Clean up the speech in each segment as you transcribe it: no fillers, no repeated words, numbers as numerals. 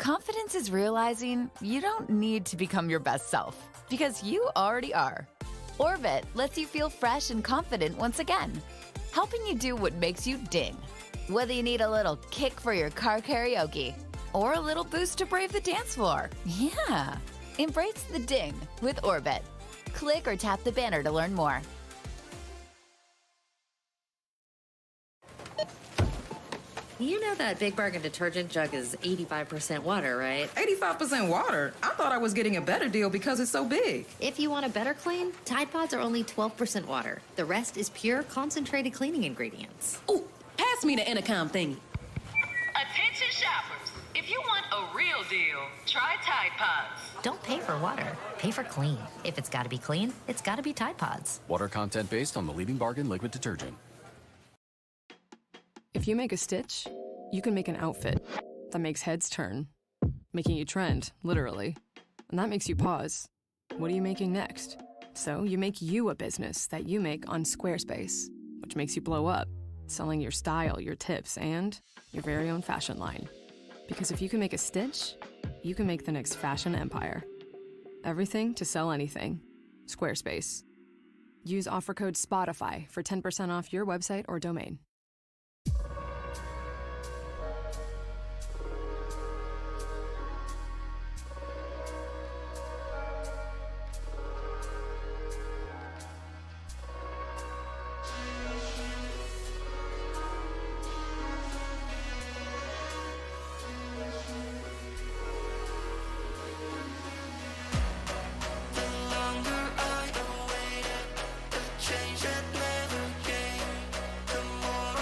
Confidence is realizing you don't need to become your best self, because you already are. Orbit lets you feel fresh and confident once again, helping you do what makes you ding. Whether you need a little kick for your car karaoke or a little boost to brave the dance floor. Yeah! Embrace the ding with Orbit. Click or tap the banner to learn more. You know that Big Bargain detergent jug is 85% water, right? 85% water? I thought I was getting a better deal because it's so big. If you want a better clean, Tide Pods are only 12% water. The rest is pure, concentrated cleaning ingredients. Ooh, pass me the intercom thingy. Attention shoppers. If you want a real deal, try Tide Pods. Don't pay for water. Pay for clean. If it's gotta be clean, it's gotta be Tide Pods. Water content based on the leading bargain liquid detergent. If you make a stitch, you can make an outfit that makes heads turn, making you trend, literally. And that makes you pause. What are you making next? So you make you a business that you make on Squarespace, which makes you blow up, selling your style, your tips, and your very own fashion line. Because if you can make a stitch, you can make the next fashion empire. Everything to sell anything. Squarespace. Use offer code SPOTIFY for 10% off your website or domain. Change that never came. The more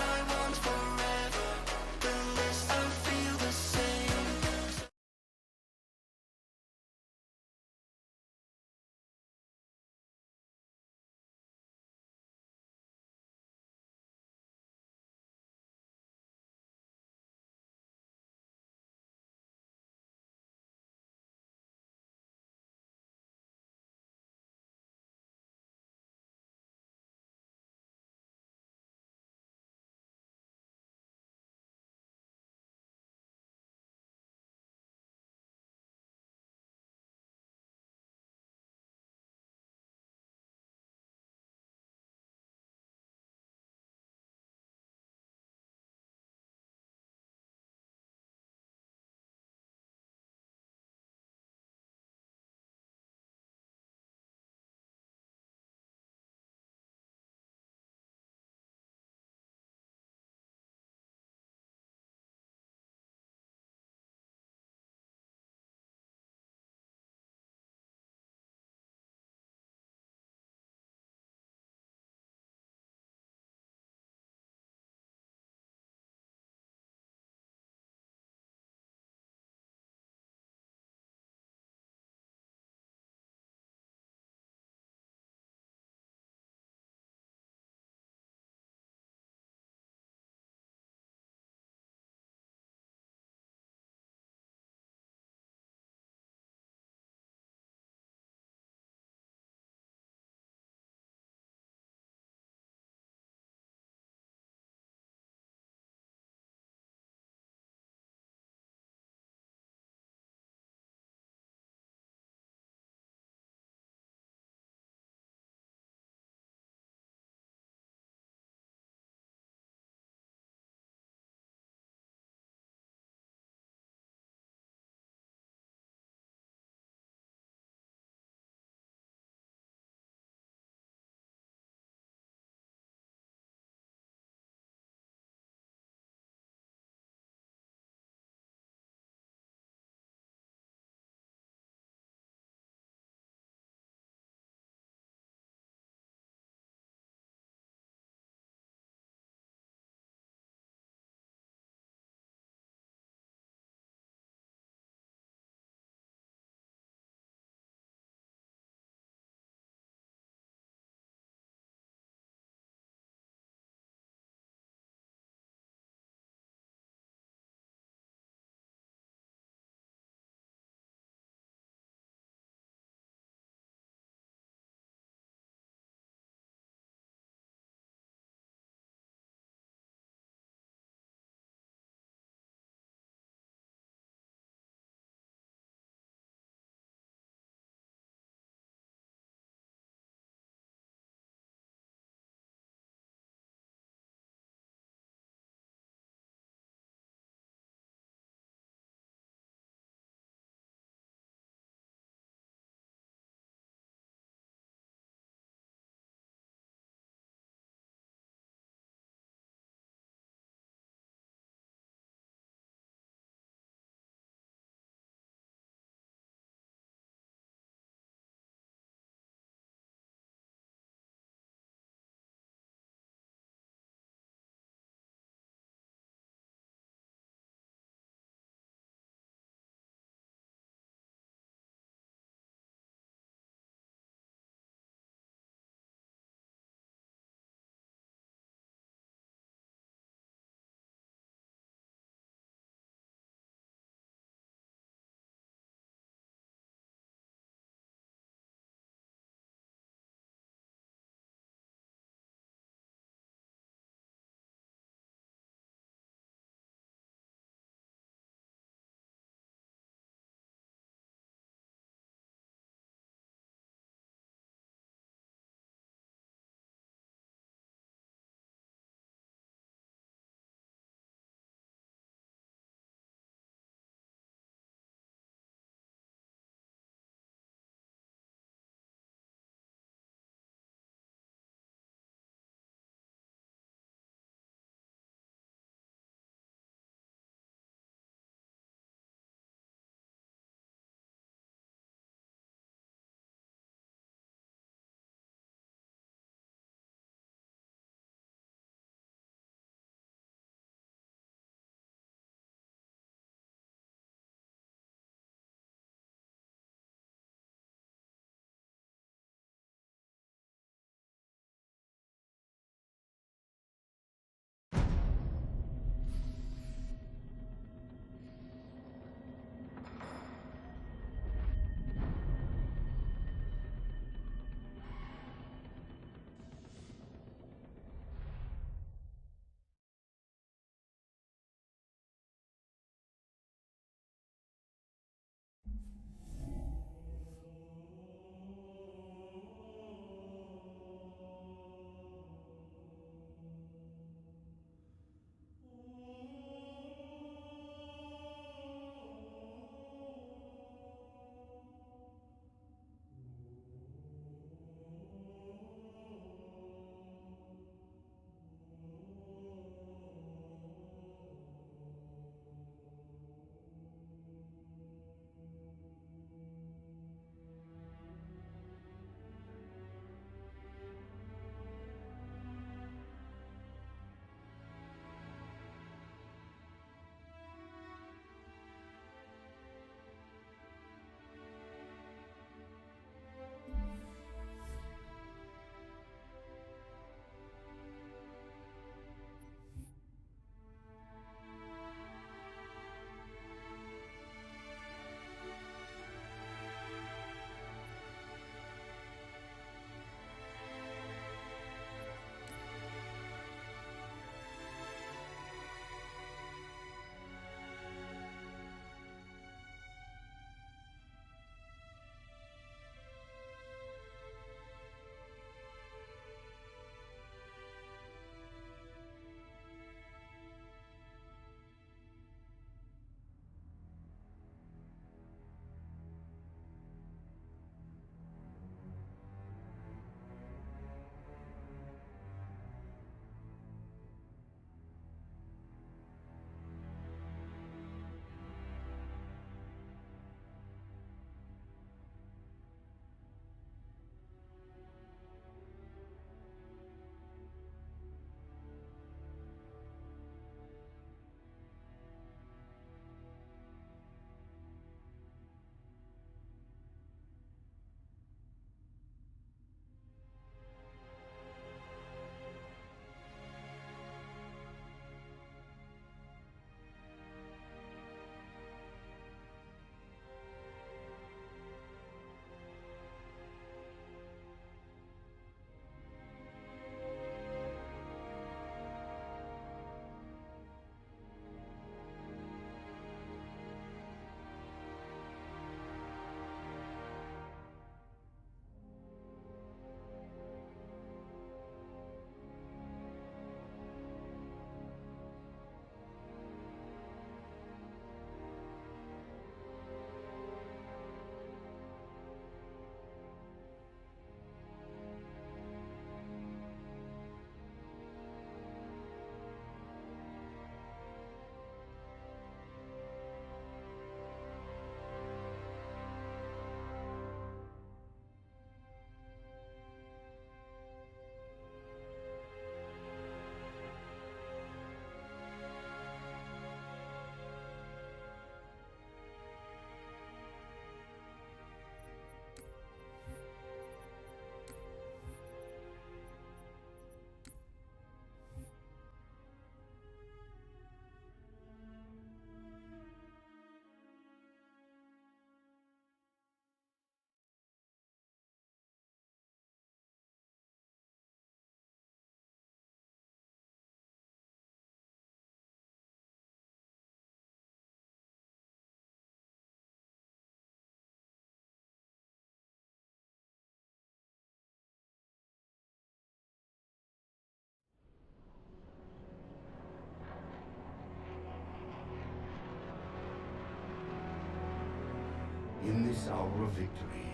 hour of victory,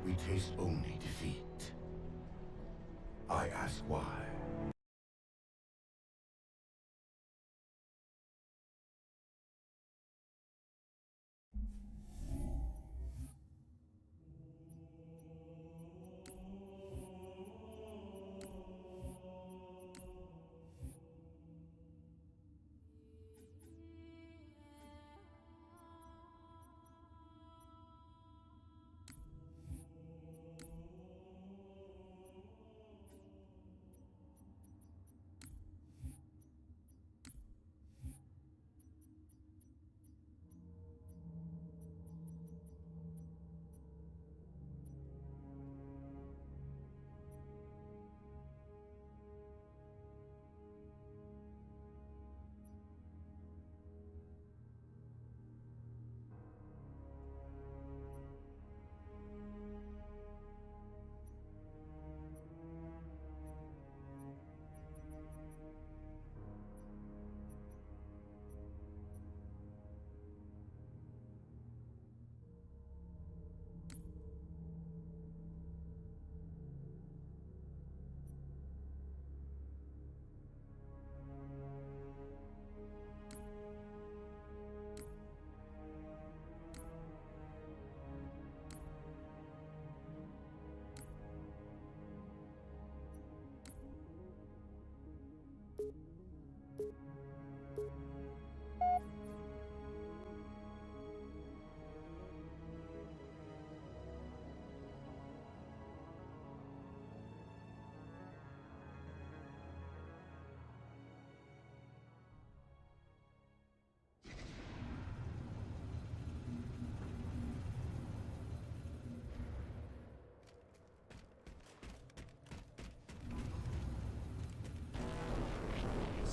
we taste only defeat. I ask why.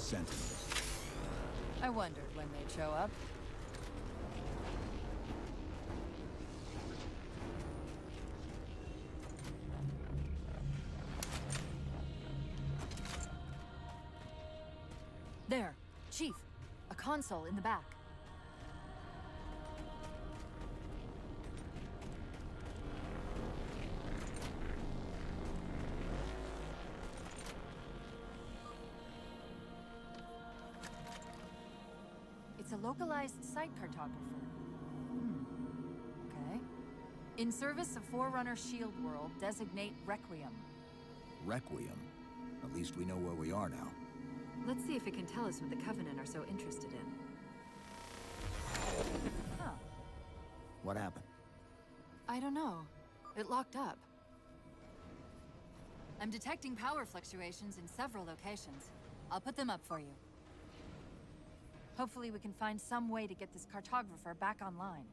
Sentinels. I wondered when they'd show up. There, Chief. A console in the back. It's a localized site cartographer. Okay. In service of Forerunner Shield World, designate Requiem. Requiem. At least we know where we are now. Let's see if it can tell us what the Covenant are so interested in. Huh. What happened? I don't know. It locked up. I'm detecting power fluctuations in several locations. I'll put them up for you. Hopefully we can find some way to get this cartographer back online.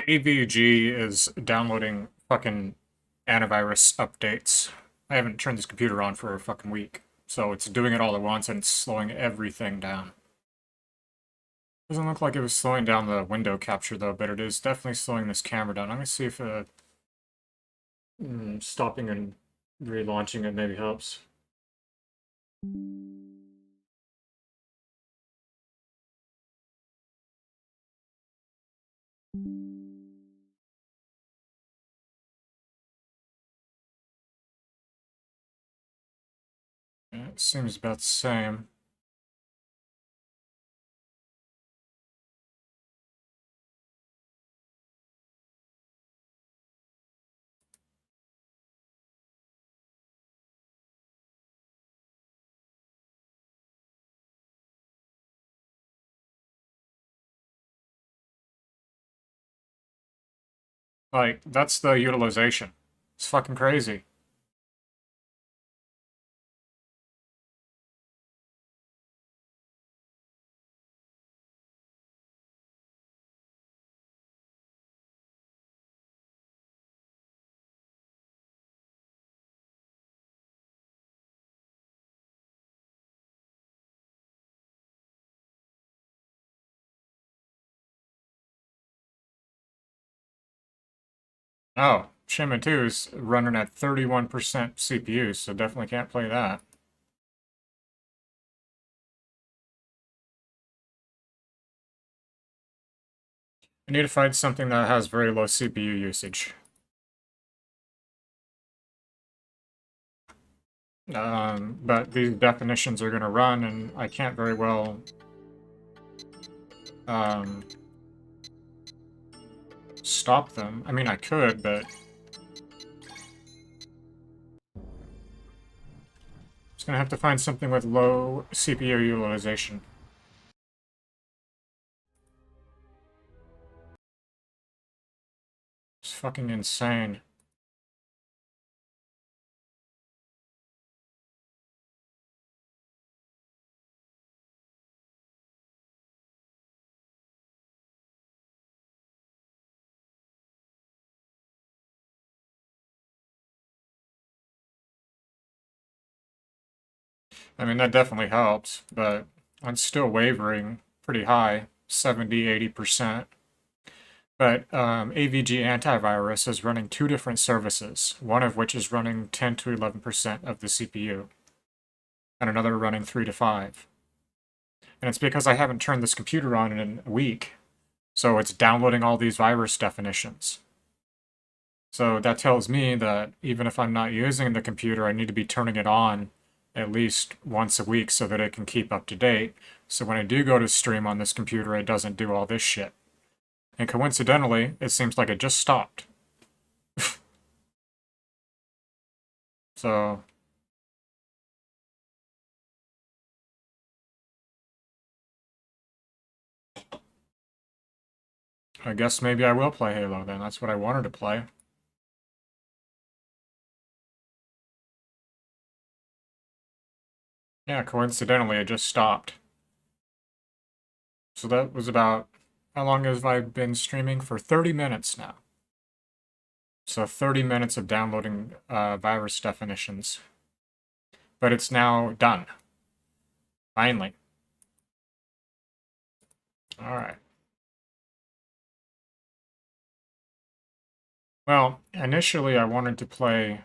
AVG is downloading fucking antivirus updates. I haven't turned this computer on for a fucking week, so it's doing it all at once and it's slowing everything down. Doesn't look like it was slowing down the window capture though, but it is definitely slowing this camera down. I'm gonna see if stopping and relaunching it maybe helps. It seems about the same. Like, that's the utilization. It's fucking crazy. Oh, Shimma 2 is running at 31% CPU, so definitely can't play that. I need to find something that has very low CPU usage. But these definitions are going to run, and I can't very well stop them. I mean, I could, but just going to have to find something with low CPU utilization. It's fucking insane. I mean, that definitely helps, but I'm still wavering pretty high, 70, 80%. But AVG antivirus is running 2 different services, one of which is running 10 to 11% of the CPU, and another running 3 to 5. And it's because I haven't turned this computer on in a week, so it's downloading all these virus definitions. So that tells me that even if I'm not using the computer, I need to be turning it on at least once a week so that it can keep up to date. So when I do go to stream on this computer, it doesn't do all this shit. And coincidentally, it seems like it just stopped. So... I guess maybe I will play Halo then. That's what I wanted to play. Yeah, coincidentally, it just stopped. So that was about... How long have I been streaming? For 30 minutes now. So 30 minutes of downloading virus definitions. But it's now done. Finally. Alright. Well, initially I wanted to play...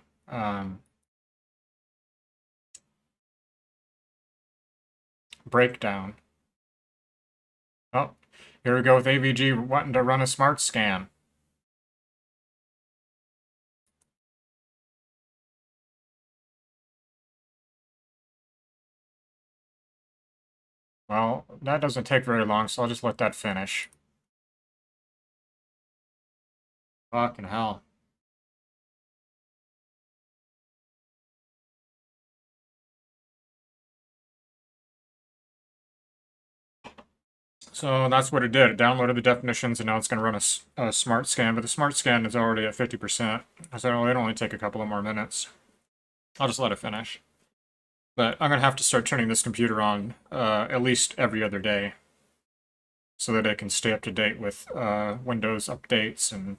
Breakdown. Oh, here we go with AVG wanting to run a smart scan. Well, that doesn't take very long, so I'll just let that finish. Fucking hell. So that's what it did. It downloaded the definitions, and now it's going to run a smart scan, but the smart scan is already at 50%, so it'll only take a couple of more minutes. I'll just let it finish. But I'm going to have to start turning this computer on at least every other day so that it can stay up to date with Windows updates and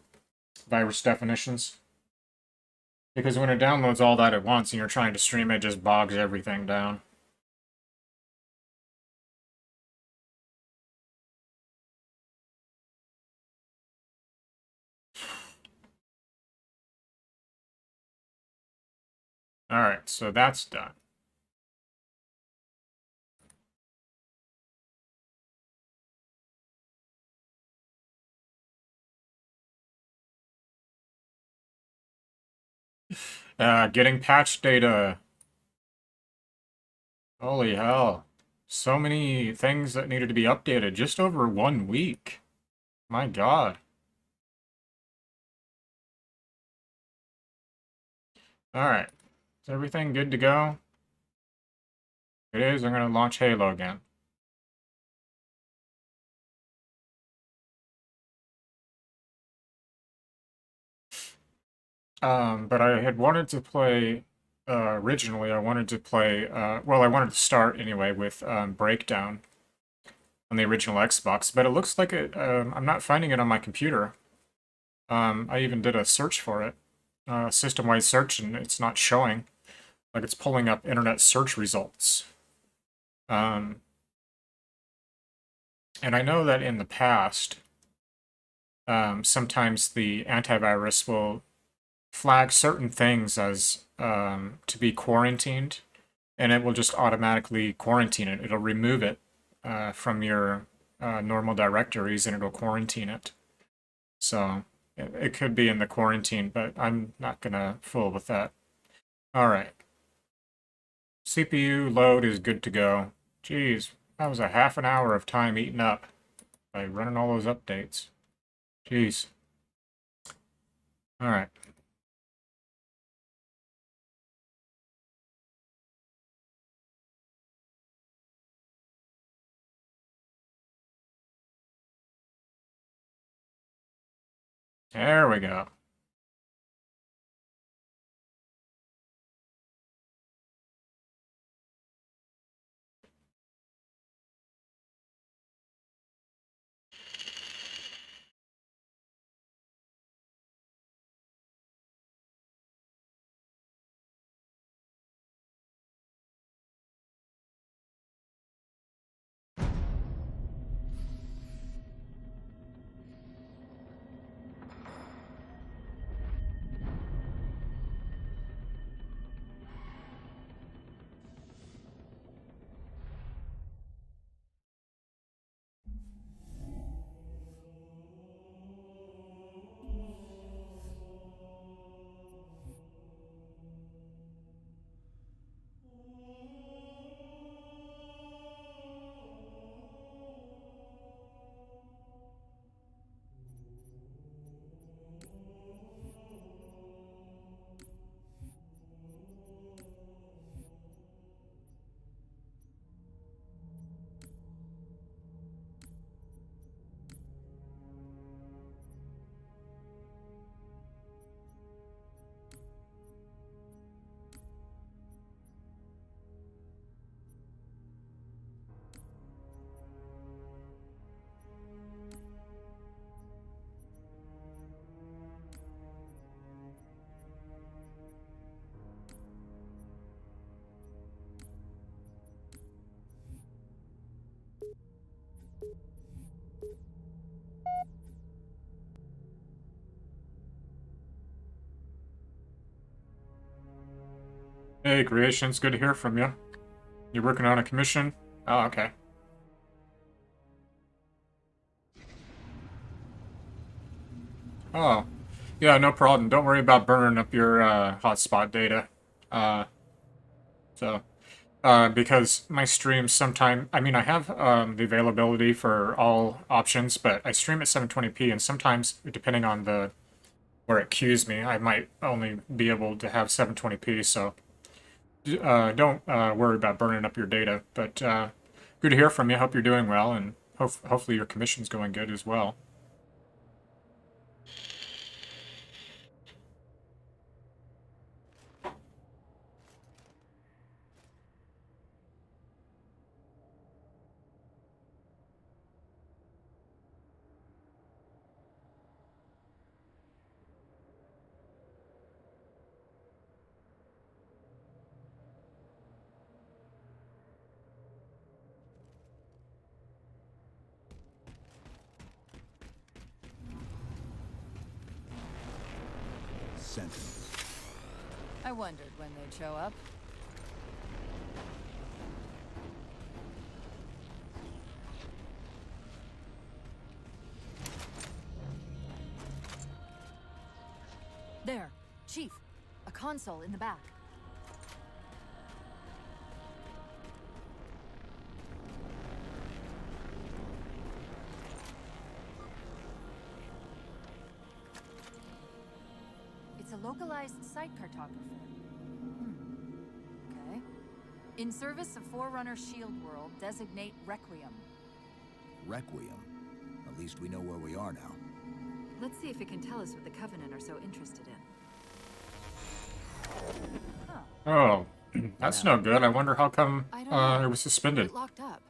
virus definitions. Because when it downloads all that at once and you're trying to stream, it just bogs everything down. Alright, so that's done. Getting patch data. Holy hell. So many things that needed to be updated just over 1 week. My god. Alright. Is everything good to go? It is. I'm going to launch Halo again. But I had wanted to play, originally I wanted to play, well, I wanted to start anyway with Breakdown on the original Xbox, but it looks like it, I'm not finding it on my computer. I even did a search for it, system-wide search, and it's not showing. Like, it's pulling up internet search results. And I know that in the past, sometimes the antivirus will flag certain things as to be quarantined, and it will just automatically quarantine it. It'll remove it from your normal directories, and it'll quarantine it. So it could be in the quarantine, but I'm not gonna fool with that. All right. CPU load is good to go. Jeez, that was a half an hour of time eaten up by running all those updates. Jeez. All right. There we go. Hey, Creations, good to hear from you. You're working on a commission? Oh, okay. Oh, yeah, no problem. Don't worry about burning up your hotspot data. Because my streams sometime, I mean, I have the availability for all options, but I stream at 720p, and sometimes, depending on where it queues me, I might only be able to have 720p, so don't worry about burning up your data. But good to hear from you. Hope you're doing well, and hopefully your commission's going good as well. Sentinels. I wondered when they'd show up. There, Chief. A console in the back. It's a localized site cartographer. Okay. In service of Forerunner Shield World, designate Requiem. Requiem. At least we know where we are now. Let's see if it can tell us what the Covenant are so interested in. Oh, that's no good. I wonder how come it was suspended. Locked up.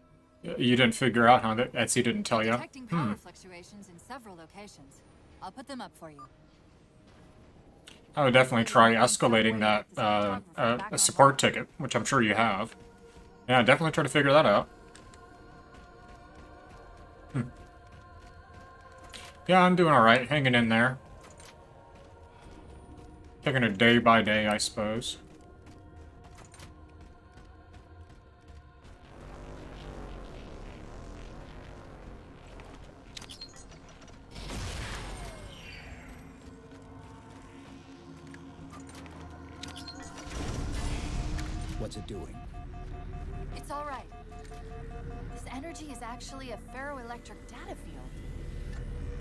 You didn't figure out, huh? That Etsy didn't tell you? Detecting power fluctuations in several locations. I'll put them up for you. I would definitely try escalating that a support ticket, which I'm sure you have. Yeah, definitely try to figure that out. Yeah, I'm doing alright, hanging in there. Taking it day by day, I suppose. What's it doing? It's all right. This energy is actually a ferroelectric data field.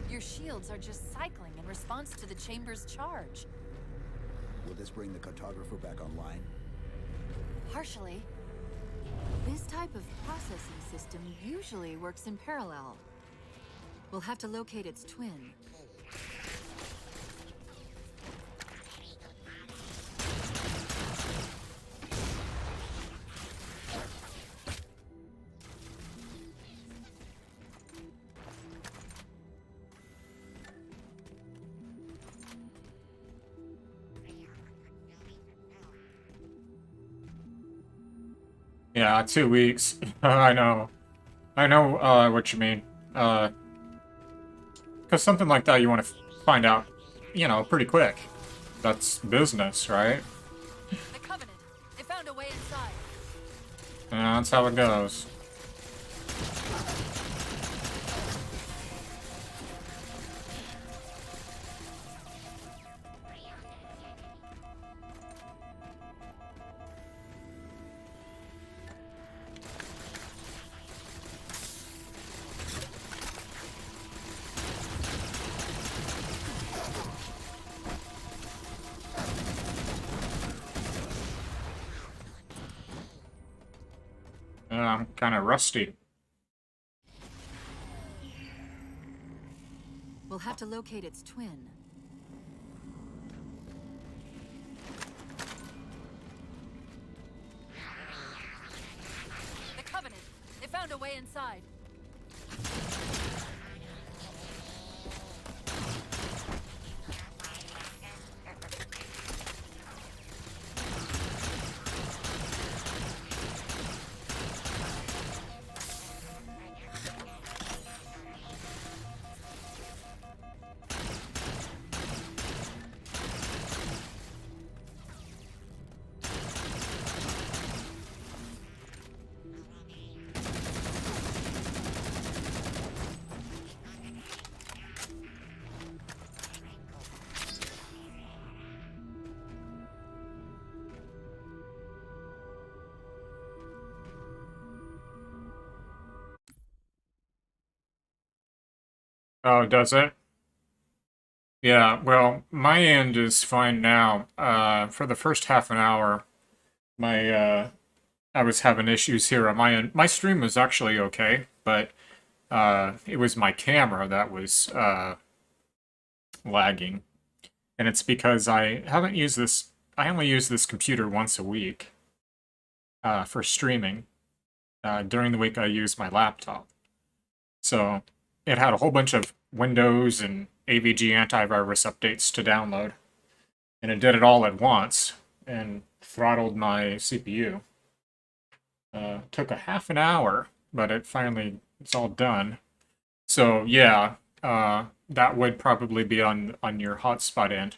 Your shields are just cycling in response to the chamber's charge. Will this bring the cartographer back online? Partially. This type of processing system usually works in parallel. We'll have to locate its twin. Yeah, 2 weeks. I know. I know what you mean. Because something like that you want to find out, you know, pretty quick. That's business, right? The Covenant. They found a way inside. Yeah, that's how it goes. I'm kind of rusty. We'll have to locate its twin. The Covenant. They found a way inside. Oh, does it? Yeah, well, my end is fine now. For the first half an hour, my I was having issues here on my end. My stream was actually okay, but it was my camera that was lagging. And it's because I haven't used this, I only use this computer once a week for streaming. During the week, I use my laptop. So it had a whole bunch of Windows and AVG antivirus updates to download. And it did it all at once and throttled my CPU. Took a half an hour, but it's all done. So yeah, that would probably be on your hotspot end.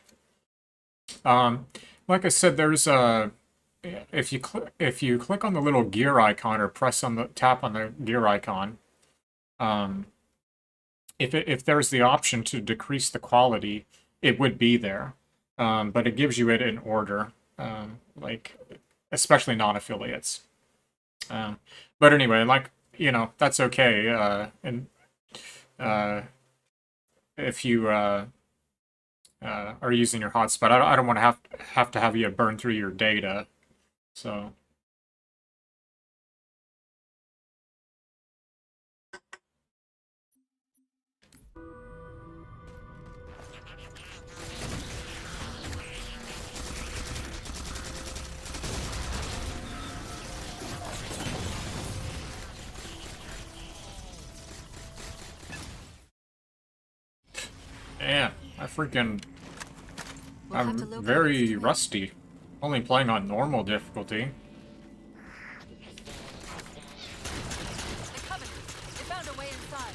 Like I said, there's a if you click on the little gear icon or tap on the gear icon, if there's the option to decrease the quality, it would be there, but it gives you it in order, like especially non-affiliates. But anyway, like, you know, that's okay. And if you are using your hotspot, I don't want to have you burn through your data. So. Yeah, I'm very rusty. Only playing on normal difficulty. The Covenant, they found a way inside.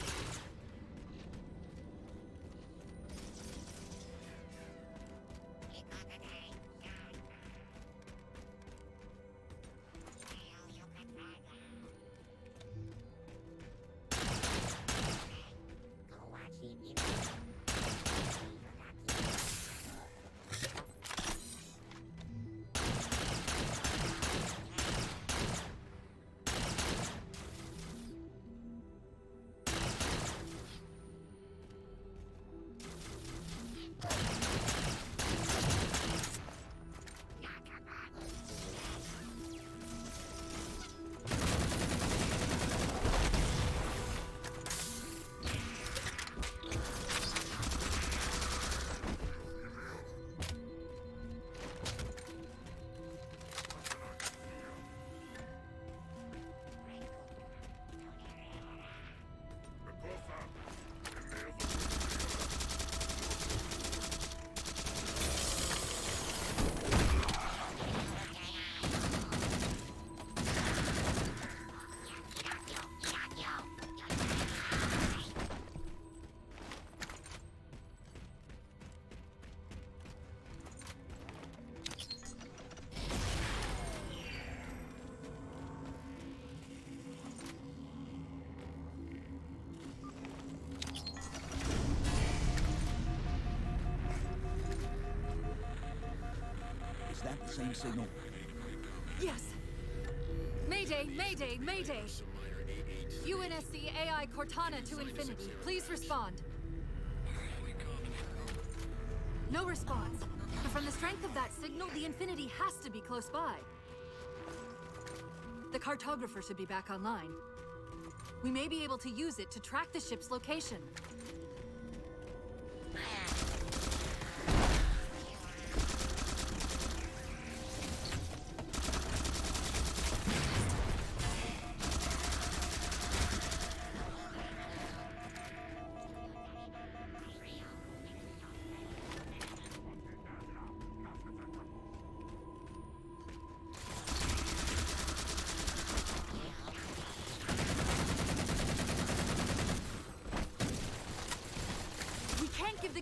Is that the same signal? Yes. Mayday, mayday, mayday. UNSC AI Cortana to Infinity. Please respond. No response. But from the strength of that signal, the Infinity has to be close by. The cartographer should be back online. We may be able to use it to track the ship's location.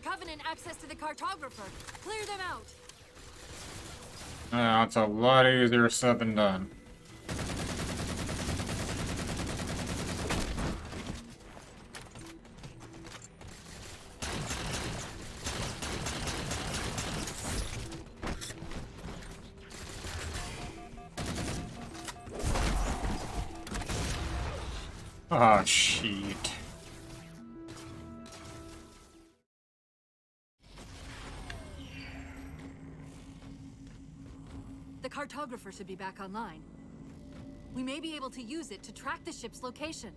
Covenant access to the cartographer. Clear them out. It's a lot easier said than done. Oh, shit. cartographer should be back online. We may be able to use it to track the ship's location.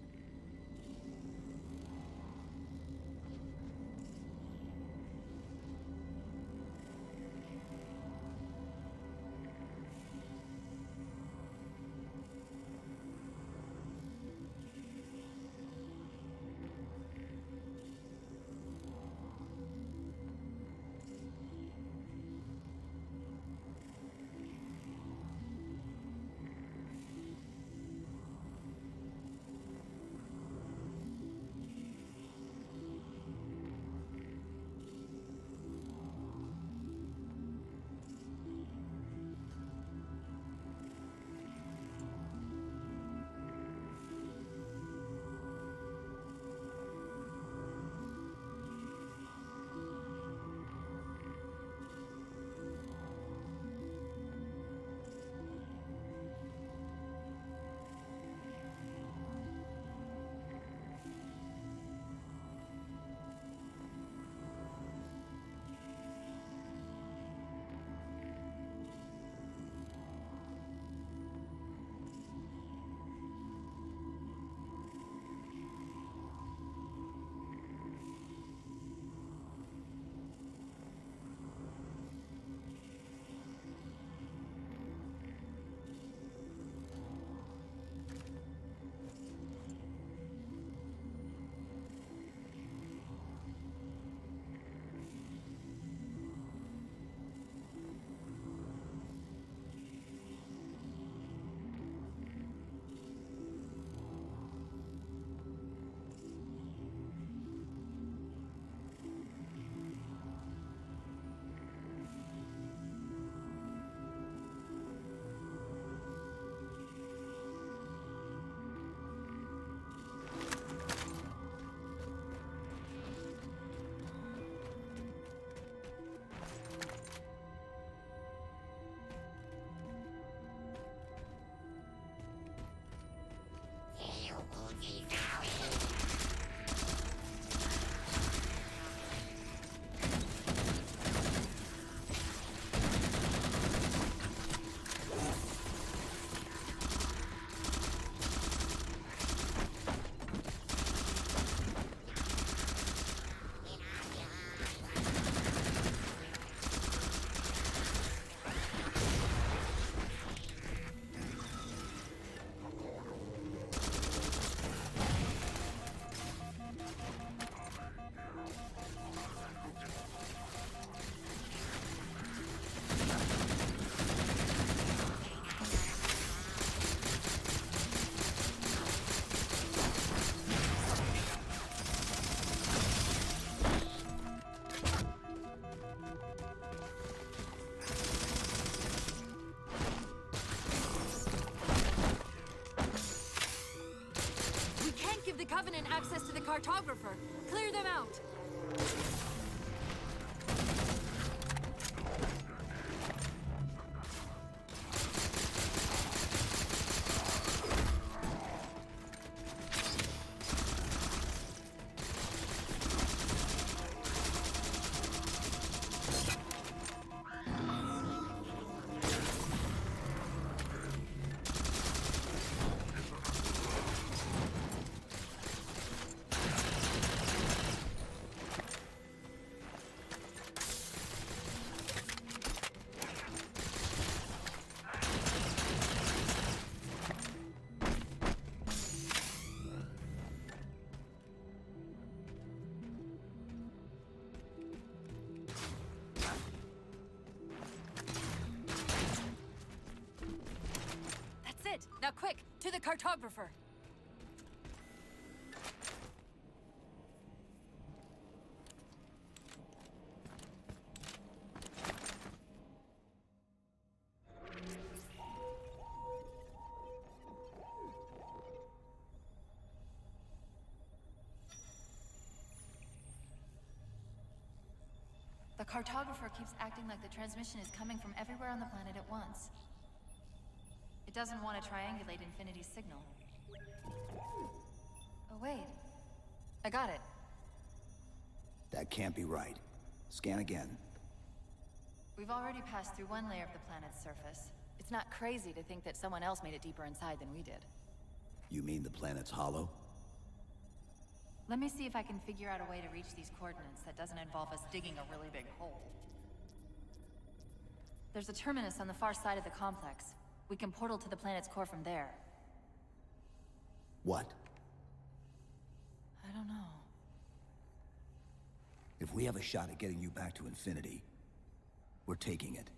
the Covenant access to the cartographer. Clear them out. Now quick, to the cartographer! The cartographer keeps acting like the transmission is coming from everywhere on the planet at once. It doesn't want to triangulate Infinity's signal. Oh, wait. I got it. That can't be right. Scan again. We've already passed through one layer of the planet's surface. It's not crazy to think that someone else made it deeper inside than we did. You mean the planet's hollow? Let me see if I can figure out a way to reach these coordinates that doesn't involve us digging a really big hole. There's a terminus on the far side of the complex. We can portal to the planet's core from there. What? I don't know. If we have a shot at getting you back to Infinity, we're taking it.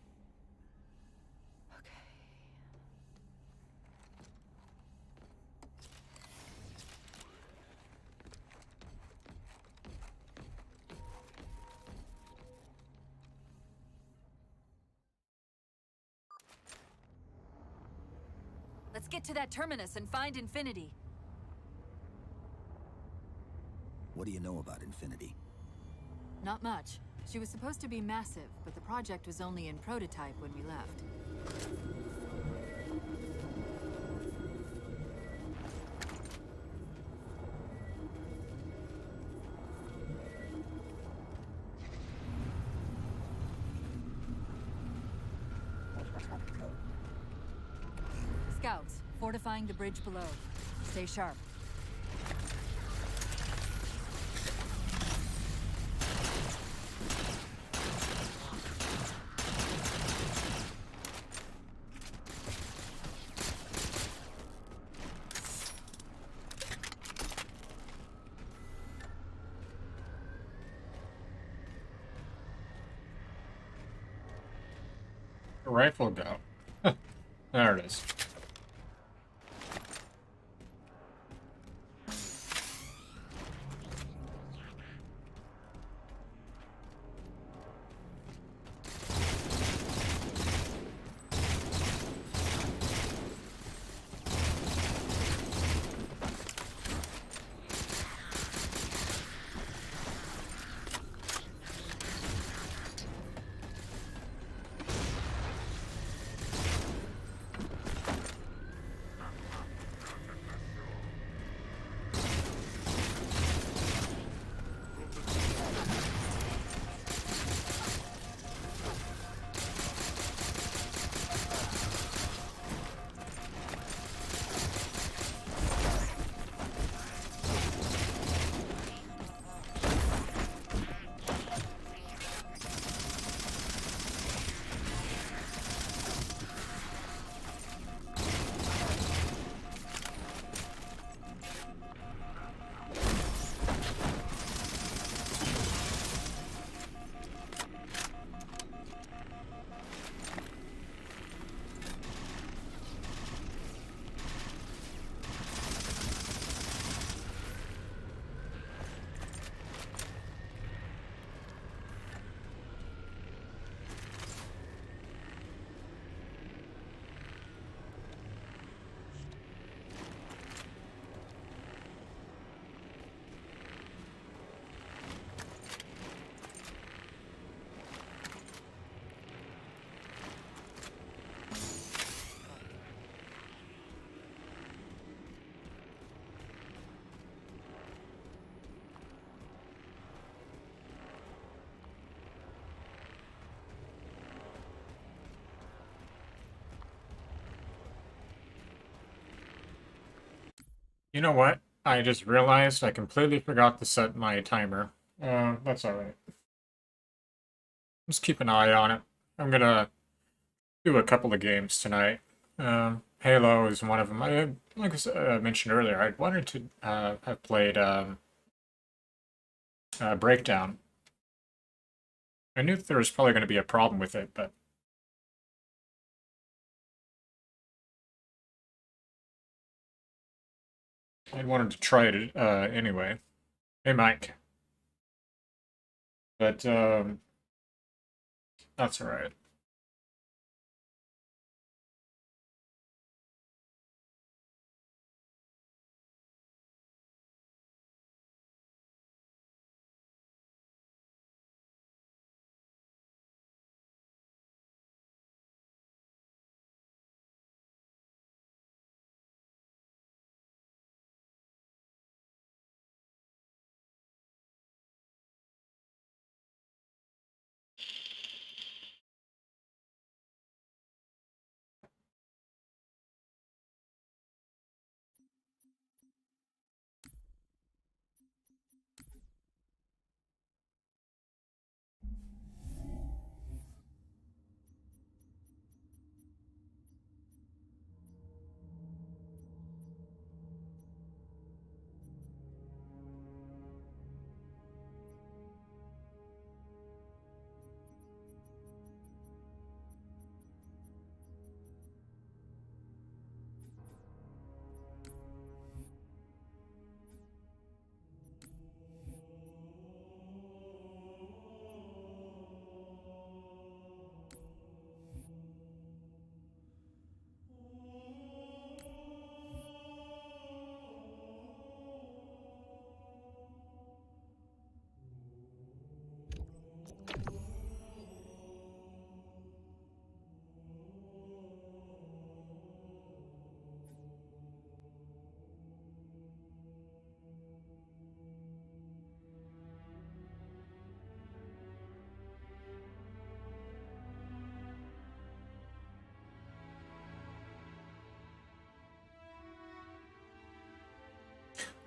Let's get to that terminus and find Infinity. What do you know about Infinity? Not much. She was supposed to be massive, but the project was only in prototype when we left. Scouts, fortifying the bridge below. Stay sharp. Rifle go. There it is. You know what? I just realized I completely forgot to set my timer. That's alright. Just keep an eye on it. I'm gonna do a couple of games tonight. Halo is one of them. Like I mentioned earlier, I wanted to have played Breakdown. I knew that there was probably going to be a problem with it, but I wanted to try it anyway. Hey, Mike. But that's alright.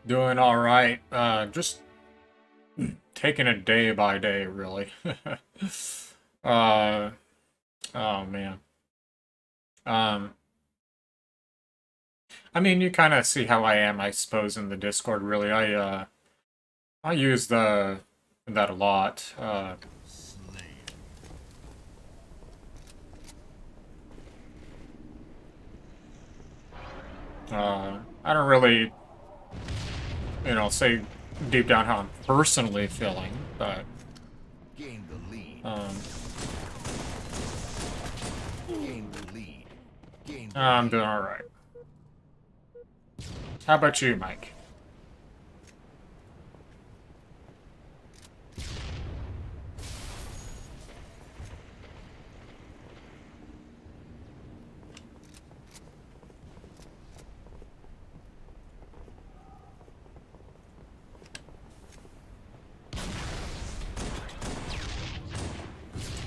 Doing all right. Just taking it day by day, really. Oh man. I mean, you kind of see how I am, I suppose, in the Discord. Really, I use that a lot. I don't really, say deep down how I'm personally feeling, but Gain the lead. Gain the lead. Gain the I'm doing all right. How about you, Mike?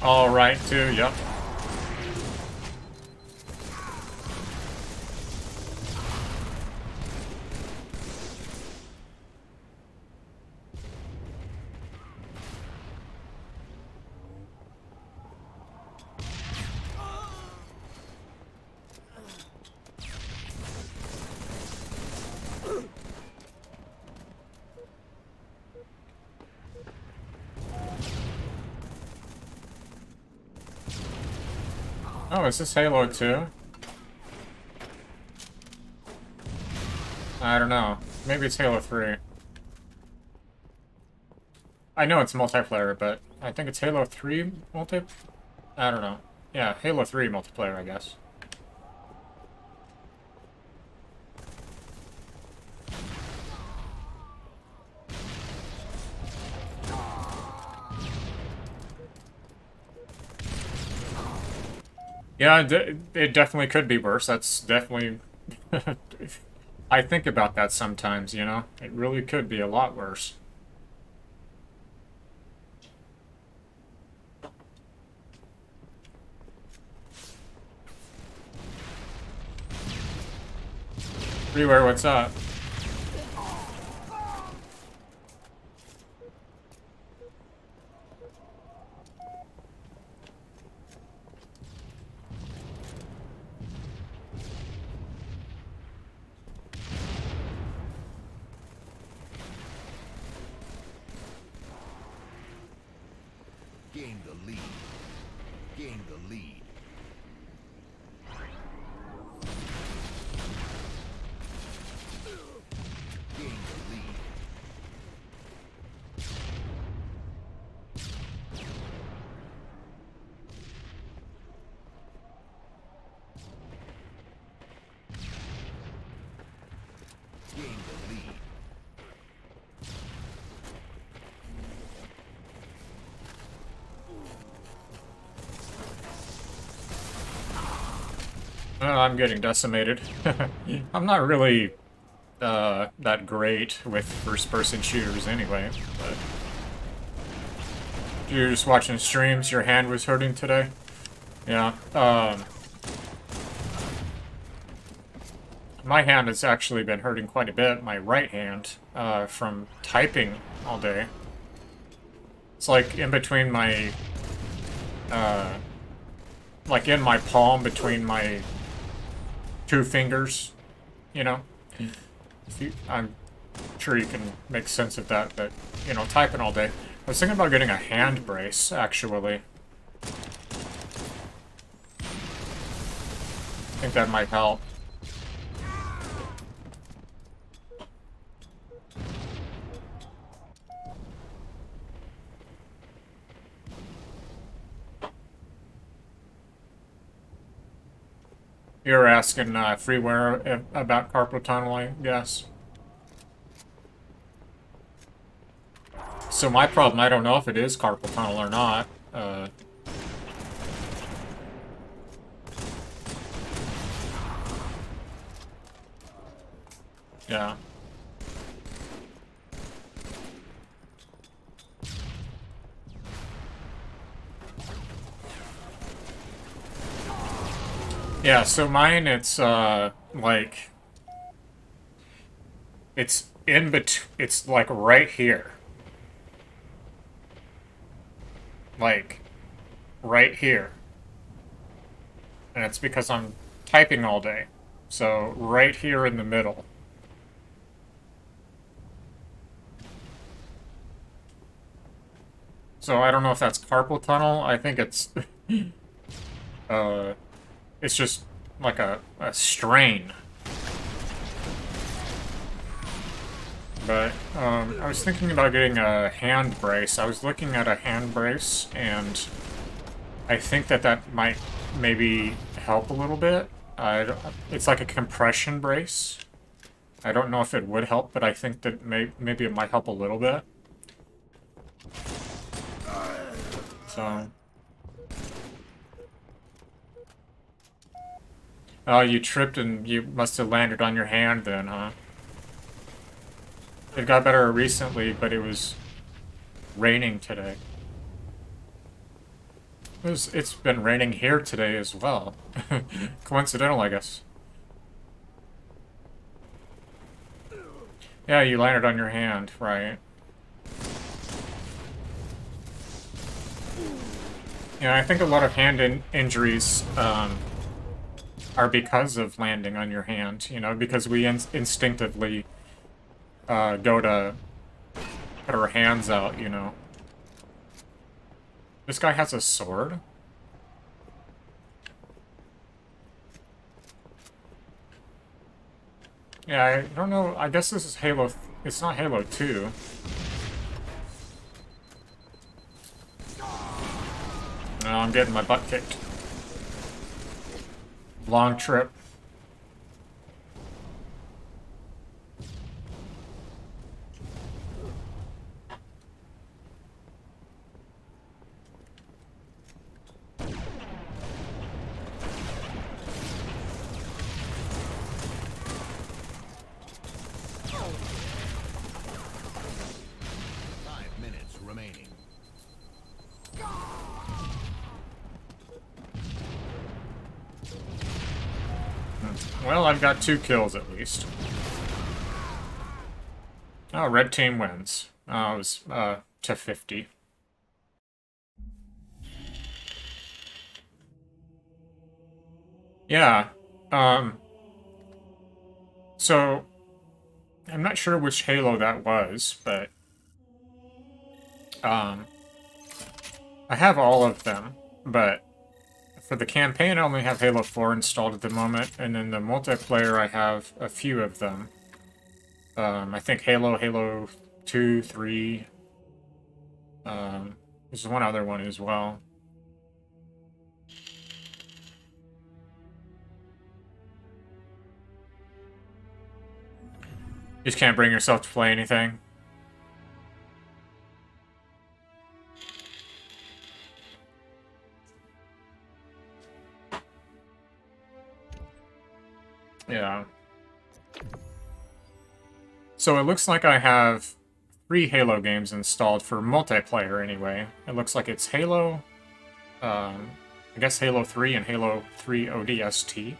All right, too. Yep. Oh, is this Halo 2? I don't know. Maybe it's Halo 3. I know it's multiplayer, but I think it's Halo 3 multi... I don't know. Yeah, Halo 3 multiplayer, I guess. Yeah, it definitely could be worse. That's definitely... I think about that sometimes, you know? It really could be a lot worse. Freeware, what's up? Gain the lead. Gain the lead. Gain the lead. Gain the lead. Oh, I'm getting decimated. I'm not really that great with first-person shooters anyway, but... You're just watching streams, your hand was hurting today? Yeah, my hand has actually been hurting quite a bit, my right hand, from typing all day. It's like in between my, like in my palm between my two fingers, you know? I'm sure you can make sense of that, but, you know, typing all day. I was thinking about getting a hand brace, actually. I think that might help. You're asking Freeware about carpal tunnel, I guess. So my problem, I don't know if it is carpal tunnel or not. Yeah. Yeah, so mine, it's, like... It's in between. It's like right here. Like, right here. And it's because I'm typing all day. So, right here in the middle. So, I don't know if that's carpal tunnel. I think it's... it's just like a strain. But, I was thinking about getting a hand brace. I was looking at a hand brace, and I think that might maybe help a little bit. It's like a compression brace. I don't know if it would help, but I think that maybe it might help a little bit. So... Oh, you tripped and you must have landed on your hand then, huh? It got better recently, but it was raining today. It's been raining here today as well. Coincidental, I guess. Yeah, you landed on your hand, right. Yeah, I think a lot of hand injuries are because of landing on your hand, you know, because we instinctively go to put our hands out, you know. This guy has a sword? Yeah, I don't know. I guess this is Halo... It's not Halo 2. No, I'm getting my butt kicked. Long trip. Well, I've got 2 kills at least. Oh, red team wins. Oh, it was to 50. Yeah. So I'm not sure which Halo that was, but I have all of them, but for the campaign, I only have Halo 4 installed at the moment, and then the multiplayer, I have a few of them. I think Halo 2, 3. There's one other one as well. You just can't bring yourself to play anything. Yeah. So it looks like I have 3 Halo games installed for multiplayer anyway. It looks like it's Halo, I guess Halo 3 and Halo 3 ODST.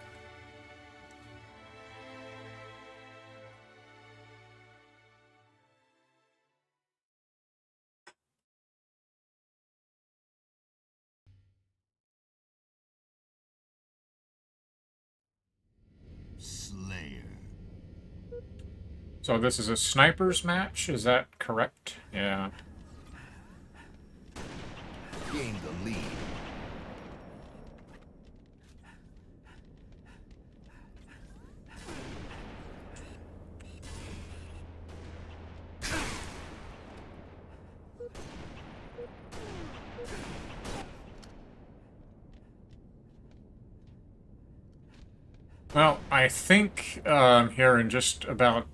So this is a snipers match, is that correct? Yeah. Gain the lead. Well, I think here in just about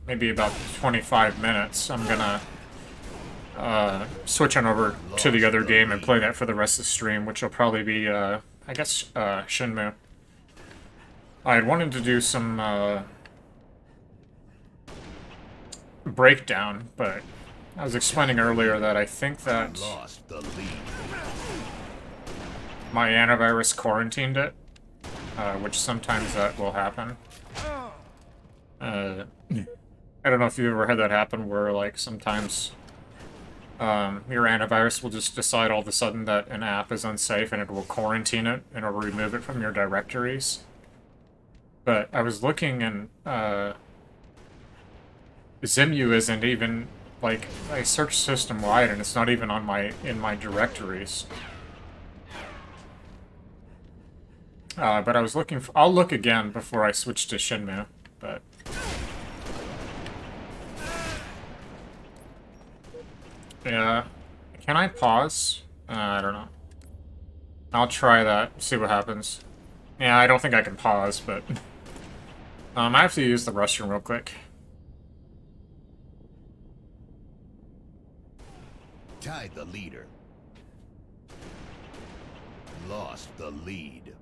maybe about 25 minutes, I'm gonna switch on over to the other game and play that for the rest of the stream, which will probably be, I guess, Shenmue. I had wanted to do some breakdown, but I was explaining earlier that I think that my antivirus quarantined it, which sometimes that will happen. I don't know if you ever had that happen where, like, sometimes your antivirus will just decide all of a sudden that an app is unsafe and it will quarantine it and it'll remove it from your directories. But I was looking and Zimu isn't even, like, I searched system-wide and it's not even on in my directories. But I was looking for, I'll look again before I switch to Shinmu, but... Yeah. Can I pause? I don't know. I'll try that, see what happens. Yeah, I don't think I can pause, but... I have to use the restroom real quick. Tied the leader. Lost the lead.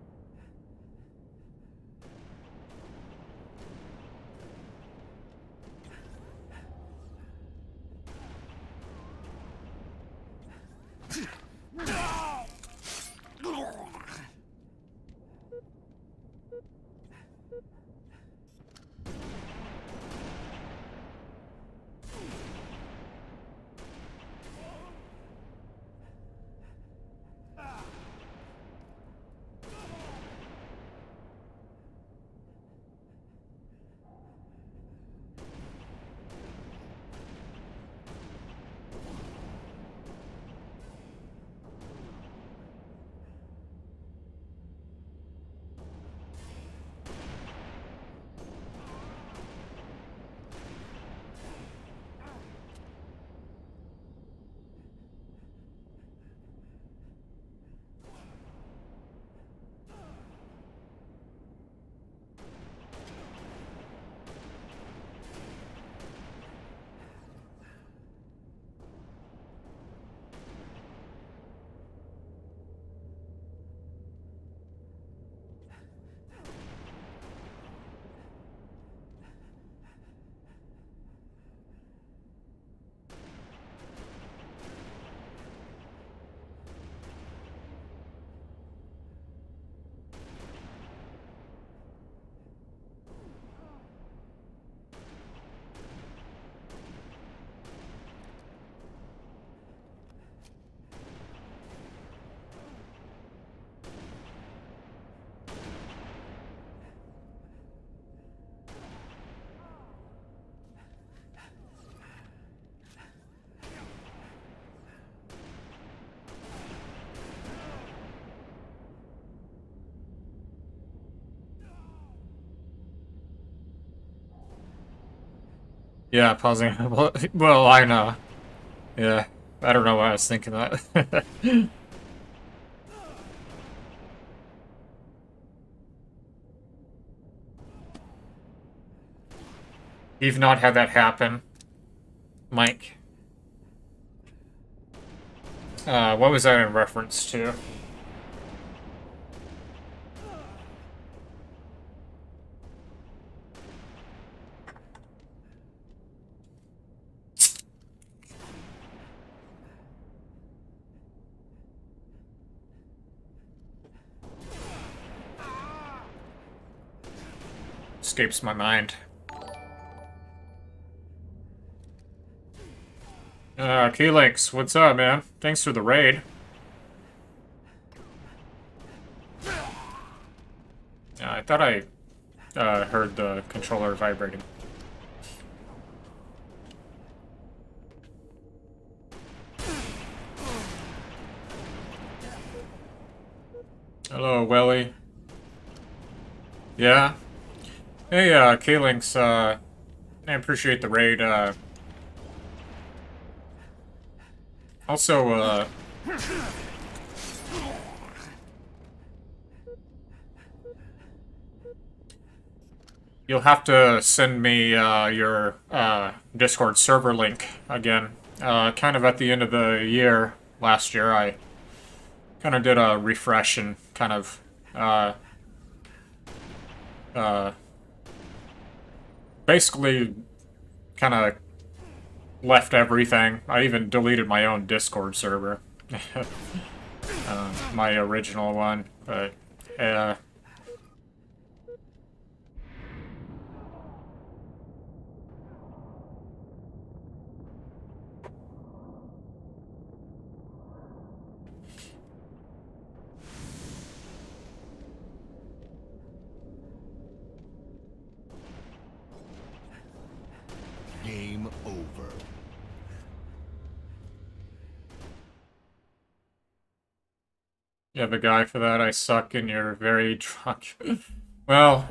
Yeah, pausing. Well, I know. Yeah, I don't know why I was thinking that. You've not had that happen, Mike. What was that in reference to? Escapes my mind. Keylix, what's up, man? Thanks for the raid. I thought I heard the controller vibrating. Hello, Welly. Yeah? Hey, K-Links, I appreciate the raid, also, you'll have to send me, your, Discord server link again. Kind of at the end of the year, last year, I kind of did a refresh and kind of, basically kind of left everything. I even deleted my own Discord server. My original one, but Game over. You have a guy for that? I suck and you're very drunk. Well,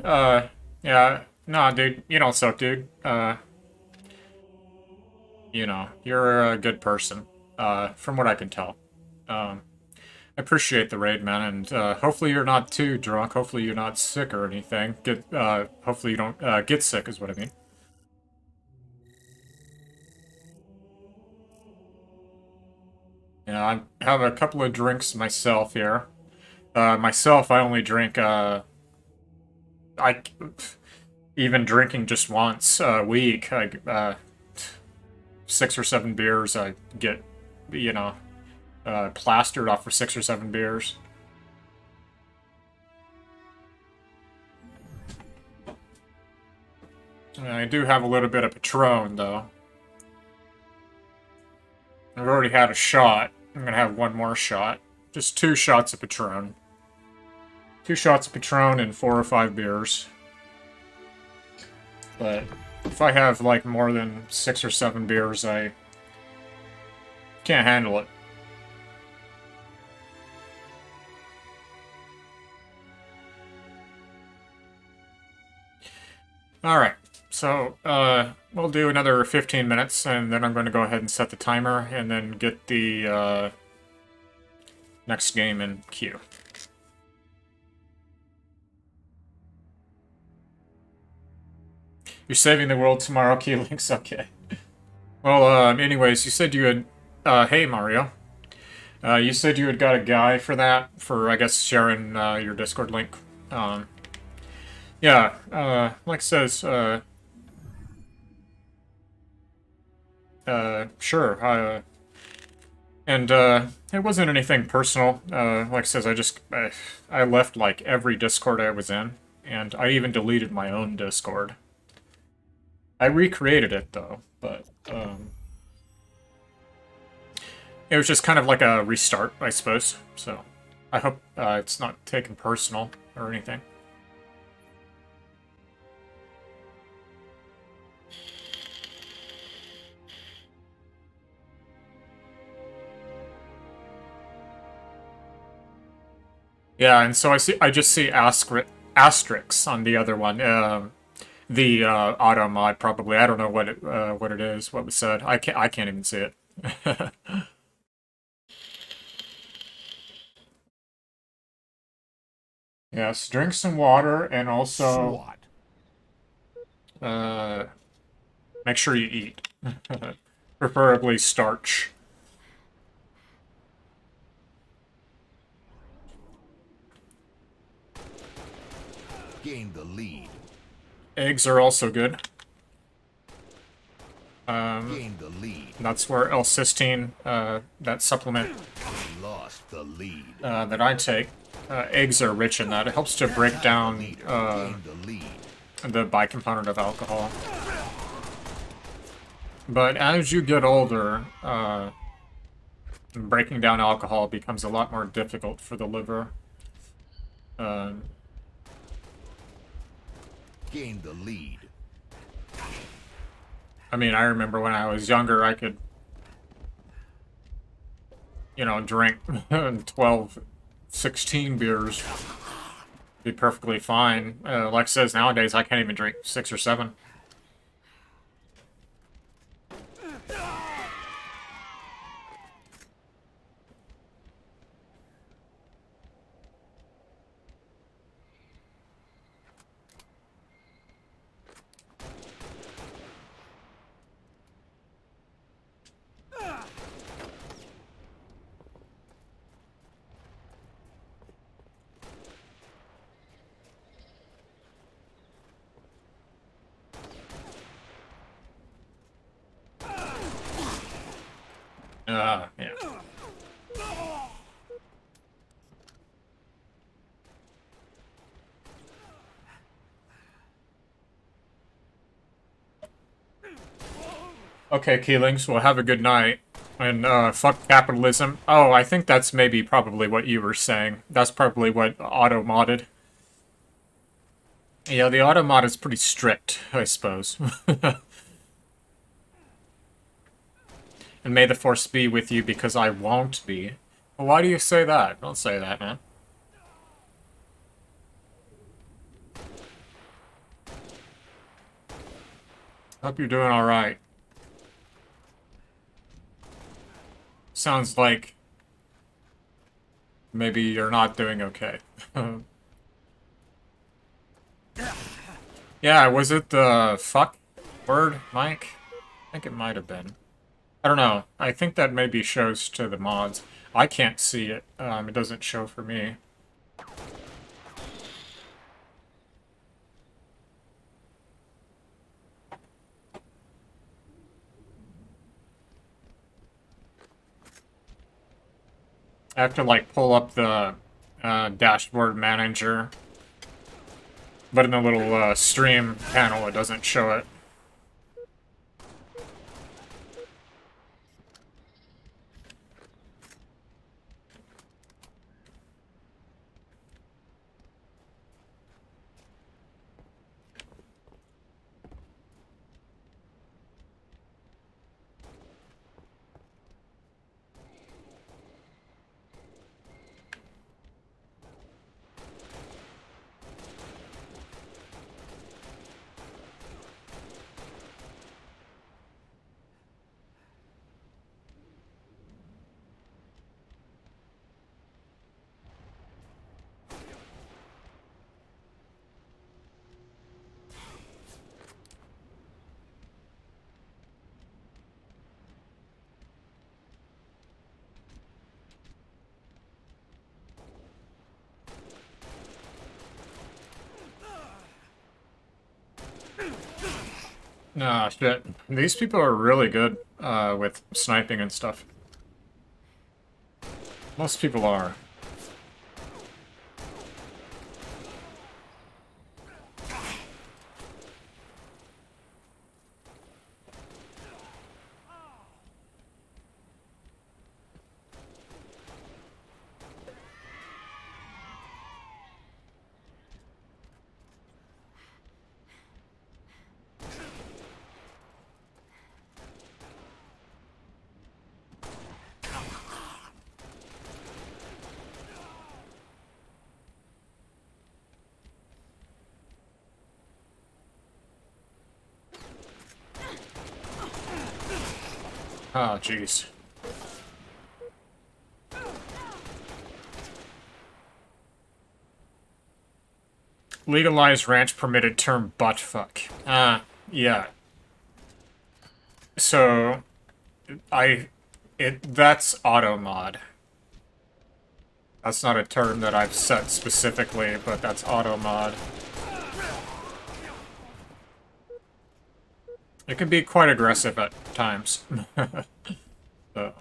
yeah. Nah, dude. You don't suck, dude. You know, you're a good person. From what I can tell. I appreciate the raid, man, and hopefully you're not too drunk. Hopefully you're not sick or anything. Hopefully you don't get sick is what I mean. Yeah, I have a couple of drinks myself here. Myself, I only drink, even drinking just once a week, 6 or 7 beers, I get, you know, plastered off for 6 or 7 beers. I do have a little bit of Patron, though. I've already had a shot. I'm gonna have one more shot. Just 2 shots of Patron. 2 shots of Patron and 4 or 5 beers. But if I have, like, more than 6 or 7 beers, I can't handle it. Alright, so, we'll do another 15 minutes, and then I'm going to go ahead and set the timer, and then get the, next game in queue. You're saving the world tomorrow, Keylinks? Okay. Well, anyways, you said you had, hey, Mario. You said you had got a guy for that, for, I guess, sharing, your Discord link. Yeah, like it says, sure, and, it wasn't anything personal. Like it says, I left, like, every Discord I was in, and I even deleted my own Discord. I recreated it, though, but, it was just kind of like a restart, I suppose, so I hope, it's not taken personal or anything. Yeah, and so I just see asterisks on the other one. The auto mod probably. I don't know what it is. What was said. I can't even see it. Yes, drink some water and also make sure you eat. Preferably starch. Gain the lead. Eggs are also good. Gain the lead. That's where L-cysteine, that supplement Lost the lead. That I take. Eggs are rich in that. It helps to break down the bicomponent of alcohol. But as you get older, breaking down alcohol becomes a lot more difficult for the liver. Gain the lead. I mean, I remember when I was younger, I could, you know, drink 12, 16 beers. Be perfectly fine. Like it says, nowadays, I can't even drink 6 or 7. Yeah. Okay, Keelings, well, have a good night. And, fuck capitalism. Oh, I think that's maybe probably what you were saying. That's probably what auto-modded. Yeah, the auto-mod is pretty strict, I suppose. And may the force be with you because I won't be. Well, why do you say that? Don't say that, man. Hope you're doing alright. Sounds like maybe you're not doing okay. Yeah, was it the fuck word, Mike? I think it might have been. I don't know. I think that maybe shows to the mods. I can't see it. It doesn't show for me. I have to, like, pull up the dashboard manager. But in the little stream panel, it doesn't show it. Nah, shit. These people are really good with sniping and stuff. Most people are. Oh, jeez. Legalized ranch permitted term buttfuck. Yeah. So, that's auto mod. That's not a term that I've set specifically, but that's auto mod. It can be quite aggressive at times. So.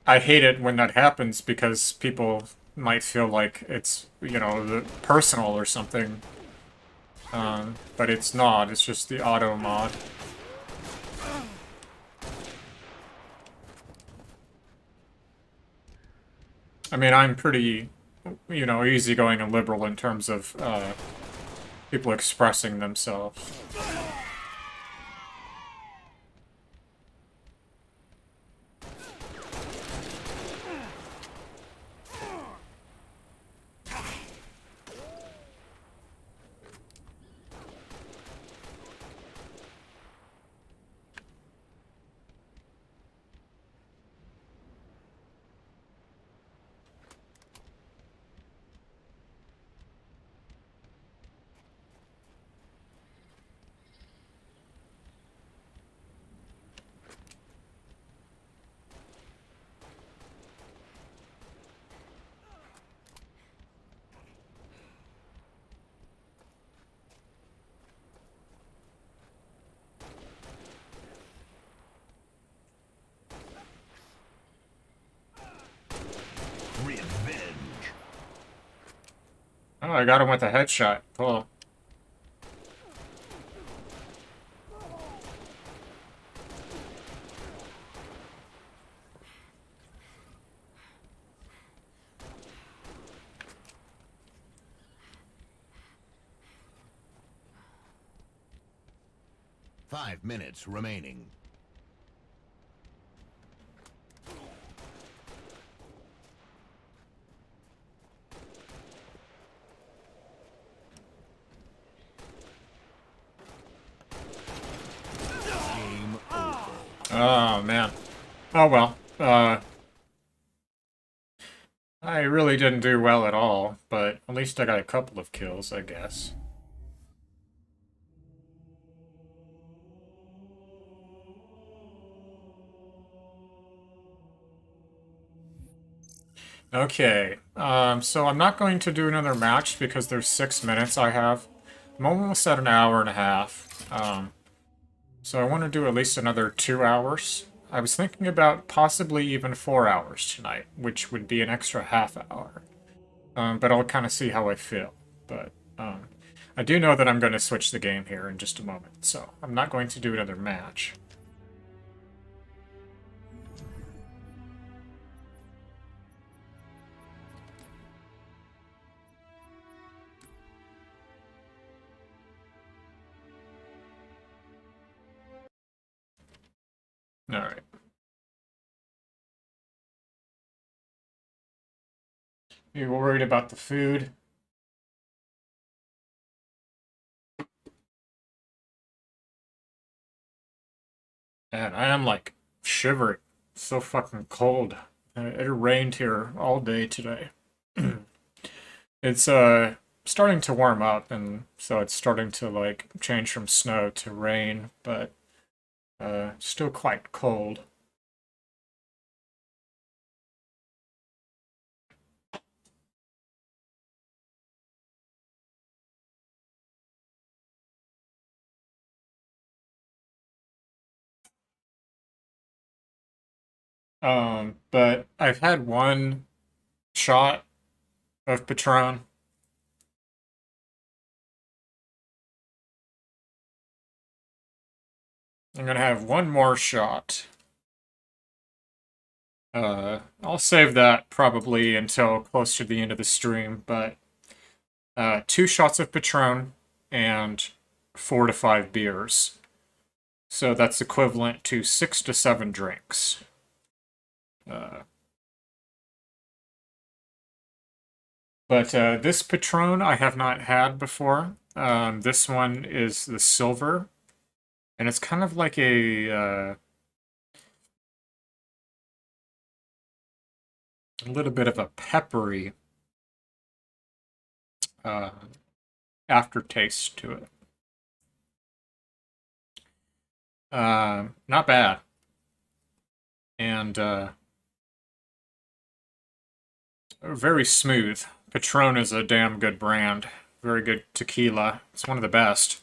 I hate it when that happens because people might feel like it's, you know, personal or something. But it's not, it's just the auto mod. I mean, I'm pretty, you know, easygoing and liberal in terms of people expressing themselves. Oh, I got him with a headshot. Cool. Five minutes remaining. Oh, man. Oh, well. I really didn't do well at all, but at least I got a couple of kills, I guess. Okay, so I'm not going to do another match because there's 6 minutes I have. I'm almost at an hour and a half. So I want to do at least another 2 hours. I was thinking about possibly even 4 hours tonight, which would be an extra half hour. But I'll kind of see how I feel. But I do know that I'm going to switch the game here in just a moment, so I'm not going to do another match. Alright. You worried about the food? Man, I am like shivering. It's so fucking cold. It rained here all day today. It's starting to warm up, and so it's starting to like change from snow to rain, but still quite cold. But I've had one shot of Patron. I'm gonna have one more shot. I'll save that probably until close to the end of the stream, but 2 shots of Patron and 4 to 5 beers. So that's equivalent to 6 to 7 drinks. But this Patron I have not had before. This one is the silver, and it's kind of like a little bit of a peppery aftertaste to it. Not bad. And very smooth. Patron is a damn good brand. Very good tequila. It's one of the best.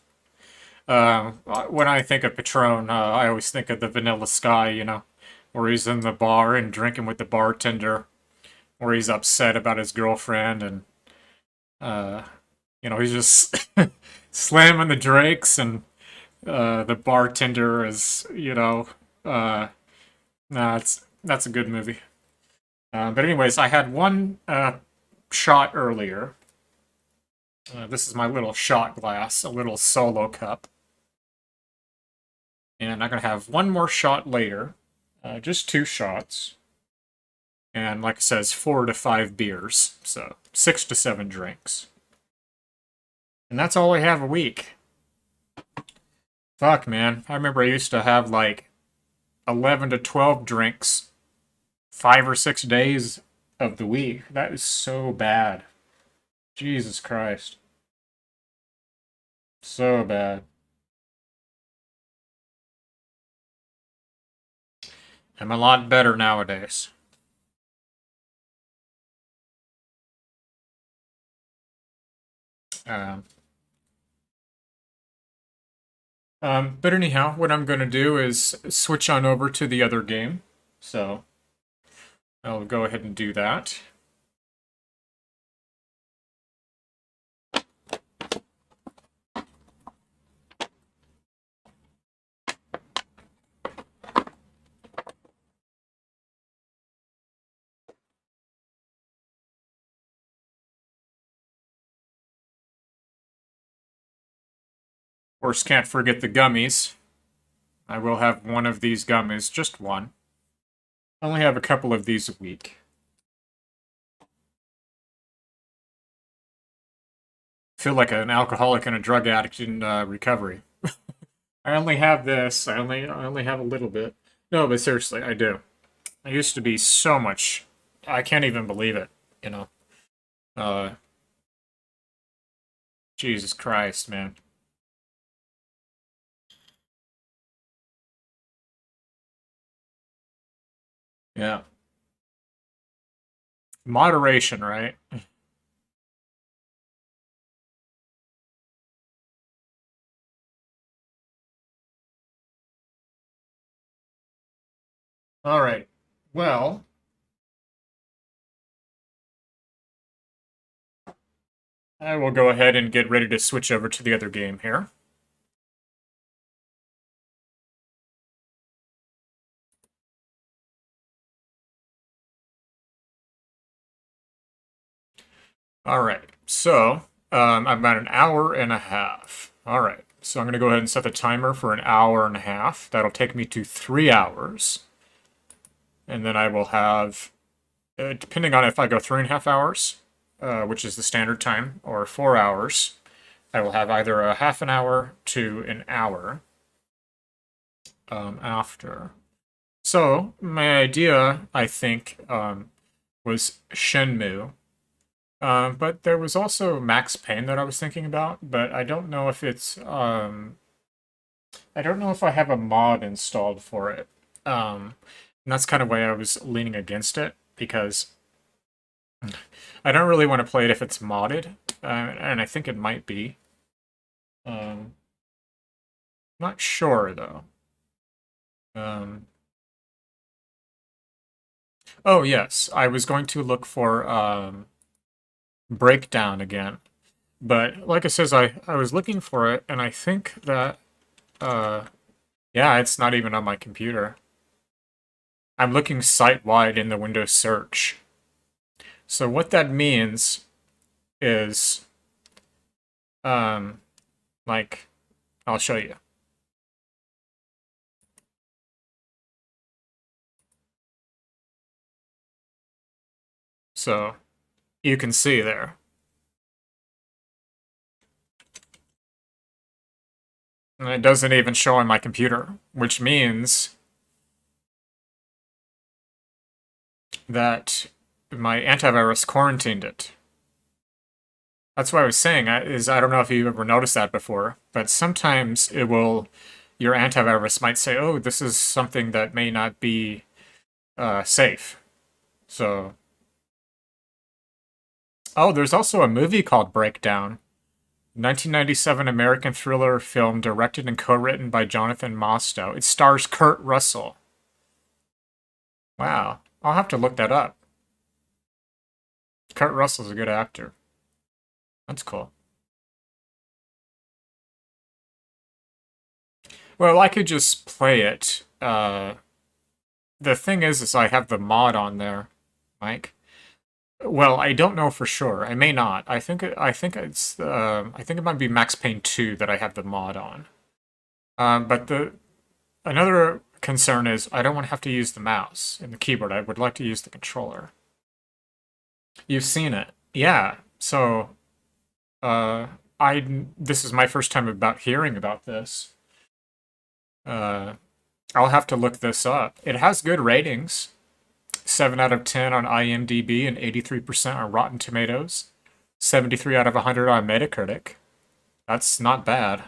When I think of Patron, I always think of the Vanilla Sky, you know, where he's in the bar and drinking with the bartender, where he's upset about his girlfriend, and you know, he's just slamming the drinks, and the bartender is, you know, nah, that's a good movie. But anyways, I had one shot earlier. This is my little shot glass, a little solo cup. And I'm going to have one more shot later. Just 2 shots. And like it says, 4 to 5 beers. So 6 to 7 drinks. And that's all I have a week. Fuck, man. I remember I used to have like 11 to 12 drinks 5 or 6 days of the week. That is so bad. Jesus Christ. So bad. I'm a lot better nowadays. But anyhow, what I'm going to do is switch on over to the other game. So I'll go ahead and do that. Of course, can't forget the gummies. I will have one of these gummies, just one. I only have a couple of these a week. Feel like an alcoholic and a drug addict in recovery. I only have this. I only have a little bit. No, but seriously, I do. I used to be so much. I can't even believe it, you know. Uh, Jesus Christ, man. Yeah. Moderation, right? All right. Well, I will go ahead and get ready to switch over to the other game here. All right. So, about an hour and a half. All right. So I'm going to go ahead and set the timer for an hour and a half. That'll take me to 3 hours. And then I will have, depending on if I go 3.5 hours, which is the standard time, or 4 hours, I will have either a half an hour to an hour after. So my idea, I think, was Shenmue. But there was also Max Payne that I was thinking about, but I don't know if it's, I don't know if I have a mod installed for it. And that's kind of why I was leaning against it, because I don't really want to play it if it's modded, and I think it might be. Not sure, though. Oh, yes, I was going to look for, Breakdown again. But, like I says, I was looking for it, and I think that, yeah, it's not even on my computer. I'm looking site-wide in the Windows search. So what that means is, like, I'll show you. So, you can see there. And it doesn't even show on my computer, which means that my antivirus quarantined it. That's what I was saying, is I don't know if you ever noticed that before, but sometimes it will, your antivirus might say, oh, this is something that may not be safe. So, oh, there's also a movie called Breakdown. 1997 American thriller film directed and co-written by Jonathan Mostow. It stars Kurt Russell. Wow. I'll have to look that up. Kurt Russell's a good actor. That's cool. Well, I could just play it. The thing is I have the mod on there, Mike. Well, I don't know for sure. I may not. I think it's I think it might be Max Payne 2 that I have the mod on. But another concern is I don't want to have to use the mouse and the keyboard. I would like to use the controller. You've seen it. Yeah. So this is my first time about hearing about this. I'll have to look this up. It has good ratings. 7 out of 10 on IMDb and 83% on Rotten Tomatoes. 73 out of 100 on Metacritic. That's not bad.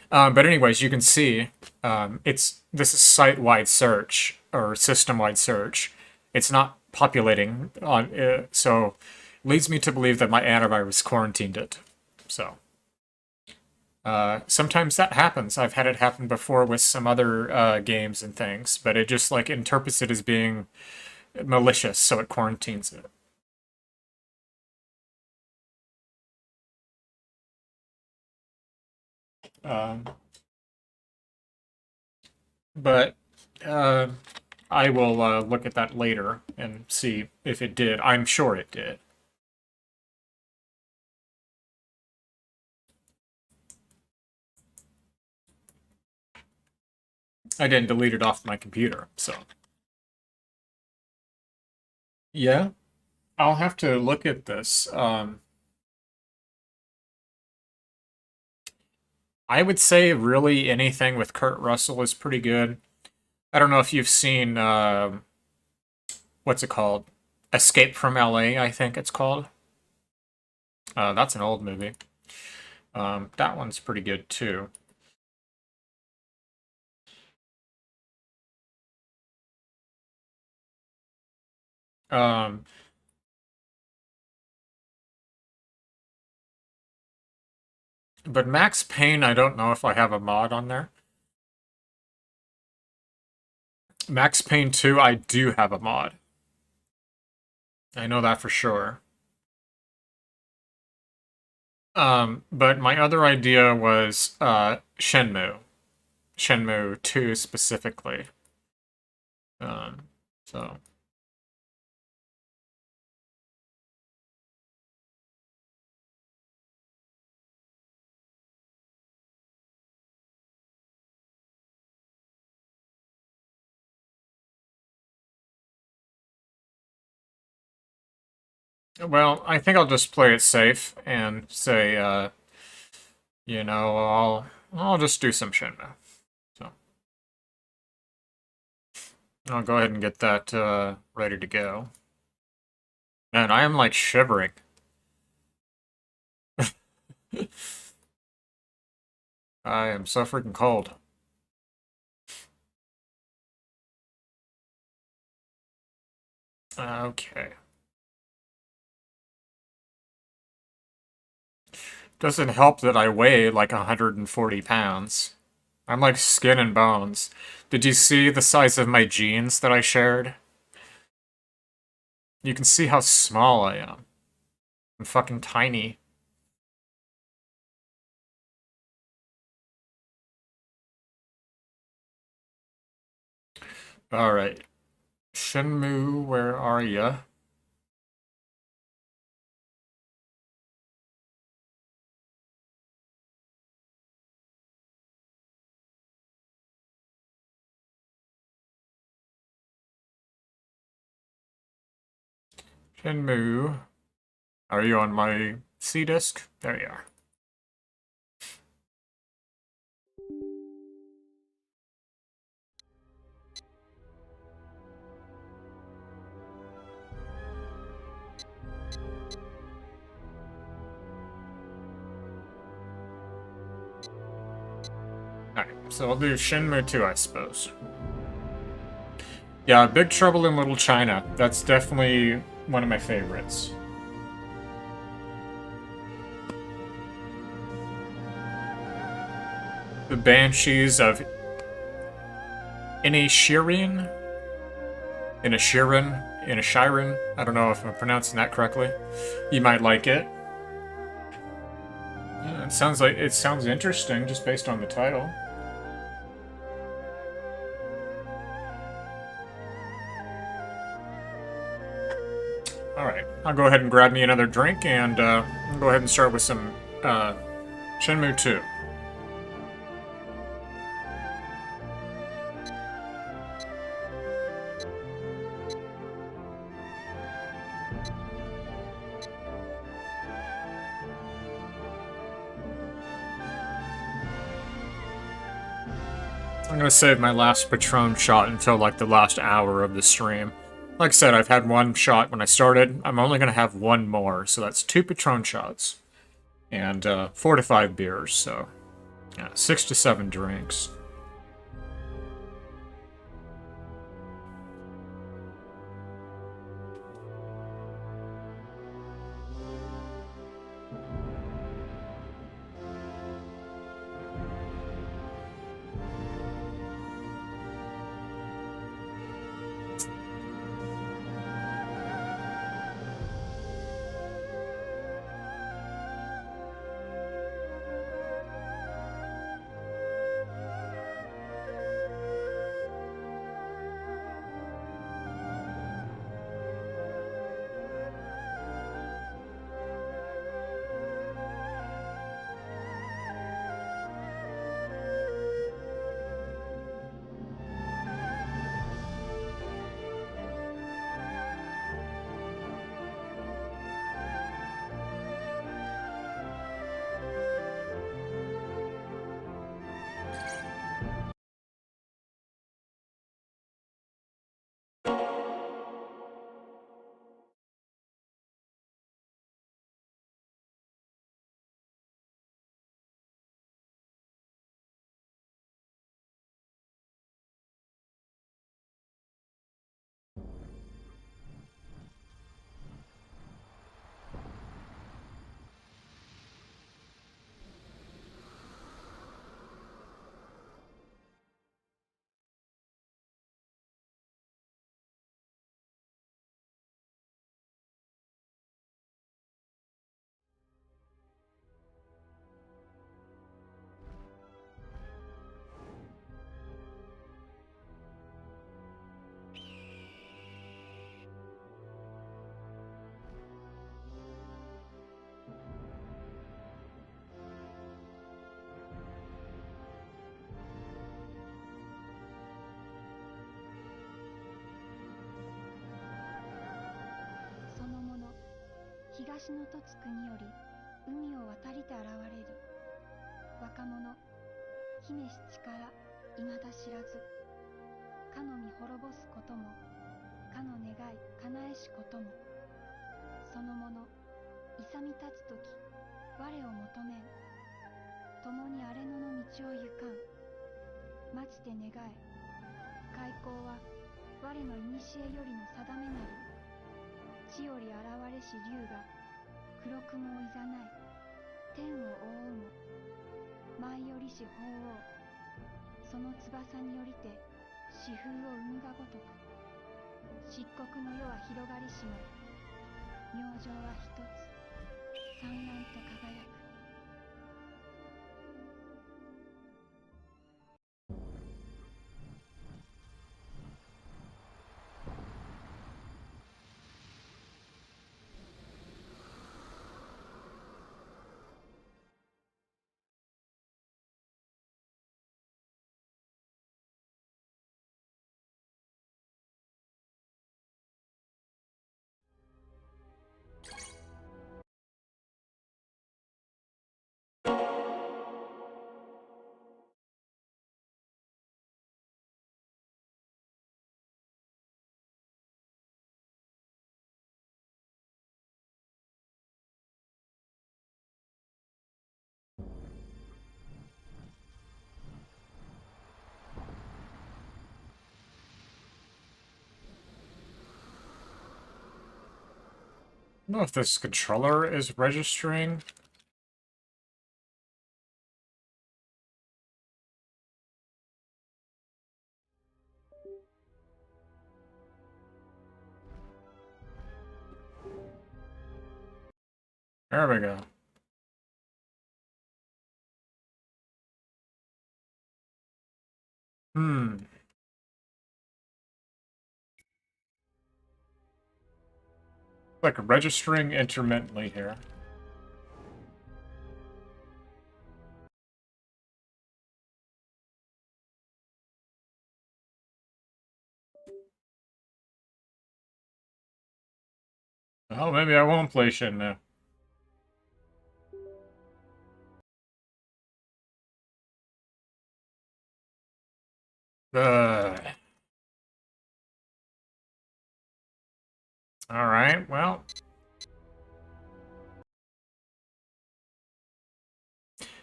But anyways, you can see this is site-wide search or system-wide search. It's not populating on so leads me to believe that my antivirus quarantined it. So sometimes that happens. I've had it happen before with some other games and things, but it just like interprets it as being malicious, so it quarantines it. But I will look at that later and see if it did. I'm sure it did. I didn't delete it off my computer, so. Yeah, I'll have to look at this. I would say really anything with Kurt Russell is pretty good. I don't know if you've seen, what's it called? Escape from LA, I think it's called. That's an old movie. That one's pretty good too. Um, but Max Payne, I don't know if I have a mod on there. Max Payne 2, I do have a mod. I know that for sure. But my other idea was Shenmue. Shenmue 2 specifically. So. Well, I think I'll just play it safe and say, you know, I'll just do some Shenmue. So I'll go ahead and get that ready to go. Man, I am like shivering. I am so freaking cold. Okay. Doesn't help that I weigh like 140 pounds. I'm like skin and bones. Did you see the size of my jeans that I shared? You can see how small I am. I'm fucking tiny. Alright. Shenmue, where are ya? Shenmue. Are you on my C disk? There you are. Alright, so I'll do Shenmue 2, I suppose. Yeah, Big Trouble in Little China. That's definitely one of my favorites. The Banshees of Inisherin? Inishirin? I don't know if I'm pronouncing that correctly. You might like it. Yeah, it sounds interesting just based on the title. Alright, I'll go ahead and grab me another drink and I'll go ahead and start with some Shenmue 2. I'm gonna save my last Patron shot until like the last hour of the stream. Like I said, I've had one shot when I started. I'm only gonna have one more, so that's 2 Patron shots. And 4 to 5 beers, so yeah, 6 to 7 drinks. しのとつ国より海を渡りて現れる若者姫七から未だ知らずかの身滅ぼすこともかの願い叶えしこともそのもの勇み立つとき我を求めん共に荒れ野の道を行かん待ちて願え開口は我の古よりの定めなり地より現れし竜が黒雲をいざない天を覆うも舞よりし鳳凰その翼によりて四風を生むがごとく漆黒の世は広がりしも明星は一つ燦爛と輝くI don't know if this controller is registering. There we go. Like registering intermittently here. Oh, maybe I won't play Shin now. Alright, well.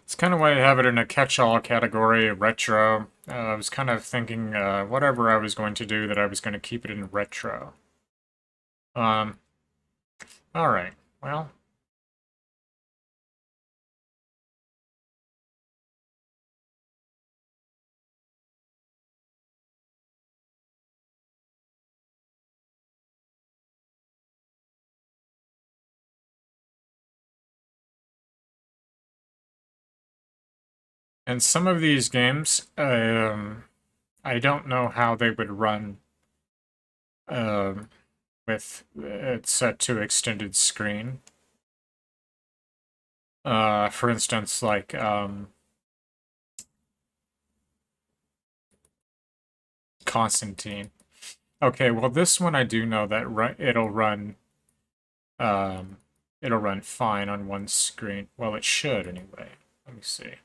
It's kind of why I have it in a catch-all category, retro. I was kind of thinking, whatever I was going to do, that I was going to keep it in retro. Alright, well. And some of these games, I don't know how they would run with it set to extended screen. For instance, like, Constantine. Okay, well, this one I do know that it'll run fine on one screen. Well, it should anyway. Let me see.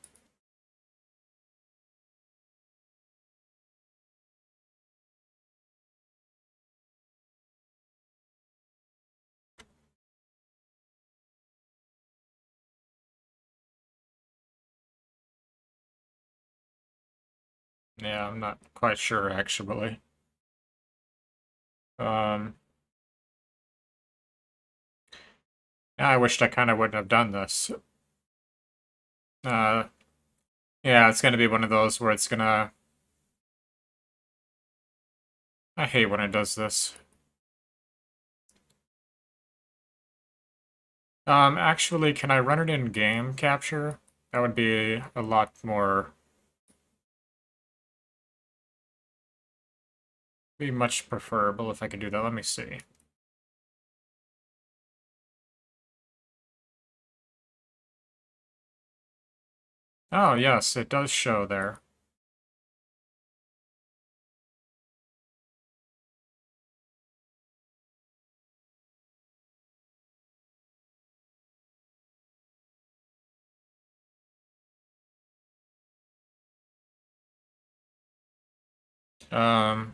Yeah, I'm not quite sure, actually. Yeah, I wished I kind of wouldn't have done this. Yeah, it's gonna be one of those where it's gonna... I hate when it does this. Actually, can I run it in game capture? That would be a lot more... be much preferable if I could do that. Let me see. Oh, yes, it does show there. The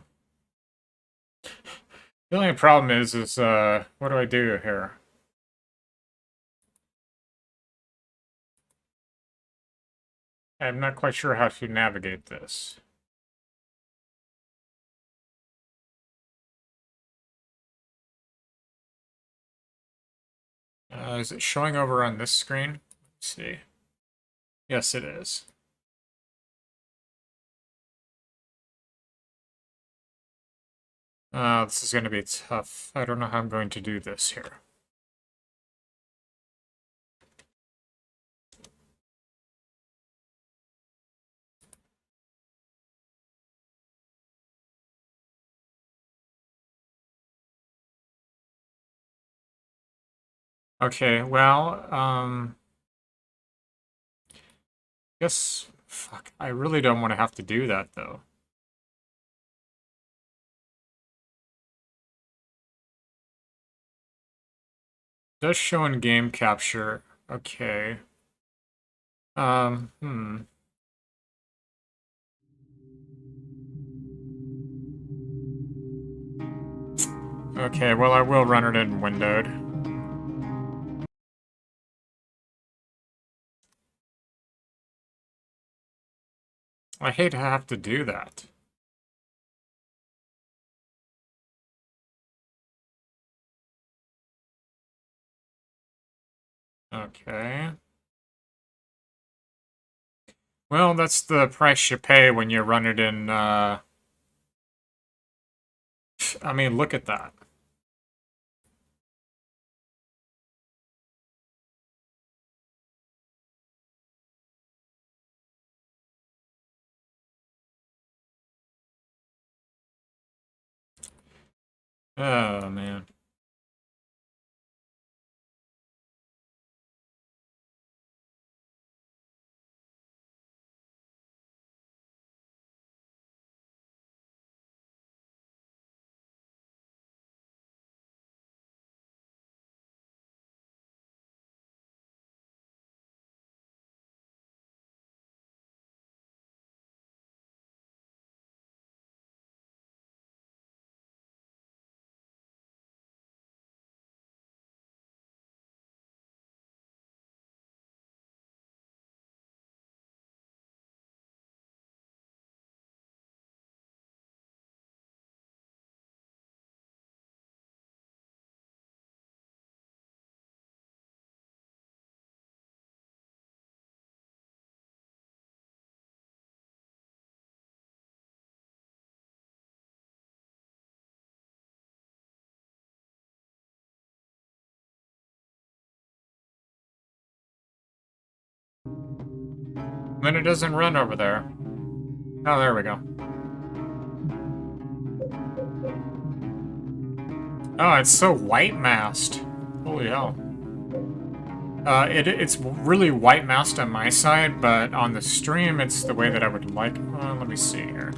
only problem is what do I do here? I'm not quite sure how to navigate this. Is it showing over on this screen? Let's see. Yes, it is. This is going to be tough. I don't know how I'm going to do this here. Okay, well, guess, fuck, I really don't want to have to do that, though. Does show in game capture. Okay. Hmm. Okay, well, I will run it in windowed. I hate to have to do that. Okay. Well, that's the price you pay when you run it in, I mean, look at that. Oh, man. Then it doesn't run over there. Oh, there we go. Oh, it's so white masked. Holy hell. It's really white masked on my side, but on the stream, it's the way that I would like. Let me see here.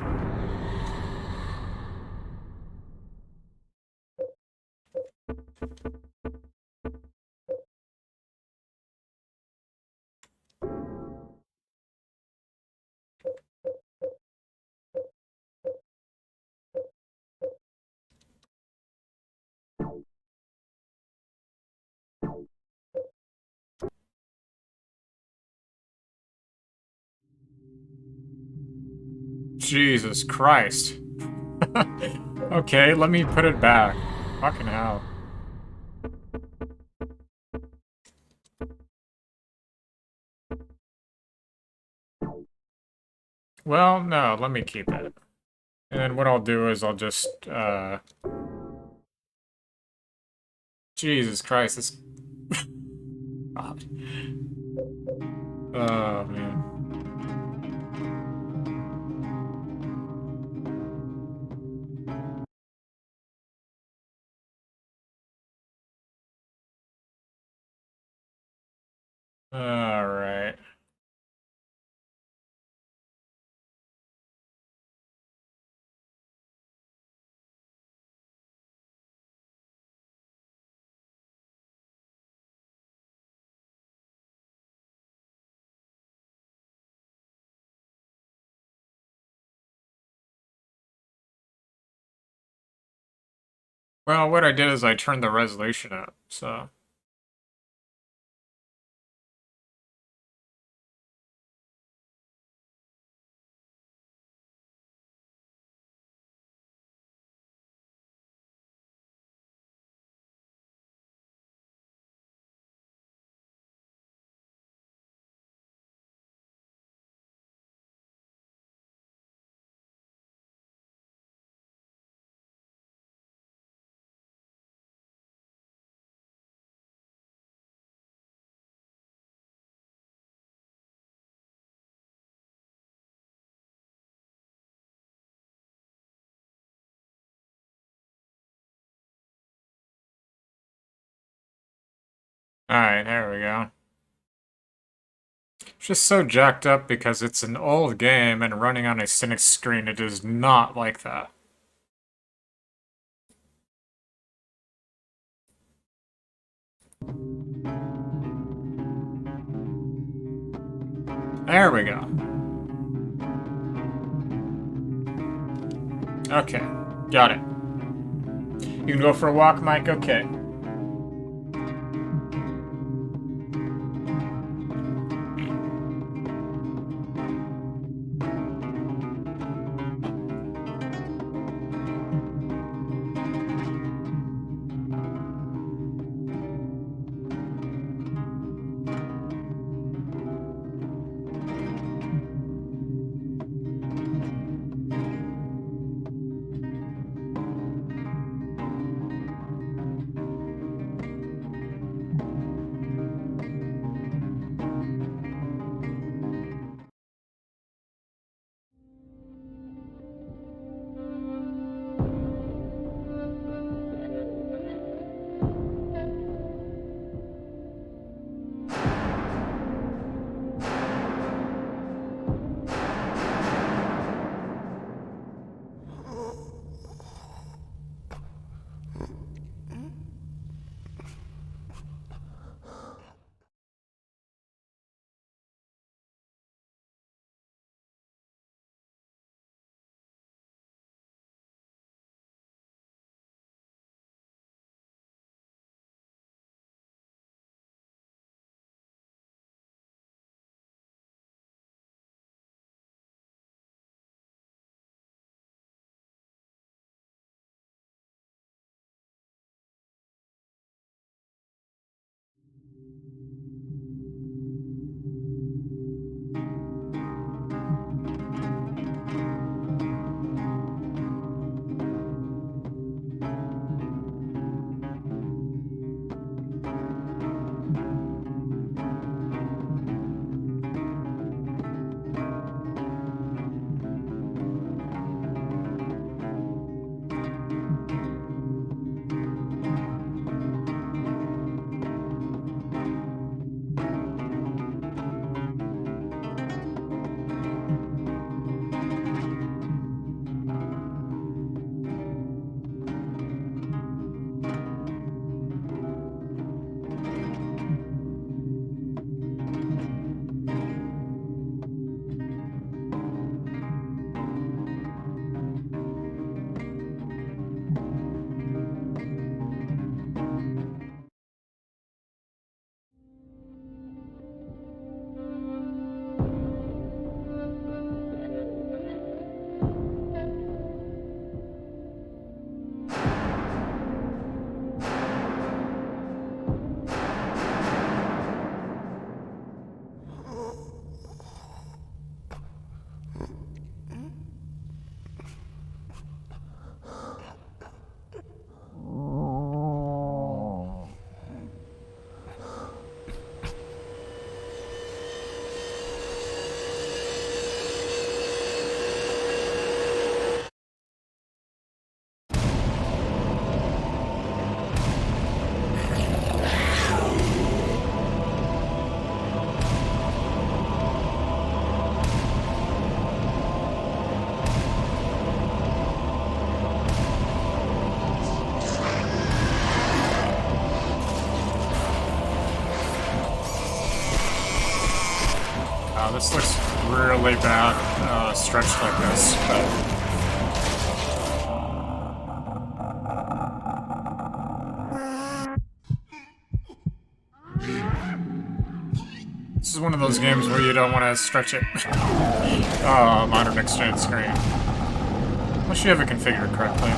Jesus Christ. Okay, let me put it back. Fucking hell. Well, no, let me keep it. And then what I'll do is I'll just, Jesus Christ, this... God. Oh, man. Alright. Well, what I did is I turned the resolution up, so... Alright, there we go. It's just so jacked up because it's an old game and running on a Cynic screen, it is not like that. There we go. Okay, got it. You can go for a walk, Mike? Okay. This looks really bad, stretched like this, but... one of those games where you don't want to stretch it. Oh, modern extended screen. Unless you have it configured correctly.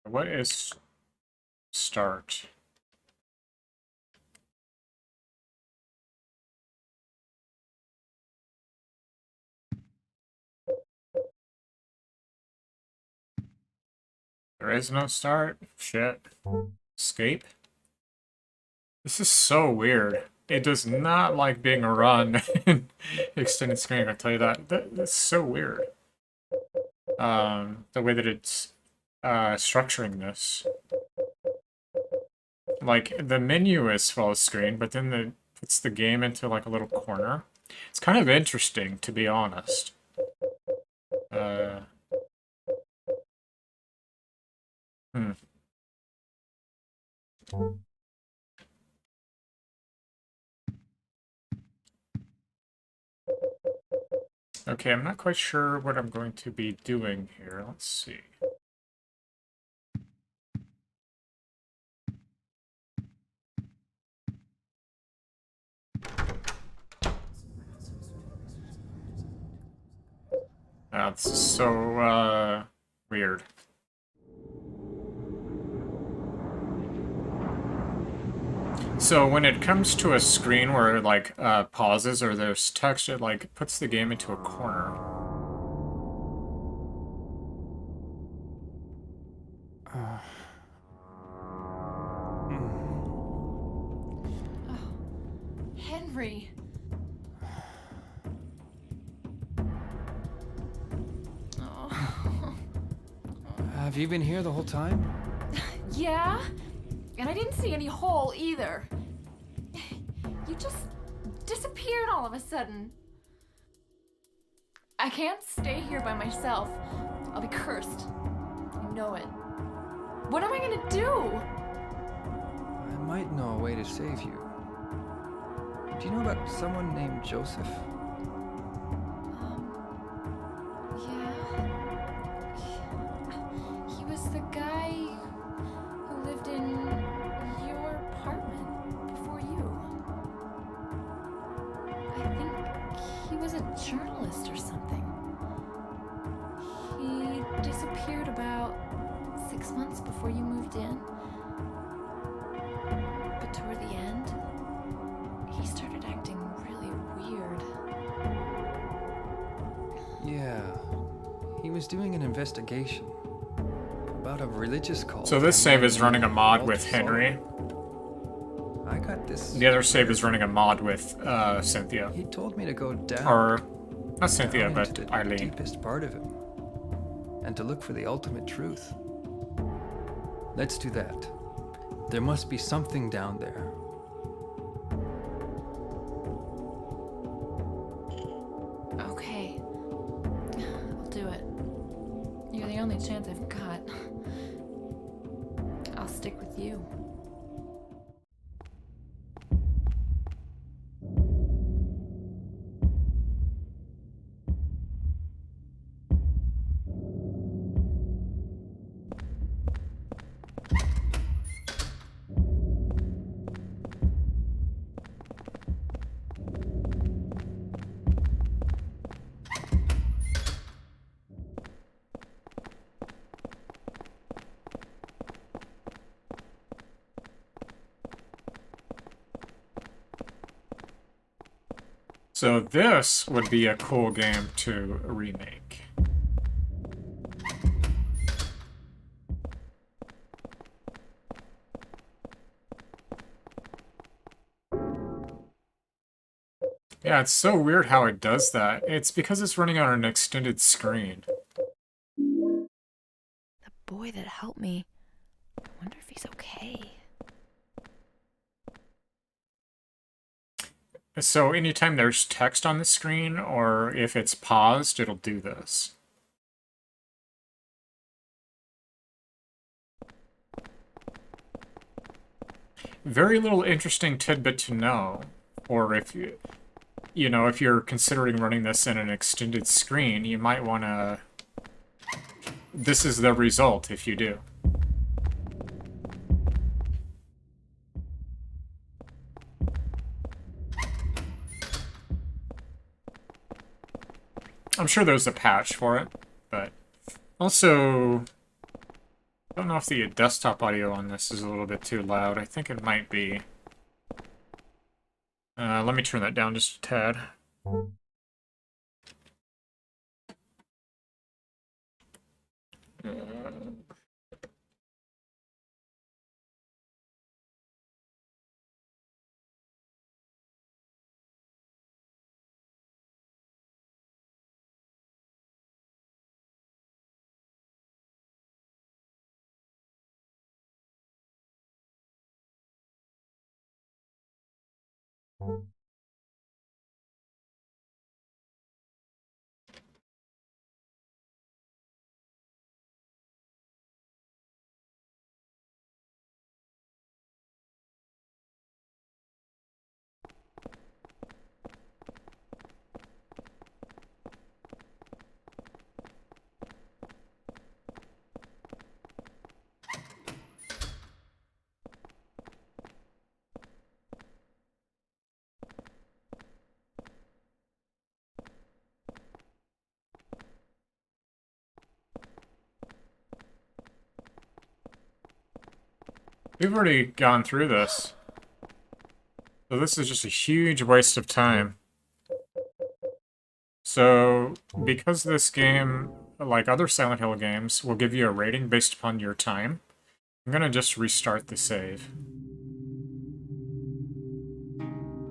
What is start? There is no start? Shit. Escape? This is so weird. It does not like being a run in extended screen, I'll tell you that. That's so weird. The way that it's structuring this. Like, the menu is full screen, but then it puts the game into like a little corner. It's kind of interesting, to be honest. Okay, I'm not quite sure what I'm going to be doing here. Let's see. This is so, weird. So when it comes to a screen where it, like, pauses or there's text, it, like, puts the game into a corner. Henry. Have you been here the whole time? Yeah? And I didn't see any hole either. You just disappeared all of a sudden. I can't stay here by myself. I'll be cursed. You know it. What am I gonna do? I might know a way to save you. Do you know about someone named Joseph? Yeah. He was the guy who lived in your apartment before you. I think he was a journalist or something. He disappeared about 6 months before you moved in. But toward the end, he started acting really weird. Yeah. He was doing an investigation about a religious cult. So this save is running a mod with Henry. I got this. The other save is running a mod with Cynthia. He told me to go down. Or not Cynthia, down but into the Eileen. deepest part of him, and to look for the ultimate truth. Let's do that. There must be something down there. Okay. I'll do it. You're the only chance I've got. I'll stick with you. So this would be a cool game to remake. Yeah, it's so weird how it does that. It's because it's running on an extended screen. The boy that helped me. I wonder if he's okay. So anytime there's text on the screen, or if it's paused, it'll do this. Very little interesting tidbit to know, or if you know, if you're considering running this in an extended screen, you might want to... This is the result if you do. I'm sure there's a patch for it, but also, I don't know if the desktop audio on this is a little bit too loud. I think it might be. Let me turn that down just a tad. We've already gone through this. So this is just a huge waste of time. So, because this game, like other Silent Hill games, will give you a rating based upon your time, I'm gonna just restart the save.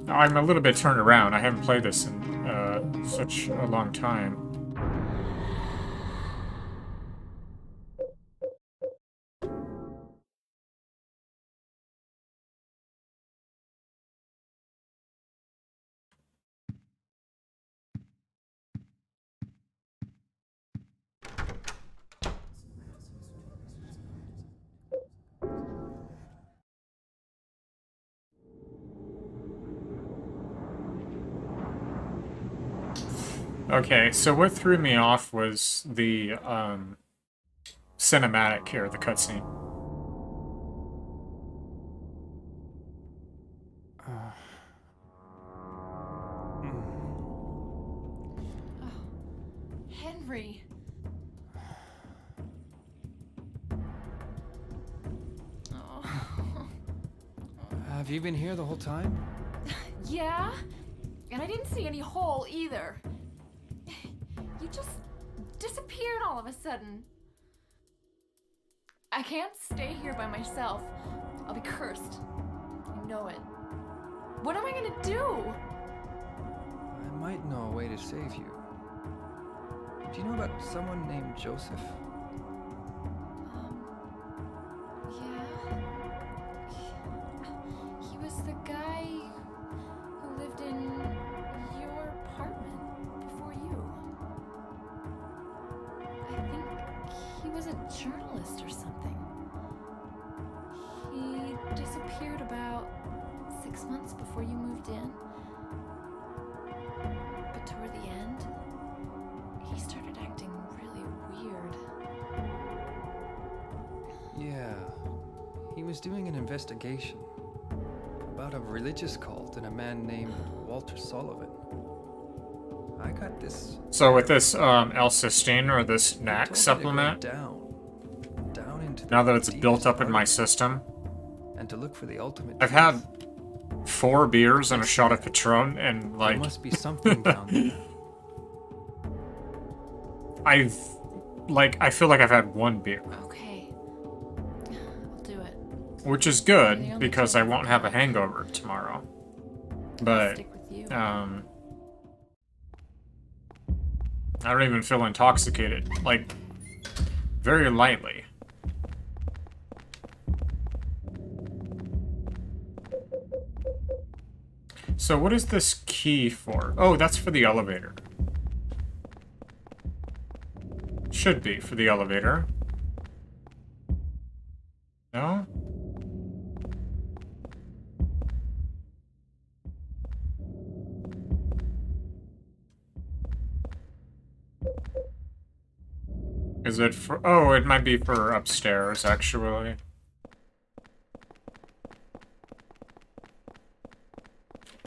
I'm a little bit turned around. I haven't played this in such a long time. Okay, so what threw me off was the cinematic here, the cutscene. Henry. Have you been here the whole time? Yeah? And I didn't see any hole either. You just disappeared all of a sudden. I can't stay here by myself. I'll be cursed. I know it. What am I gonna do? I might know a way to save you. Do you know about someone named Joseph? Yeah. He was the guy who lived in your apartment before you. journalist or something. He disappeared about 6 months before you moved in. But toward the end, he started acting really weird. Yeah. He was doing an investigation about a religious cult and a man named Walter Sullivan. I got this. So with this L-cysteine or this NAC supplement, down into now that it's built up in my system, and to look for the ultimate. I've had 4 beers and a shot of Patron, and like there must be something down there. I feel like I've had 1 beer. Okay. I'll do it. Which is good, because I won't have a hangover tomorrow. But, I don't even feel intoxicated. Like, very lightly. So what is this key for? Oh, that's for the elevator. Should be for the elevator. No? Is it for... Oh, it might be for upstairs, actually.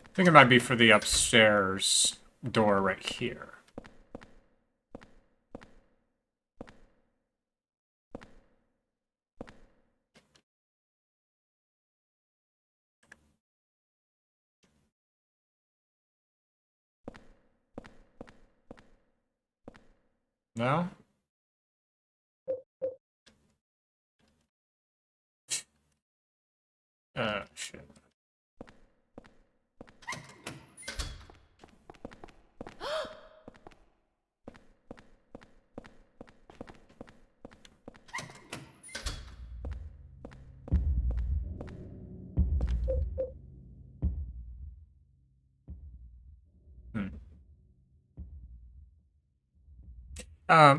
I think it might be for the upstairs door right here. No? Shit.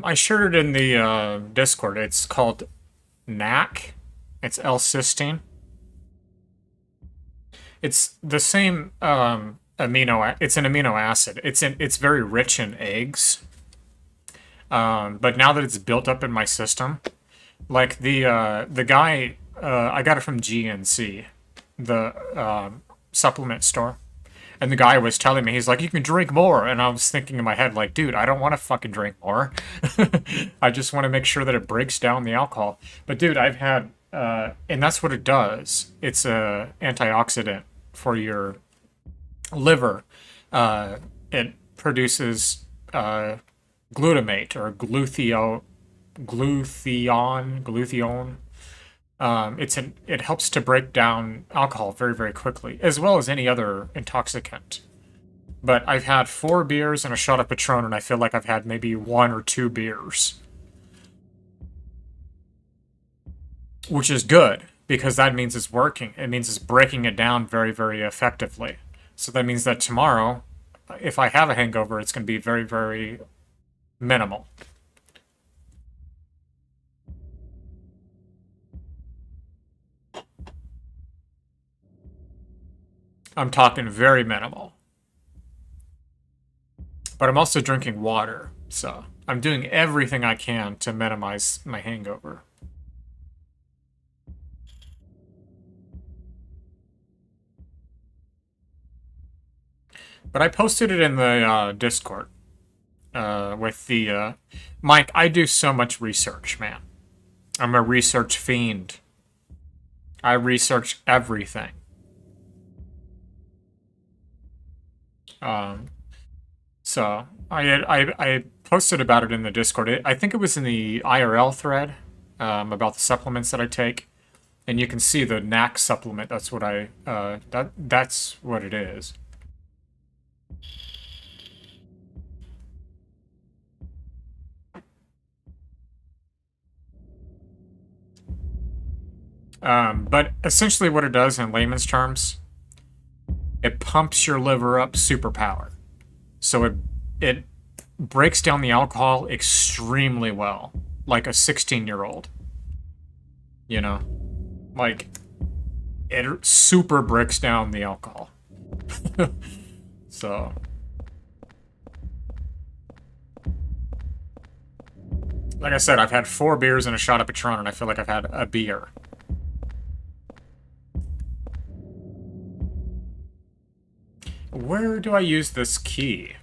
I shared it in the Discord. It's called NAC. It's L-cysteine. It's the same it's an amino acid. It's very rich in eggs. But now that it's built up in my system, like the guy I got it from GNC, the supplement store. And the guy was telling me, he's like, you can drink more. And I was thinking in my head, like, dude, I don't want to fucking drink more. I just want to make sure that it breaks down the alcohol. But dude, I've had, and that's what it does. It's a antioxidant for your liver. It produces glutamate or glutathione. It helps to break down alcohol very, very quickly, as well as any other intoxicant. But I've had 4 beers and a shot of Patron, and I feel like I've had maybe 1 or 2 beers. Which is good, because that means it's working. It means it's breaking it down very, very effectively. So that means that tomorrow, if I have a hangover, it's going to be very, very minimal. I'm talking very minimal. But I'm also drinking water, so I'm doing everything I can to minimize my hangover. But I posted it in the Discord with the... Mike, I do so much research, man. I'm a research fiend. I research everything. So I posted about it in the Discord. I think it was in the IRL thread about the supplements that I take, and you can see the NAC supplement. That's what that's what it is. But essentially, what it does in layman's terms, it pumps your liver up superpower. So it breaks down the alcohol extremely well. like a 16-year-old. You know? Like, it super breaks down the alcohol. So... Like I said, I've had 4 beers and a shot of Patron, and I feel like I've had a beer. Where do I use this key?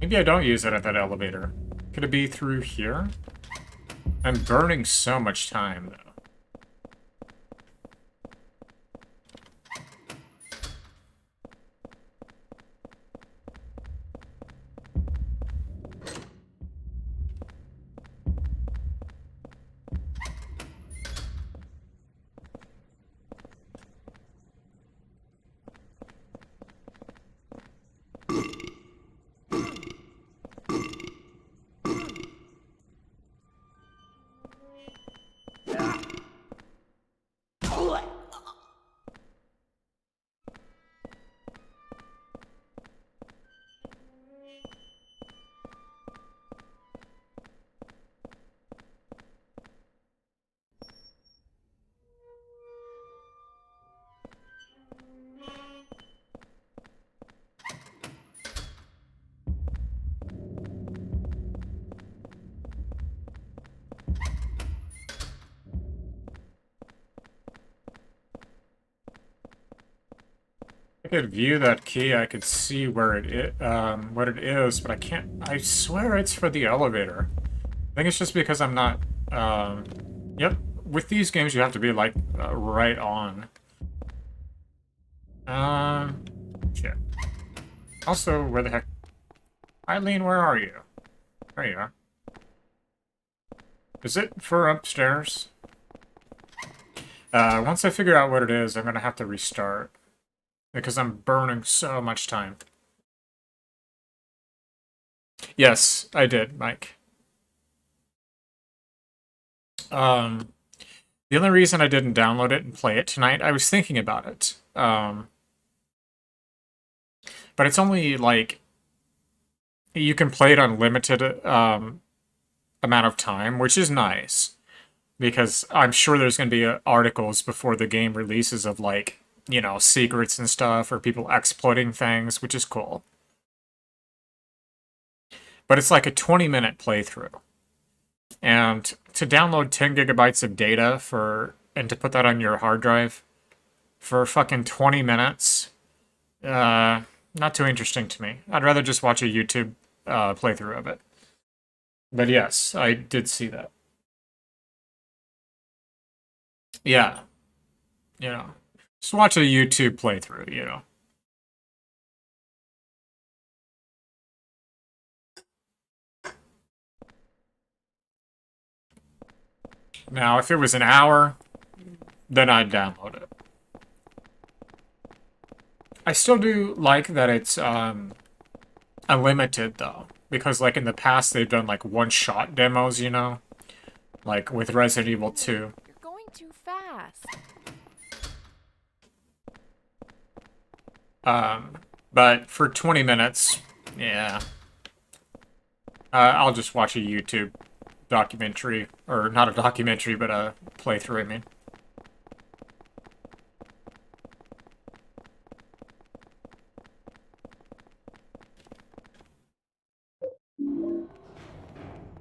Maybe I don't use it at that elevator. Could it be through here? I'm burning so much time, though. I could view that key, I could see where what it is, but I can't... I swear it's for the elevator. I think it's just because I'm not... Yep, with these games you have to be, like, right on. Shit. Also, where the heck... Eileen, where are you? There you are. Is it for upstairs? Once I figure out what it is, I'm gonna have to restart. Because I'm burning so much time. Yes, I did, Mike. The only reason I didn't download it and play it tonight, I was thinking about it. But it's only, like... You can play it unlimited amount of time, which is nice. Because I'm sure there's going to be articles before the game releases of, like... you know, secrets and stuff, or people exploiting things, which is cool. But it's like a 20-minute playthrough. And to download 10 gigabytes of data and to put that on your hard drive for fucking 20 minutes, not too interesting to me. I'd rather just watch a YouTube playthrough of it. But yes, I did see that. Yeah. You know. Just watch a YouTube playthrough, you know. Now, if it was an hour, then I'd download it. I still do like that it's unlimited, though. Because, like, in the past, they've done, like, one-shot demos, you know? Like, with Resident Evil 2. You're going too fast. But for 20 minutes, yeah. I'll just watch a YouTube documentary. Or not a documentary, but a playthrough, I mean.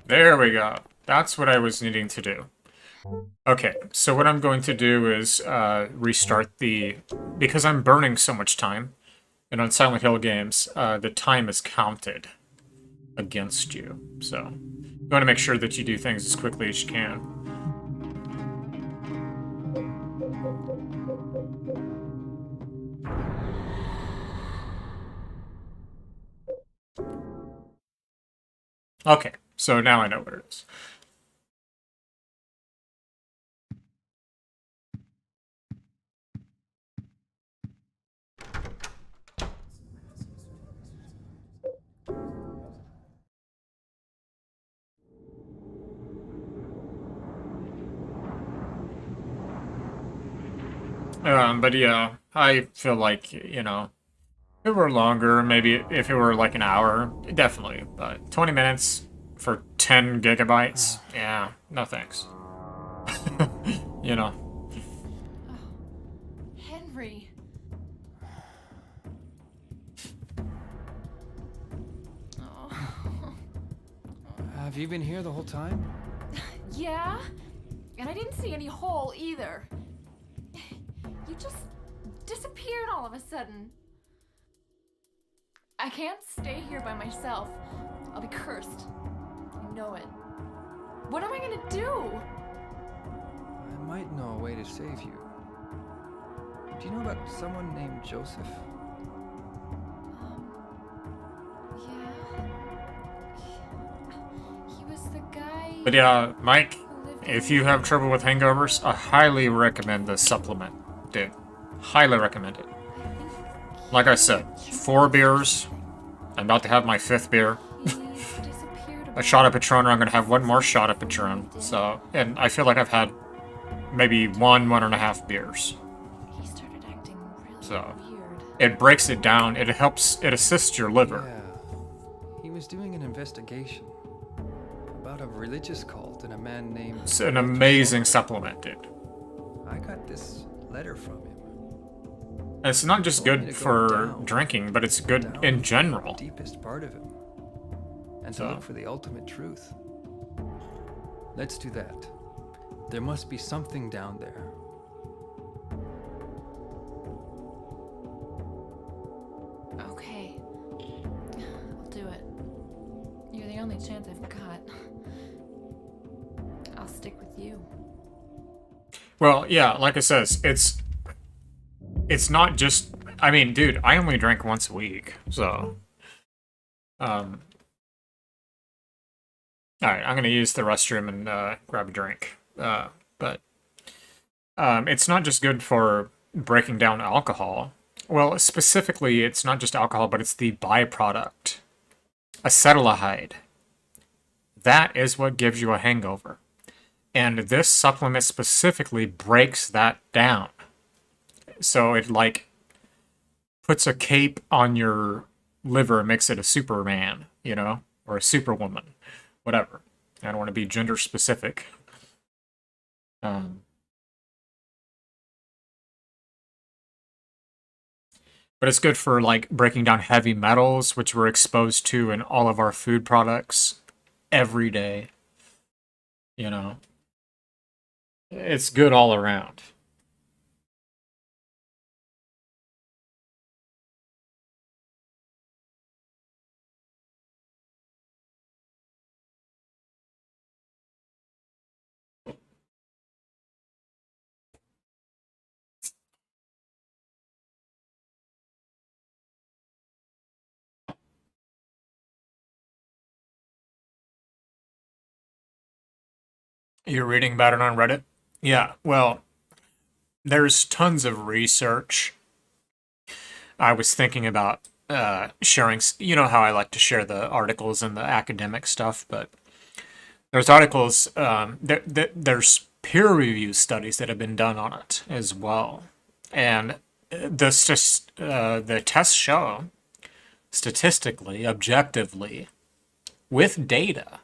There we go. That's what I was needing to do. Okay, so what I'm going to do is restart because I'm burning so much time, and on Silent Hill games, the time is counted against you. So you want to make sure that you do things as quickly as you can. Okay, so now I know what it is. But yeah, I feel like, you know, if it were longer, maybe if it were like an hour, definitely. But 20 minutes, for 10 gigabytes. Yeah, no thanks. You know. Henry. Have you been here the whole time? Yeah? And I didn't see any hole either. You just disappeared all of a sudden. I can't stay here by myself. I'll be cursed. You know it. What am I gonna do? I might know a way to save you. Do you know about someone named Joseph? Yeah. He was the guy. But yeah, Mike, if you have trouble with hangovers, I highly recommend this supplement, dude. Highly recommend it. Like I said, 4 beers. I'm about to have my 5th beer. A shot of Patron, or I'm going to have 1 more shot of Patron. So, and I feel like I've had maybe 1.5 beers. So, it breaks it down. It helps, it assists your liver. Yeah. He was doing an investigation about a religious cult and a man named... It's an amazing supplement, dude. I got this letter from him. It's not just good for drinking, but it's good in general. The deepest part of him. And to look for the ultimate truth. Let's do that. There must be something down there. Okay. I'll do it. You're the only chance I've got. I'll stick with you. Well, yeah, like I says, it's not just, I mean, dude, I only drink once a week, so alright, I'm gonna use the restroom and grab a drink. But it's not just good for breaking down alcohol. Well, specifically, it's not just alcohol, but it's the byproduct. Acetaldehyde. That is what gives you a hangover. And this supplement specifically breaks that down. So it, like, puts a cape on your liver and makes it a Superman, you know? Or a Superwoman. Whatever. I don't want to be gender specific. But it's good for, like, breaking down heavy metals, which we're exposed to in all of our food products every day. You know? It's good all around. You're reading about it on Reddit? Yeah, well, there's tons of research. I was thinking about sharing, you know how I like to share the articles and the academic stuff, but there's articles, there's peer review studies that have been done on it as well. And the tests show, statistically, objectively, with data,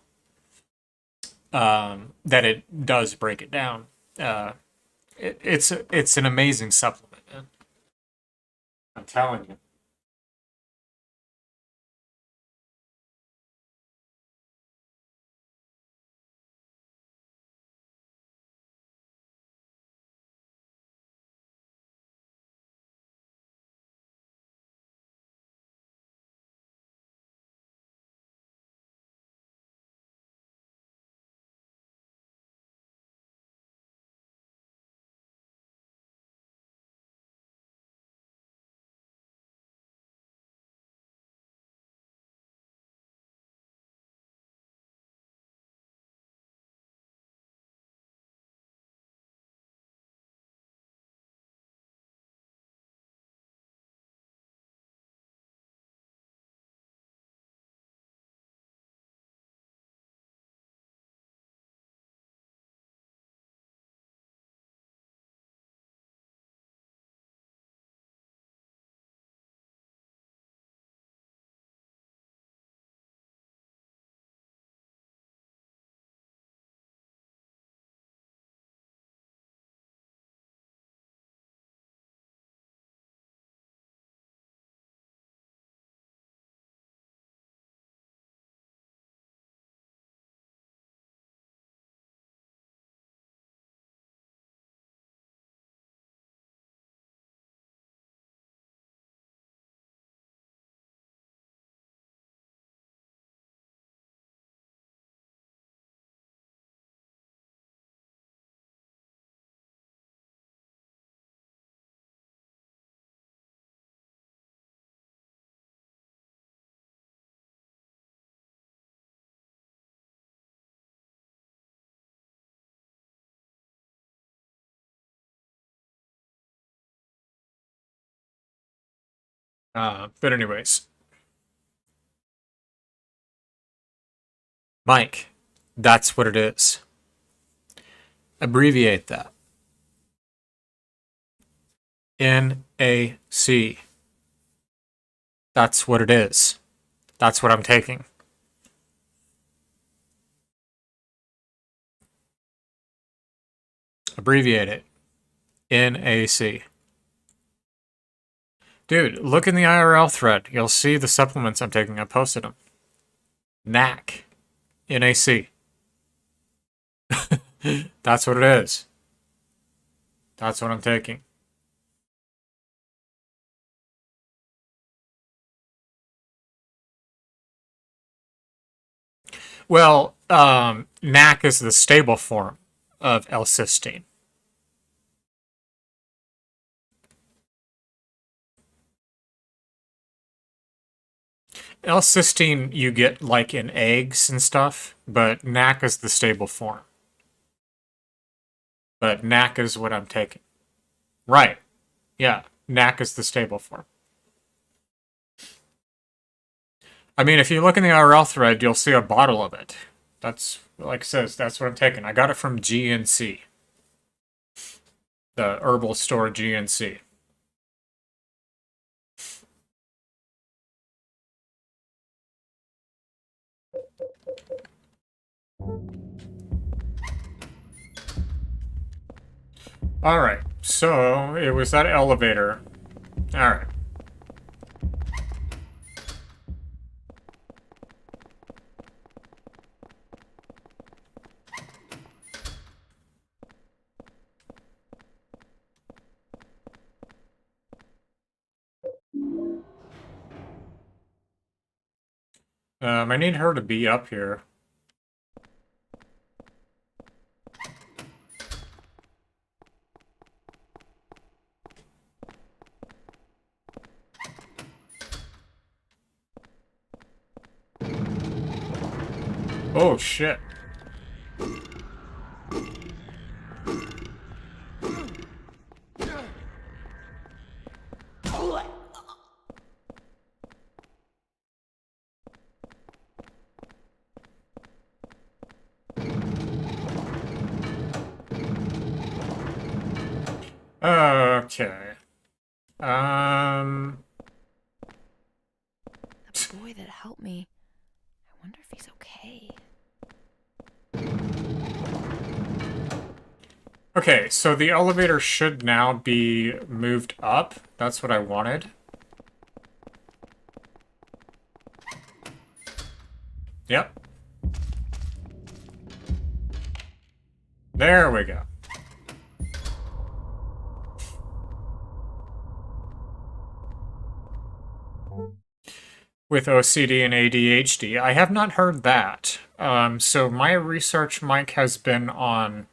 that it does break it down. It's an amazing supplement, man. I'm telling you. But anyways. Mike, that's what it is. Abbreviate that. NAC. That's what it is. That's what I'm taking. Abbreviate it. NAC. Dude, look in the IRL thread. You'll see the supplements I'm taking. I posted them. NAC. NAC. That's what it is. That's what I'm taking. Well, NAC is the stable form of L-cysteine. L-cysteine you get like in eggs and stuff, but NAC is the stable form. But NAC is what I'm taking. Right. Yeah, NAC is the stable form. I mean, if you look in the IRL thread, you'll see a bottle of it. That's, like it says, that's what I'm taking. I got it from GNC. The herbal store GNC. Alright, so it was that elevator. Alright. I need her to be up here. Oh, shit. Okay. The boy that helped me. I wonder if he's okay. Okay, so the elevator should now be moved up. That's what I wanted. Yep. There we go. With OCD and ADHD. I have not heard that. So my research, Mike, has been on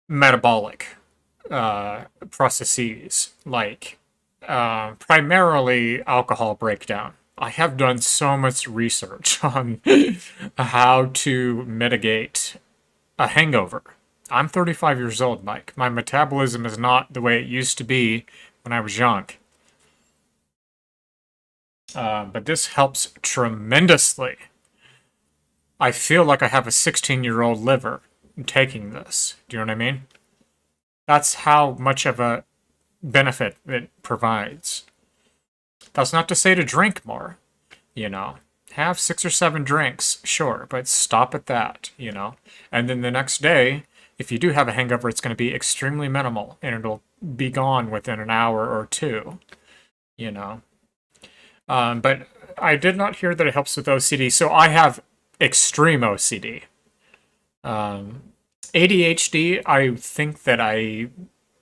metabolic processes, like primarily alcohol breakdown. I have done so much research on how to mitigate a hangover. I'm 35 years old, Mike. My metabolism is not the way it used to be when I was young. But this helps tremendously. I feel like I have a 16-year-old liver taking this. Do you know what I mean? That's how much of a benefit it provides. That's not to say to drink more, you know. Have 6 or 7 drinks, sure, but stop at that, you know. And then the next day, if you do have a hangover, it's going to be extremely minimal, and it'll be gone within an hour or two, you know. But I did not hear that it helps with OCD, so I have extreme OCD. ADHD, I think that I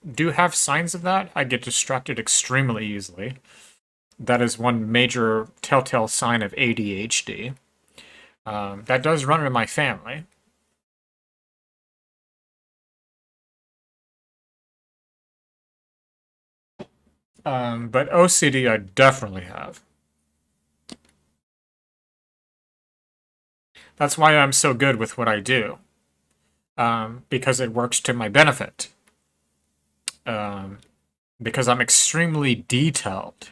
do have signs of that. I get distracted extremely easily. That is one major telltale sign of ADHD. That does run in my family. But OCD I definitely have. That's why I'm so good with what I do. Because it works to my benefit. because I'm extremely detailed.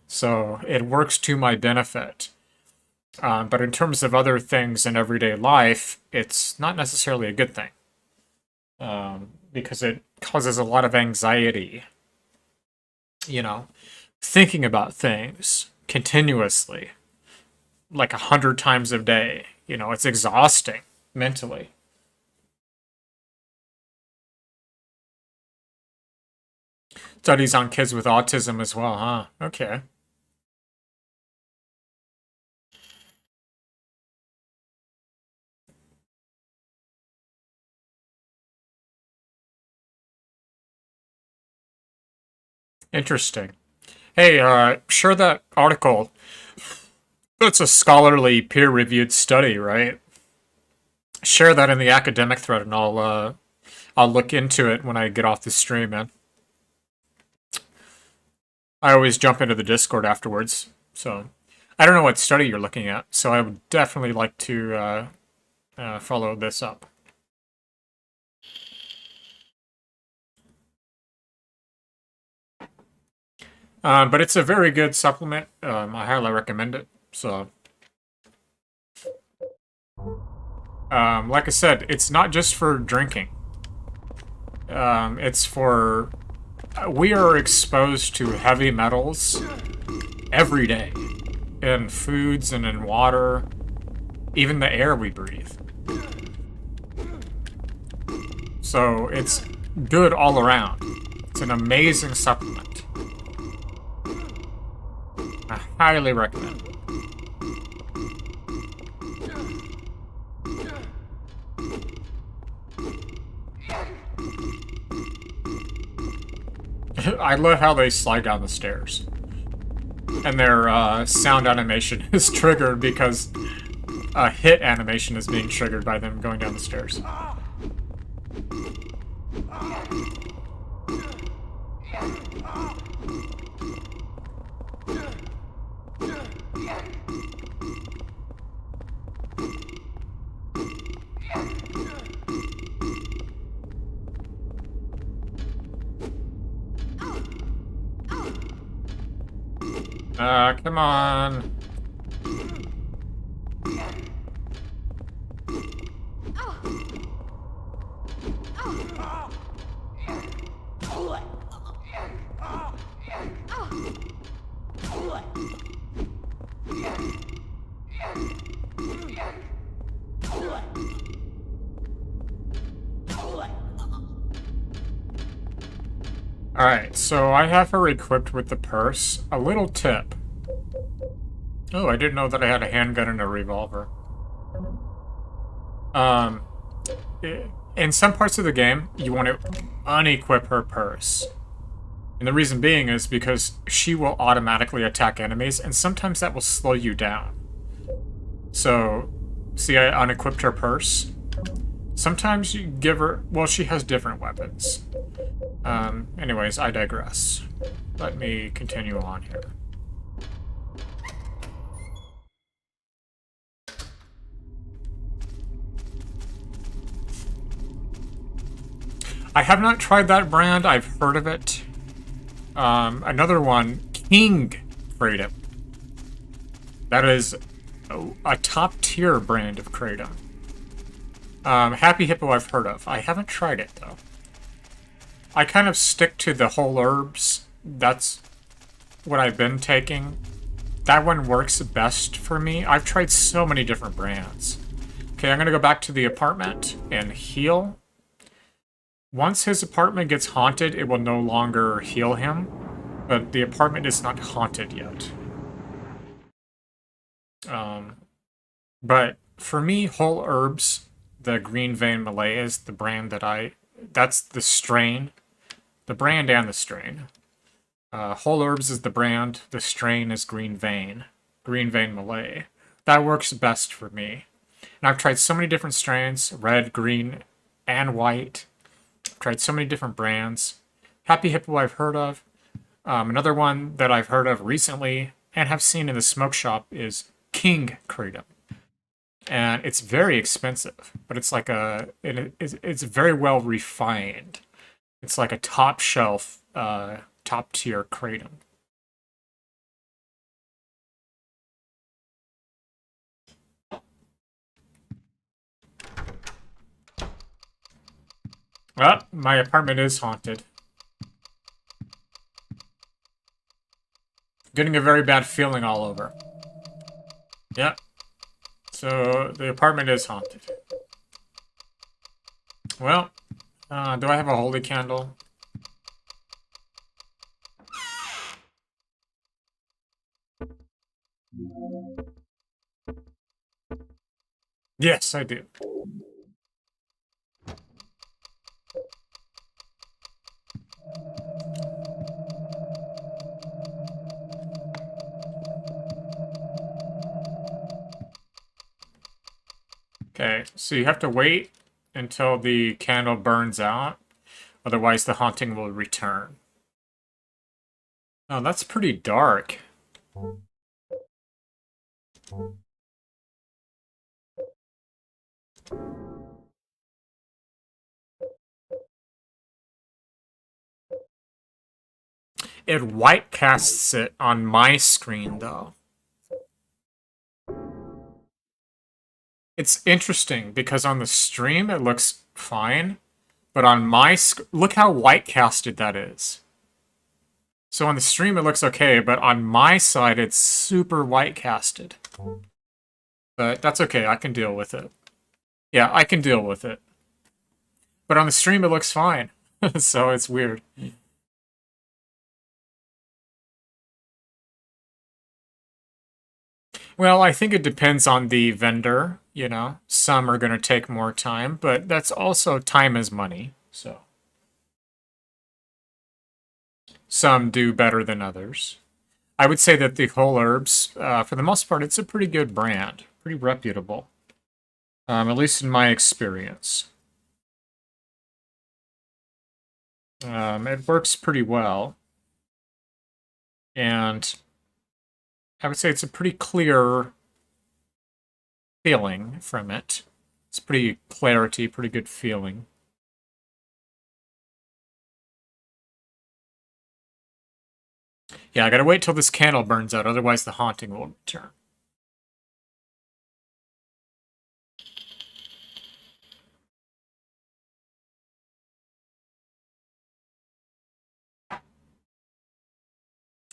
So it works to my benefit. But in terms of other things in everyday life, it's not necessarily a good thing. Because it causes a lot of anxiety. You know, thinking about things continuously, like 100 times a day. You know, it's exhausting mentally. Studies on kids with autism as well, huh? Okay. Interesting. Hey, share that article. It's a scholarly, peer-reviewed study, right? Share that in the academic thread, and I'll look into it when I get off the stream, man. I always jump into the Discord afterwards, so I don't know what study you're looking at, so I would definitely like to follow this up. But it's a very good supplement. I highly recommend it. So, like I said, it's not just for drinking. It's for... We are exposed to heavy metals every day. In foods and in water. Even the air we breathe. So, it's good all around. It's an amazing supplement. I highly recommend it. I love how they slide down the stairs. And their sound animation is triggered because a hit animation is being triggered by them going down the stairs. Come on. Alright, so I have her equipped with the purse. A little tip. Oh, I didn't know that I had a handgun and a revolver. In some parts of the game, you want to unequip her purse. And the reason being is because she will automatically attack enemies, and sometimes that will slow you down. So, see, I unequipped her purse. Sometimes you give her... Well, she has different weapons. Anyways, I digress. Let me continue on here. I have not tried that brand. I've heard of it. Another one, King Kratom. That is a top-tier brand of Kratom. Happy Hippo I've heard of. I haven't tried it, though. I kind of stick to the whole herbs. That's what I've been taking. That one works best for me. I've tried so many different brands. Okay, I'm going to go back to the apartment and heal. Once his apartment gets haunted, it will no longer heal him. But the apartment is not haunted yet. But for me, Whole Herbs, the Green Vein Malay is the brand that that's the strain. The brand and the strain. Whole Herbs is the brand. The strain is Green Vein. Green Vein Malay. That works best for me. And I've tried so many different strains. Red, green, and white. I've tried so many different brands. Happy Hippo I've heard of. Another one that I've heard of recently and have seen in the smoke shop is King Kratom. And it's very expensive. But it's like it's very well refined. It's like a top shelf, top tier kratom. Well, my apartment is haunted. Getting a very bad feeling all over. Yeah. So, the apartment is haunted. Well, do I have a holy candle? Yes, I do. Okay, so you have to wait until the candle burns out, otherwise the haunting will return. Oh, that's pretty dark. It white casts it on my screen, though. It's interesting, because on the stream it looks fine, but on my look how white casted that is. So on the stream it looks okay, but on my side it's super white casted. But that's okay, I can deal with it. Yeah, I can deal with it. But on the stream it looks fine, so it's weird. Well, I think it depends on the vendor, you know. Some are going to take more time, but that's also time is money, so. Some do better than others. I would say that the Whole Herbs, for the most part, it's a pretty good brand. Pretty reputable. At least in my experience. It works pretty well. And I would say it's a pretty clear feeling from it. It's pretty clarity, pretty good feeling. Yeah, I gotta wait till this candle burns out, otherwise the haunting will return.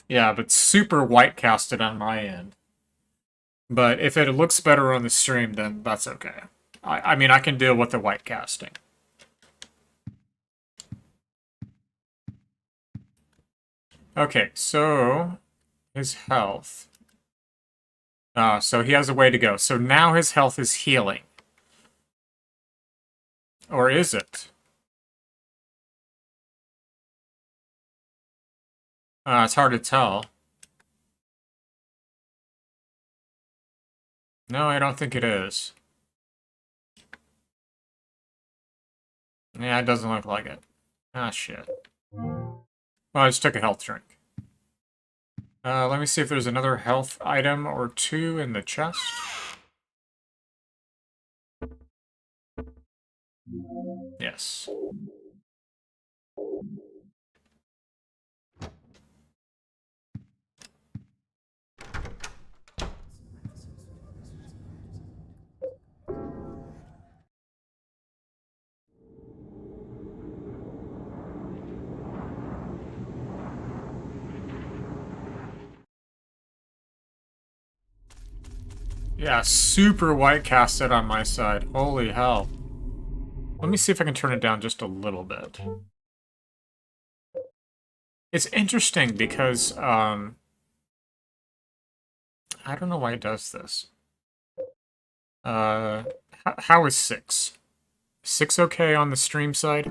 Yeah, but super white casted on my end. But if it looks better on the stream, then that's okay. I mean, I can deal with the white casting. Okay, so his health. So he has a way to go. So now his health is healing. Or is it? It's hard to tell. No, I don't think it is. Yeah, it doesn't look like it. Ah, shit. Well, I just took a health drink. Let me see if there's another health item or two in the chest. Yes. Yeah, super white casted on my side. Holy hell. Let me see if I can turn it down just a little bit. It's interesting because, I don't know why it does this. How is 6? 6 okay on the stream side?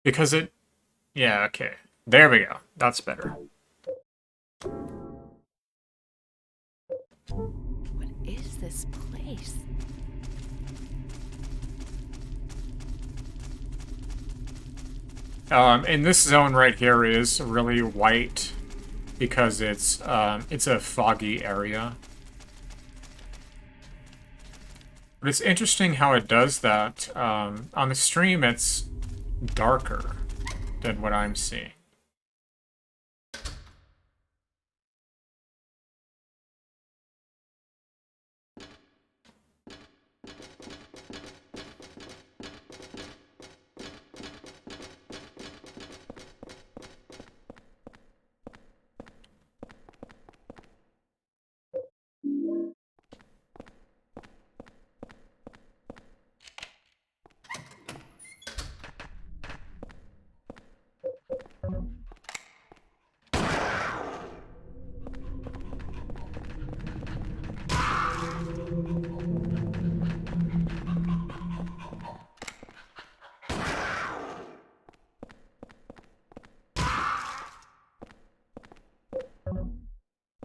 Because it... Yeah, okay. There we go. That's better. What is this place? In this zone right here is really white because it's a foggy area. But it's interesting how it does that. On the stream, it's darker. than what I'm seeing.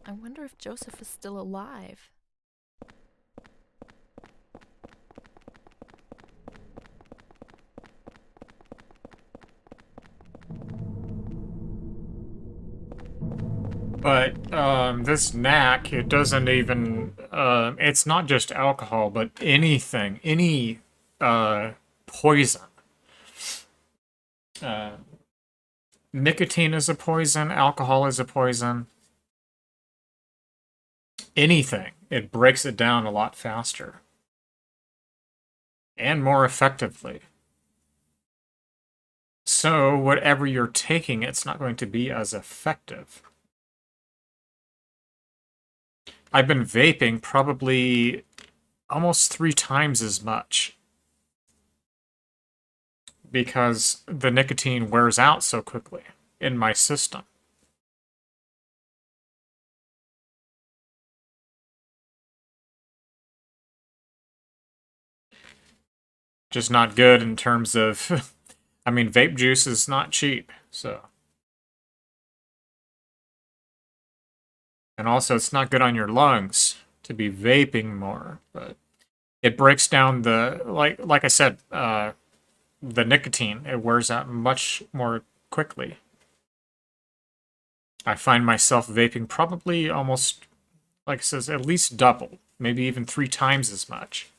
I wonder if Joseph is still alive. But this knack, it doesn't even, it's not just alcohol, but anything, any poison. Nicotine is a poison, alcohol is a poison. Anything, it breaks it down a lot faster. And more effectively. So whatever you're taking, it's not going to be as effective. I've been vaping probably almost 3 times as much. Because the nicotine wears out so quickly in my system. Just not good in terms of... I mean, vape juice is not cheap, so... And also, it's not good on your lungs to be vaping more, but... It breaks down the... Like I said, the nicotine, it wears out much more quickly. I find myself vaping probably almost, like it says, at least double, maybe even 3 times as much.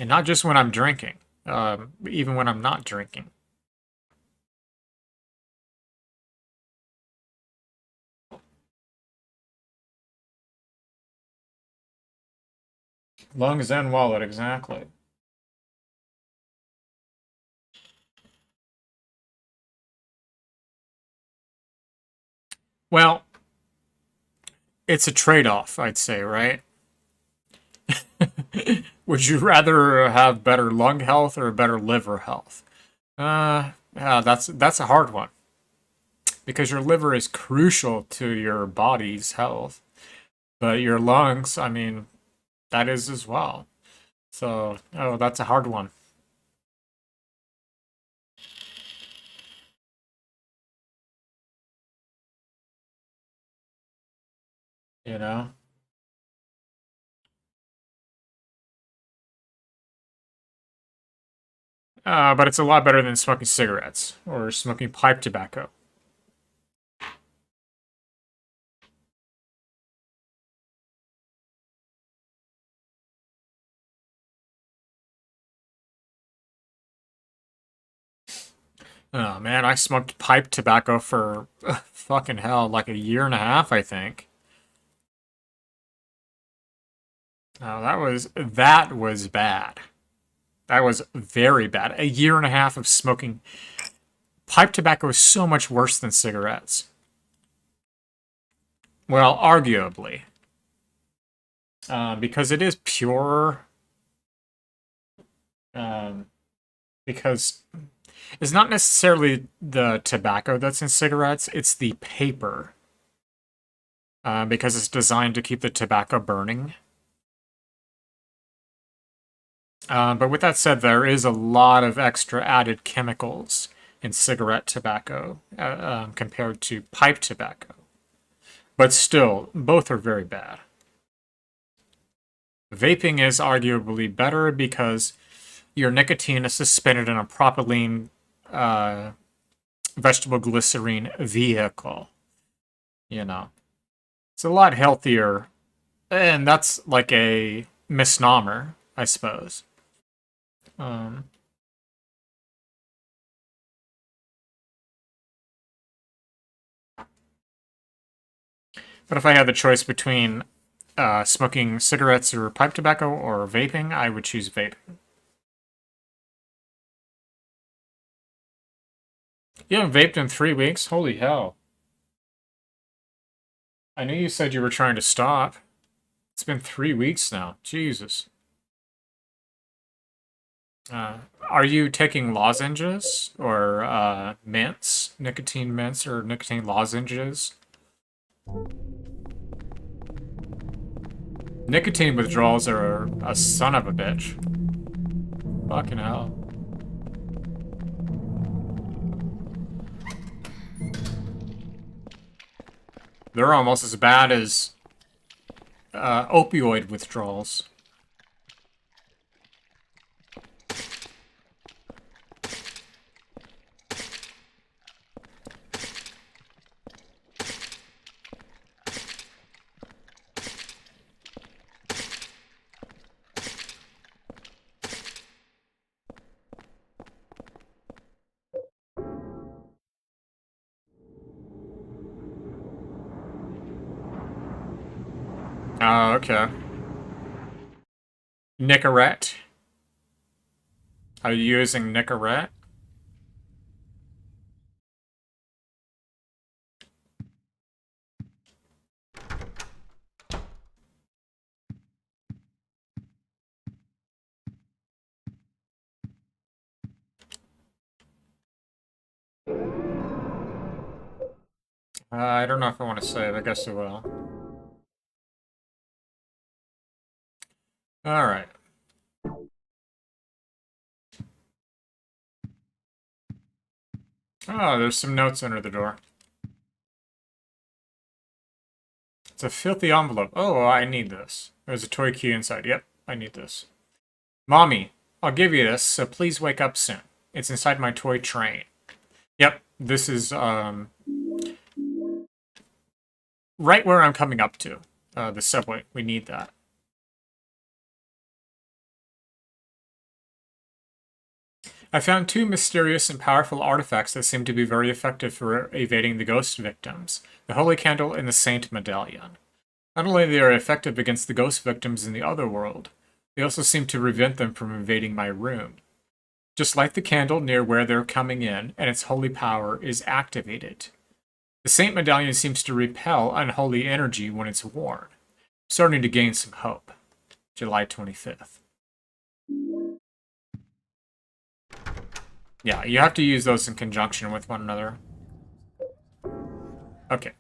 And not just when I'm drinking, even when I'm not drinking. Lungs and wallet, exactly. Well, it's a trade-off, I'd say, right? Would you rather have better lung health or better liver health? Yeah, that's a hard one. Because your liver is crucial to your body's health. But your lungs, I mean, that is as well. So, oh, that's a hard one. You know? But it's a lot better than smoking cigarettes or smoking pipe tobacco. Oh man, I smoked pipe tobacco for fucking hell, like 1.5 years, I think. Oh, that was bad. That was very bad. 1.5 years of smoking. Pipe tobacco is so much worse than cigarettes. Well, arguably. Because it is pure. Because it's not necessarily the tobacco that's in cigarettes, it's the paper. Because it's designed to keep the tobacco burning. But with that said, there is a lot of extra added chemicals in cigarette tobacco compared to pipe tobacco. But still, both are very bad. Vaping is arguably better because your nicotine is suspended in a propylene vegetable glycerine vehicle. You know. It's a lot healthier. And that's like a misnomer. I suppose. But if I had the choice between smoking cigarettes or pipe tobacco or vaping, I would choose vaping. You haven't vaped in 3 weeks? Holy hell. I knew you said you were trying to stop. It's been 3 weeks now. Jesus. Are you taking lozenges or mints? Nicotine mints or nicotine lozenges? Nicotine withdrawals are a son of a bitch. Fucking hell. They're almost as bad as opioid withdrawals. Oh, okay. Nicorette. Are you using Nicorette? I don't know if I want to say it. I guess I will. Alright. Oh, there's some notes under the door. It's a filthy envelope. Oh, I need this. There's a toy key inside. Yep, I need this. Mommy, I'll give you this, so please wake up soon. It's inside my toy train. Yep, this is, right where I'm coming up to. The subway. We need that. I found 2 mysterious and powerful artifacts that seem to be very effective for evading the ghost victims. The Holy Candle and the Saint Medallion. Not only they are effective against the ghost victims in the other world, they also seem to prevent them from invading my room. Just light the candle near where they're coming in, and its holy power is activated. The Saint Medallion seems to repel unholy energy when it's worn. Starting to gain some hope. July 25th. Yeah, you have to use those in conjunction with one another. Okay.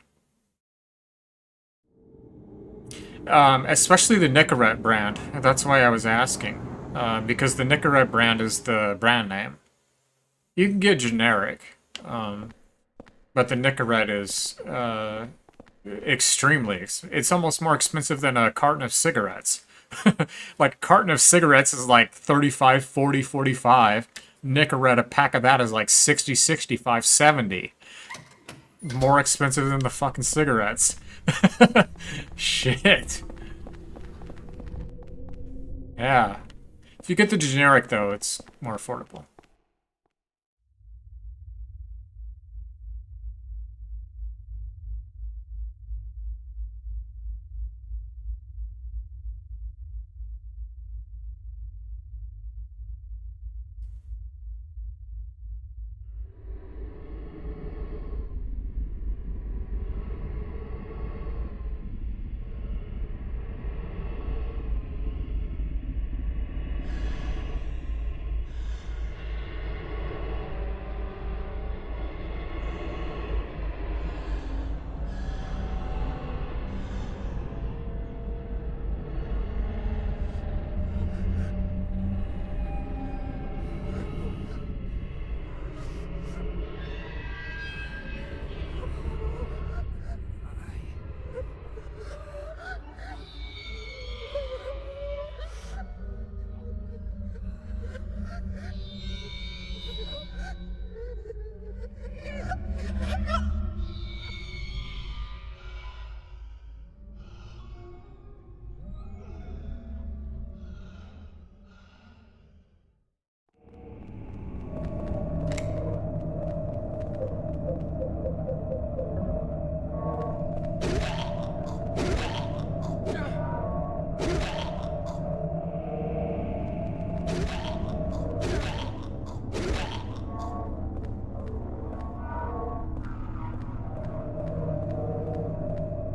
Especially the Nicorette brand. That's why I was asking. Because the Nicorette brand is the brand name. You can get generic. But the Nicorette is extremely... It's almost more expensive than a carton of cigarettes. Like, a carton of cigarettes is like 35, 40, 45. Nicorette, a pack of that is like 60, 65, 70. More expensive than the fucking cigarettes. Shit. Yeah. If you get the generic, though, it's more affordable.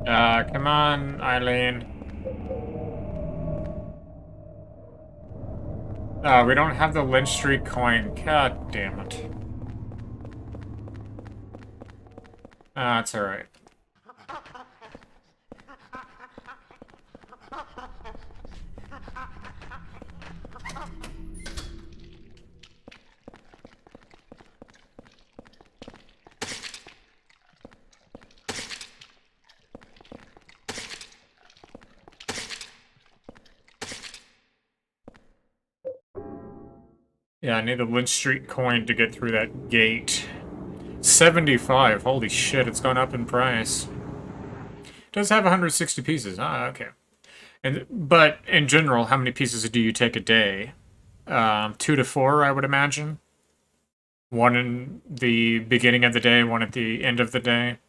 Come on, Eileen. We don't have the Lynch Street coin. God damn it. That's alright. Yeah, I need the Lynch Street coin to get through that gate. 75. Holy shit, it's gone up in price. It does have 160 pieces. Ah, okay. But in general, how many pieces do you take a day? 2 to 4, I would imagine. 1 in the beginning of the day, 1 at the end of the day.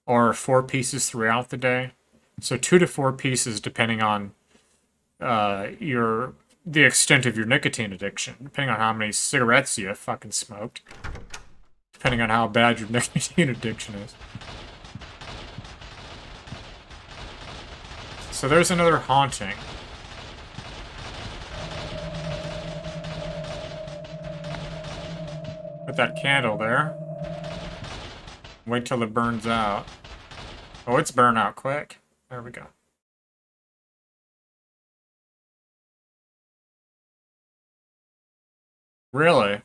Or 4 pieces throughout the day. So 2 to 4 pieces depending on the extent of your nicotine addiction. Depending on how many cigarettes you fucking smoked. Depending on how bad your nicotine addiction is. So there's another haunting. Put that candle there. Wait till it burns out. Oh, it's burned out quick. There we go. Really?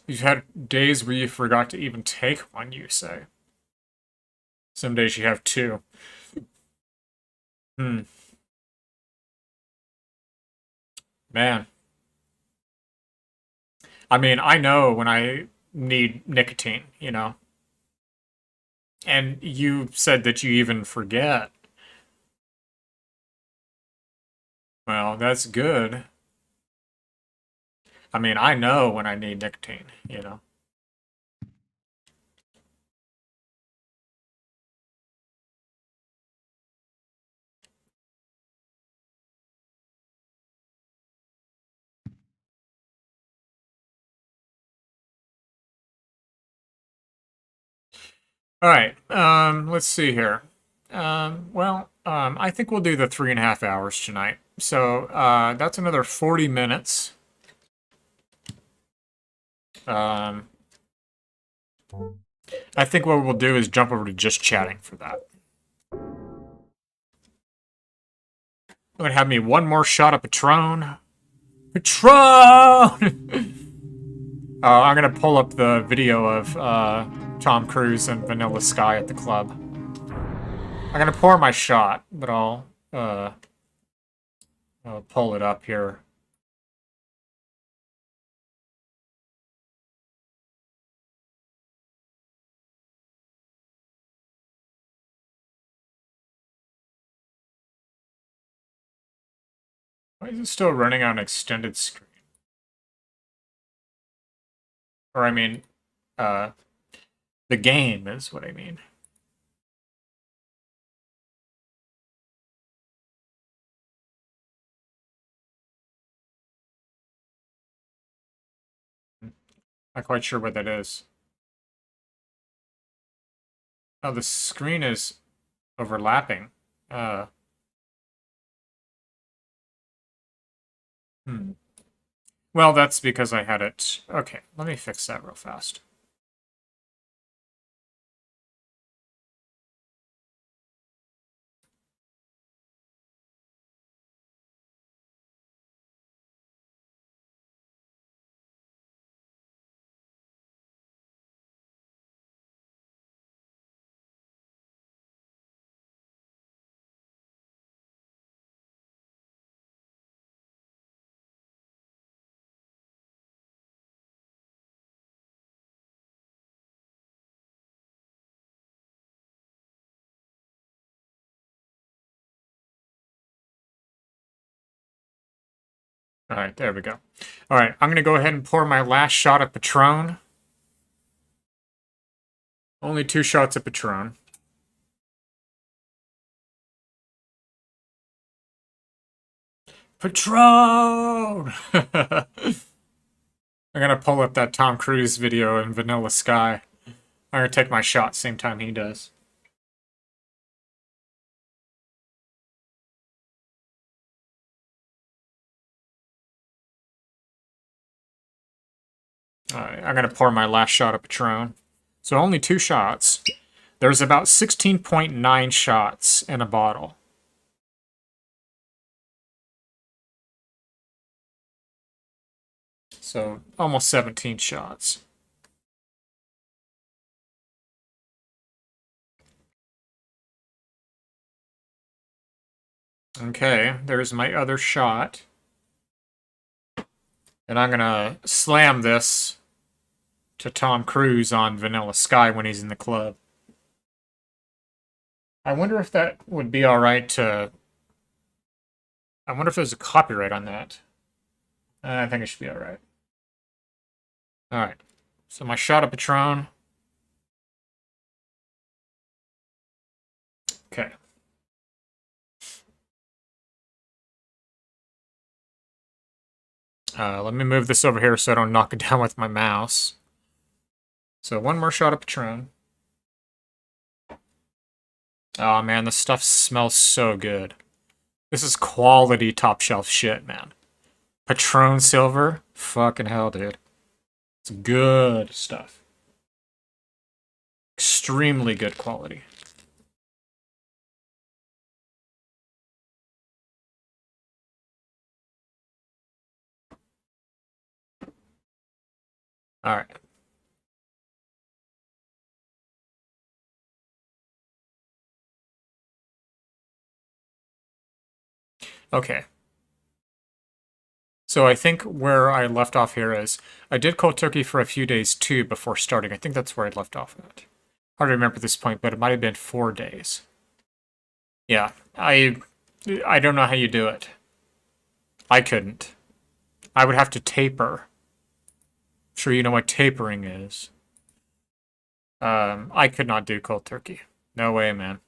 You've had days where you forgot to even take one, you say. Some days you have 2. Man. I mean, I know when I need nicotine, you know. And you said that you even forget. Well, that's good. I mean, I know when I need nicotine, you know. Alright, let's see here. I think we'll do the 3.5 hours tonight. So, that's another 40 minutes. I think what we'll do is jump over to just chatting for that. I'm gonna have me one more shot of Patron. Patron! I'm gonna pull up the video of Tom Cruise and Vanilla Sky at the club. I'm gonna pour my shot, but I'll pull it up here. Why is it still running on extended screen? Or I mean, the game is what I mean. Not quite sure what that is. Oh, the screen is overlapping. Well, that's because I had it... Okay, let me fix that real fast. Alright, there we go. Alright, I'm going to go ahead and pour my last shot of Patron. Only 2 shots of Patron. Patron! I'm going to pull up that Tom Cruise video in Vanilla Sky. I'm gonna take my shot same time he does. Alright, I'm gonna pour my last shot of Patron. So only 2 shots. There's about 16.9 shots in a bottle. So almost 17 shots. Okay, there's my other shot. And I'm gonna slam this to Tom Cruise on Vanilla Sky when he's in the club. I wonder if that would be alright to... I wonder if there's a copyright on that. I think it should be alright. Alright. So my shot of Patron. Okay. Let me move this over here so I don't knock it down with my mouse. So one more shot of Patron. Oh man, this stuff smells so good. This is quality top shelf shit, man. Patron Silver? Fucking hell, dude. It's good stuff. Extremely good quality. Alright. Okay. So I think where I left off here is, I did cold turkey for a few days too before starting. I think that's where I left off at. Hard to remember at this point, but it might have been 4 days. Yeah, I don't know how you do it. I couldn't. I would have to taper. I'm sure you know what tapering is. I could not do cold turkey. No way, man.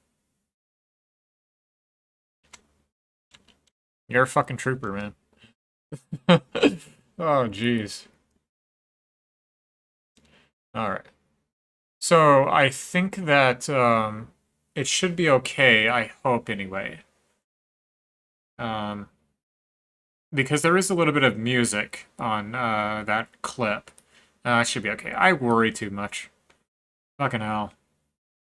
You're a fucking trooper, man. Oh, jeez. Alright. So, I think that, it should be okay, I hope, anyway. Because there is a little bit of music on, that clip. It should be okay. I worry too much. Fucking hell.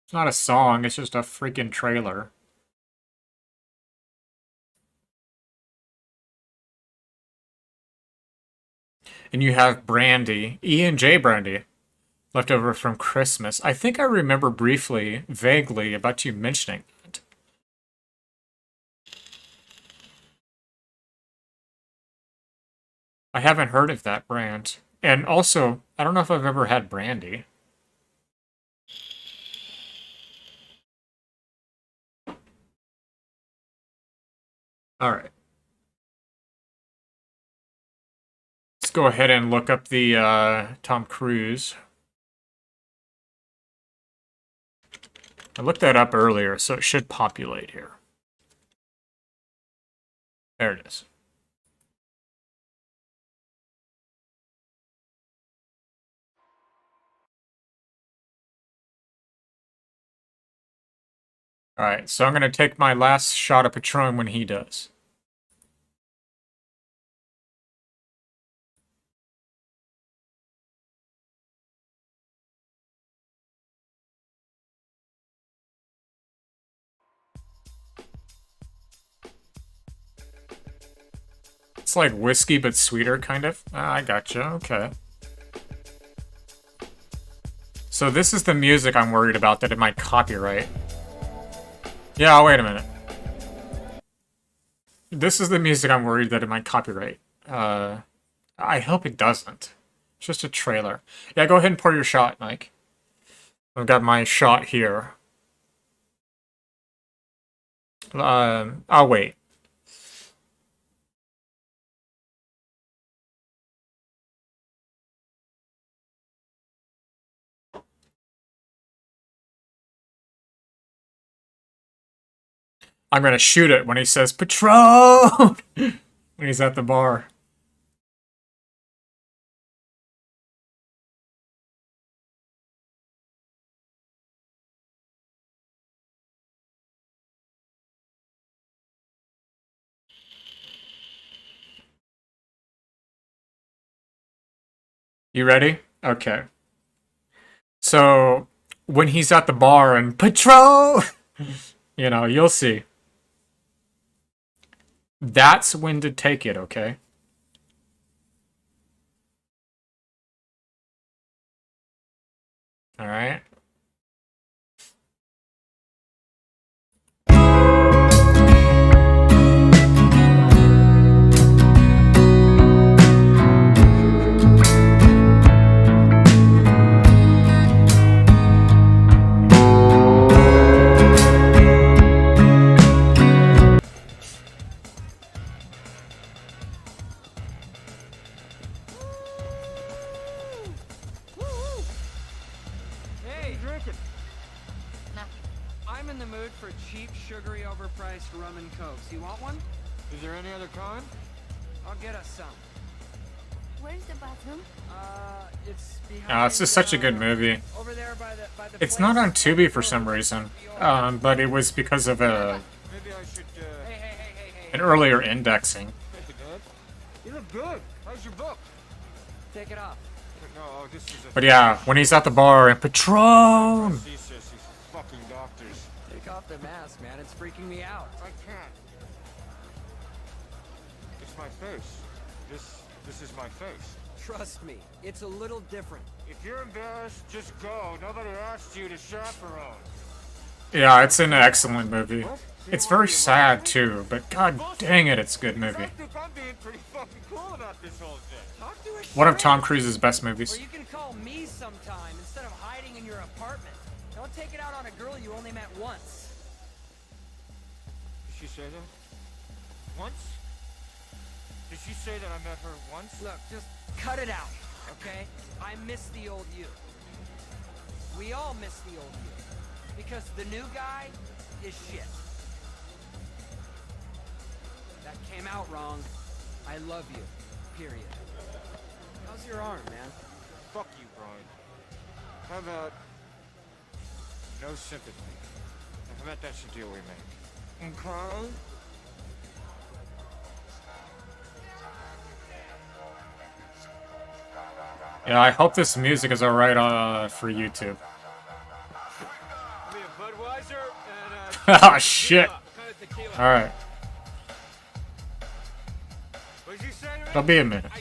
It's not a song, it's just a freaking trailer. And you have brandy, E&J brandy, left over from Christmas. I think I remember briefly, vaguely, about you mentioning that. I haven't heard of that brand. And also, I don't know if I've ever had brandy. Alright. Let's go ahead and look up the Tom Cruise. I looked that up earlier, so it should populate here. There it is. Alright, so I'm going to take my last shot of Patron when he does. It's like whiskey, but sweeter, kind of. Ah, I gotcha, okay. So this is the music I'm worried about that it might copyright. Yeah, wait a minute. This is the music I'm worried that it might copyright. I hope it doesn't. It's just a trailer. Yeah, go ahead and pour your shot, Mike. I've got my shot here. I'll wait. I'm gonna shoot it when he says, Patron! When he's at the bar. You ready? Okay. So, when he's at the bar and Patron, you know, you'll see. That's when to take it, okay? Alright? Hey, drinking. I'm in the mood for cheap, sugary, overpriced rum and cokes. You want one? Is there any other kind? I'll get us some. Where's the bathroom? It's behind. Oh, it's just such a good movie. Over there by the It's not on Tubi for some reason, but it was because of a Maybe I should. an earlier indexing. You look good. How's your book? Take it off. No, this is a. But yeah, when he's at the bar and Patron. These fucking doctors. Take off the mask, man. It's freaking me out. I can't. It's my face. This is my face. Trust me, it's a little different. If you're embarrassed, just go. Nobody asked you to chaperone. Yeah, it's an excellent movie. It's very sad too, but god dang it, it's a good movie. I'm being pretty fucking cool about this whole thing. Talk to us. One of Tom Cruise's best movies. Or you can call me sometime instead of hiding in your apartment. Don't take it out on a girl you only met once. Did she say that? Once? Did she say that I met her once? Look, just cut it out, okay? I miss the old you. We all miss the old you. Because the new guy is shit. That came out wrong. I love you. Period. How's your arm, man? Fuck you, Brian. How about no sympathy? How about that's the deal we make? Okay. Yeah, I hope this music is alright for YouTube. Oh shit. Alright. It'll be a minute.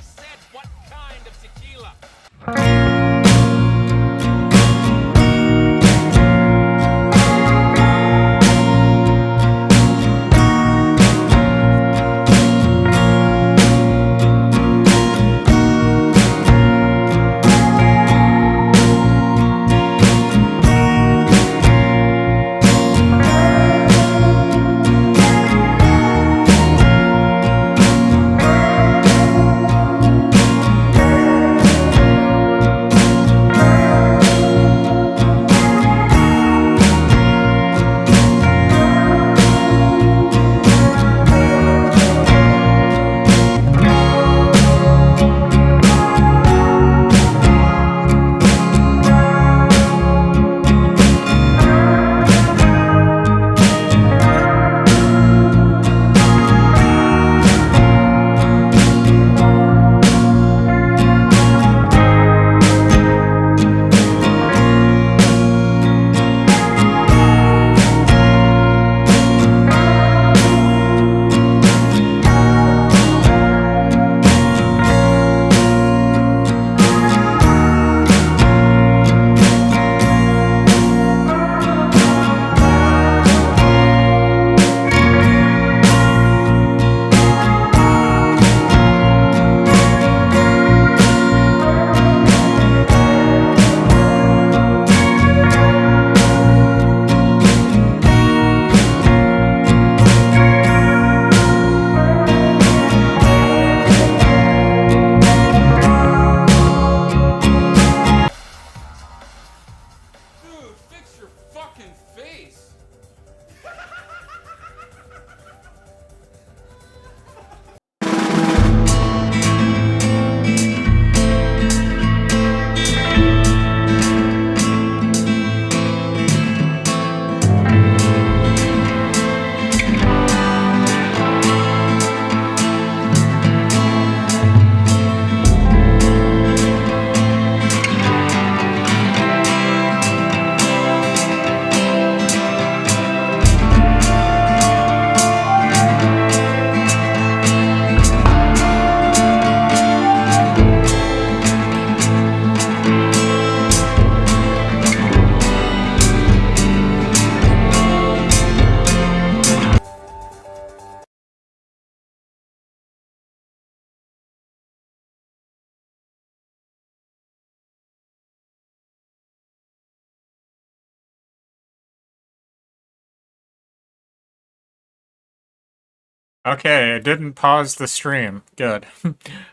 Okay, it didn't pause the stream. Good.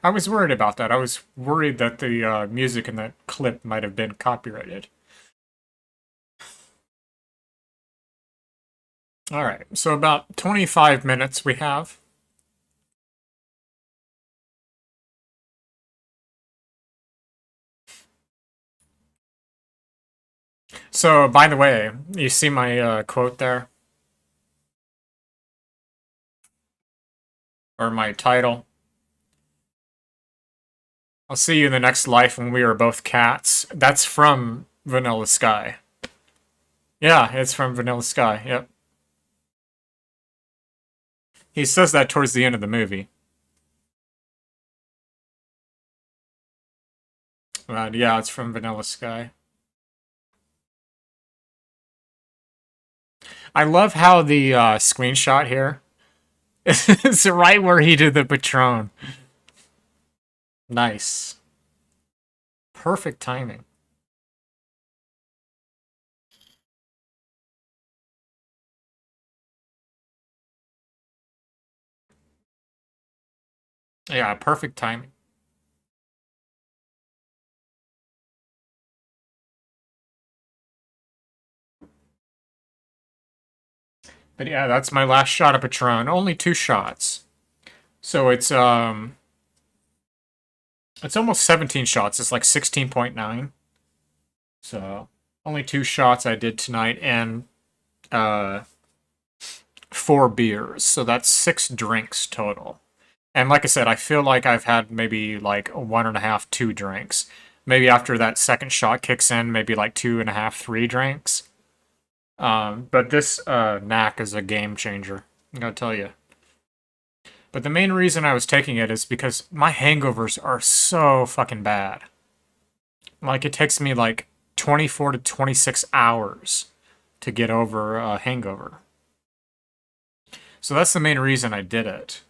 I was worried about that. I was worried that the music in that clip might have been copyrighted. Alright, so about 25 minutes we have. So, by the way, you see my quote there? Or my title? I'll see you in the next life when we are both cats. That's from Vanilla Sky. Yeah, it's from Vanilla Sky, yep. He says that towards the end of the movie. But yeah, it's from Vanilla Sky. I love how the screenshot here is right where he did the Patron. Nice. Perfect timing. Yeah, perfect timing. But yeah, that's my last shot of Patron. Only 2 shots. So it's almost 17 shots. It's like 16.9. So only 2 shots I did tonight and 4 beers. So that's 6 drinks total. And like I said, I feel like I've had maybe like 1.5, 2 drinks. Maybe after that second shot kicks in, maybe like 2.5, 3 drinks. But this knack is a game changer, I gotta tell you. But the main reason I was taking it is because my hangovers are so fucking bad. Like, it takes me like 24 to 26 hours to get over a hangover. So that's the main reason I did it.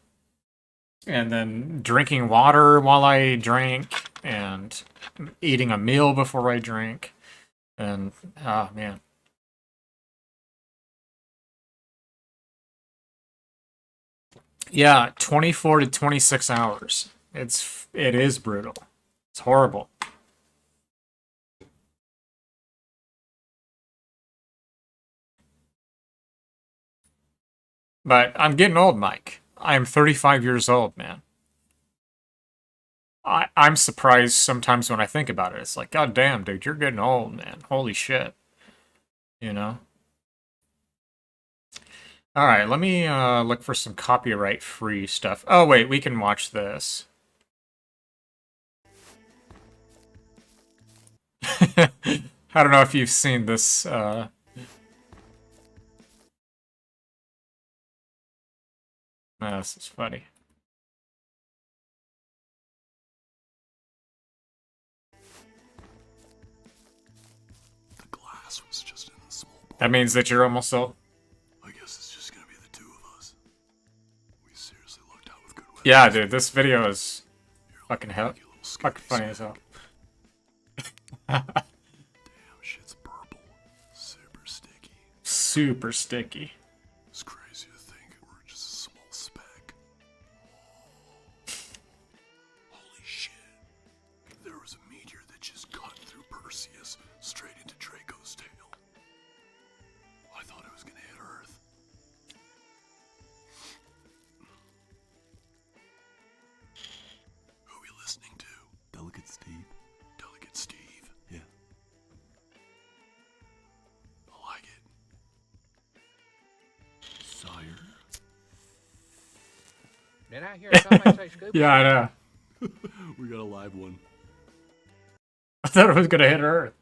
And then drinking water while I drink, and eating a meal before I drink. And, oh man. Yeah, 24 to 26 hours. It is brutal. It's horrible. But I'm getting old, Mike. I am 35 years old, man. I'm surprised sometimes when I think about it. It's like, God damn, dude, you're getting old, man. Holy shit. You know? Alright, let me look for some copyright-free stuff. Oh, wait, we can watch this. I don't know if you've seen this, this is funny. The glass was just in a small part. That means that you're almost old? I guess it's just gonna be the 2 of us. We seriously looked out with good weapons. Yeah, dude, this video is fucking fucking funny as hell. Damn, shit's purple. Super sticky. Super sticky. It's crazy to think we're just a small speck. Holy shit. There was a meteor that just cut through Perseus straight into Draco's tail. I thought it was gonna hit Earth. Who are we listening to? Delicate Steve. Delicate Steve. Yeah. I like it. Sire. Did I hear somebody say Scooby? Yeah, I know. We got a live one. I thought it was gonna hit Earth.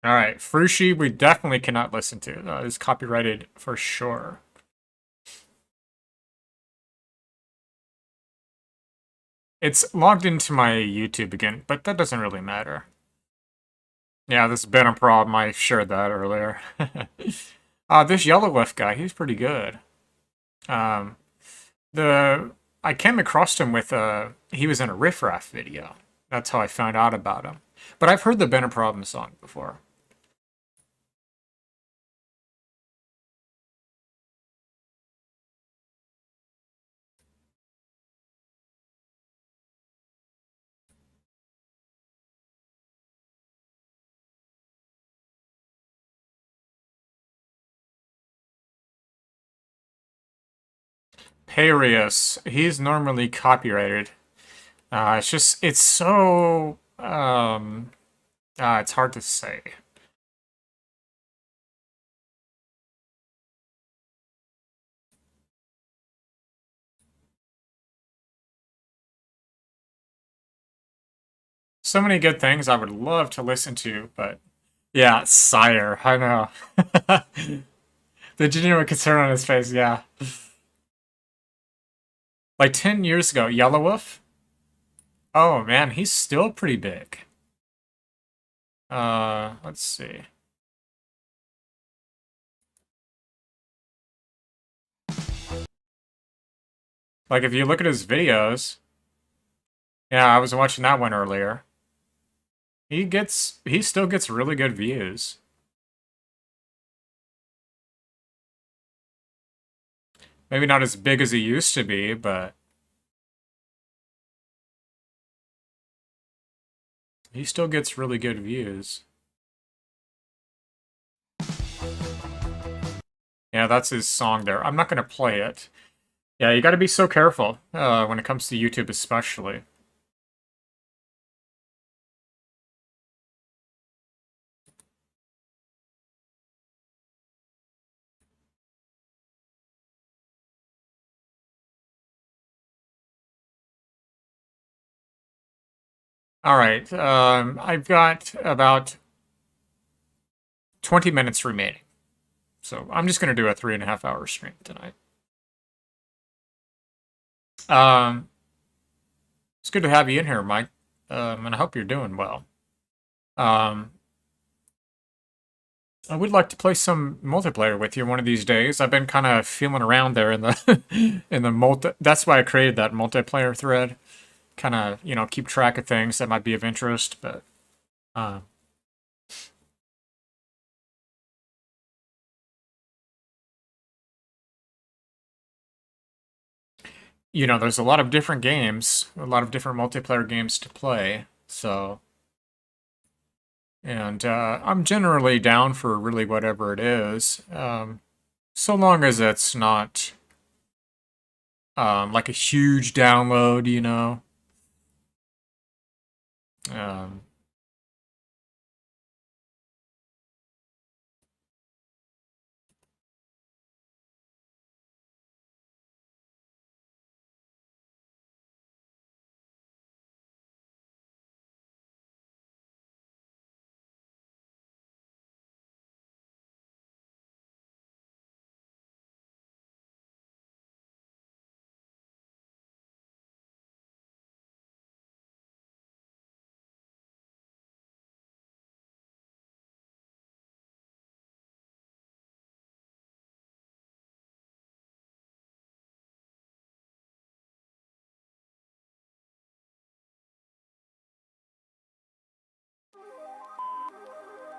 Alright, Frushi we definitely cannot listen to. It's copyrighted for sure. It's logged into my YouTube again, but that doesn't really matter. Yeah, this has been a problem. I shared that earlier. This Yellow Wolf guy, he's pretty good. I came across him with he was in a Riff Raff video. That's how I found out about him. But I've heard the Been a Problem song before. Parius. He's normally copyrighted. It's so, it's hard to say. So many good things I would love to listen to, but yeah, Sire, I know. The genuine concern on his face, yeah. Like 10 years ago, Yellow Wolf? Oh man, he's still pretty big. Let's see. Like if you look at his videos, yeah, I was watching that one earlier. He still gets really good views. Maybe not as big as he used to be, but he still gets really good views. Yeah, that's his song there. I'm not going to play it. Yeah, you got to be so careful when it comes to YouTube especially. All right, I've got about 20 minutes remaining. So I'm just going to do a 3.5-hour stream tonight. It's good to have you in here, Mike. And I hope you're doing well. I would like to play some multiplayer with you one of these days. I've been kind of feeling around there in the in the that's why I created that multiplayer thread. Kind of, you know, keep track of things that might be of interest, but you know, there's a lot of different games, a lot of different multiplayer games to play, so and I'm generally down for really whatever it is, so long as it's not like a huge download, you know.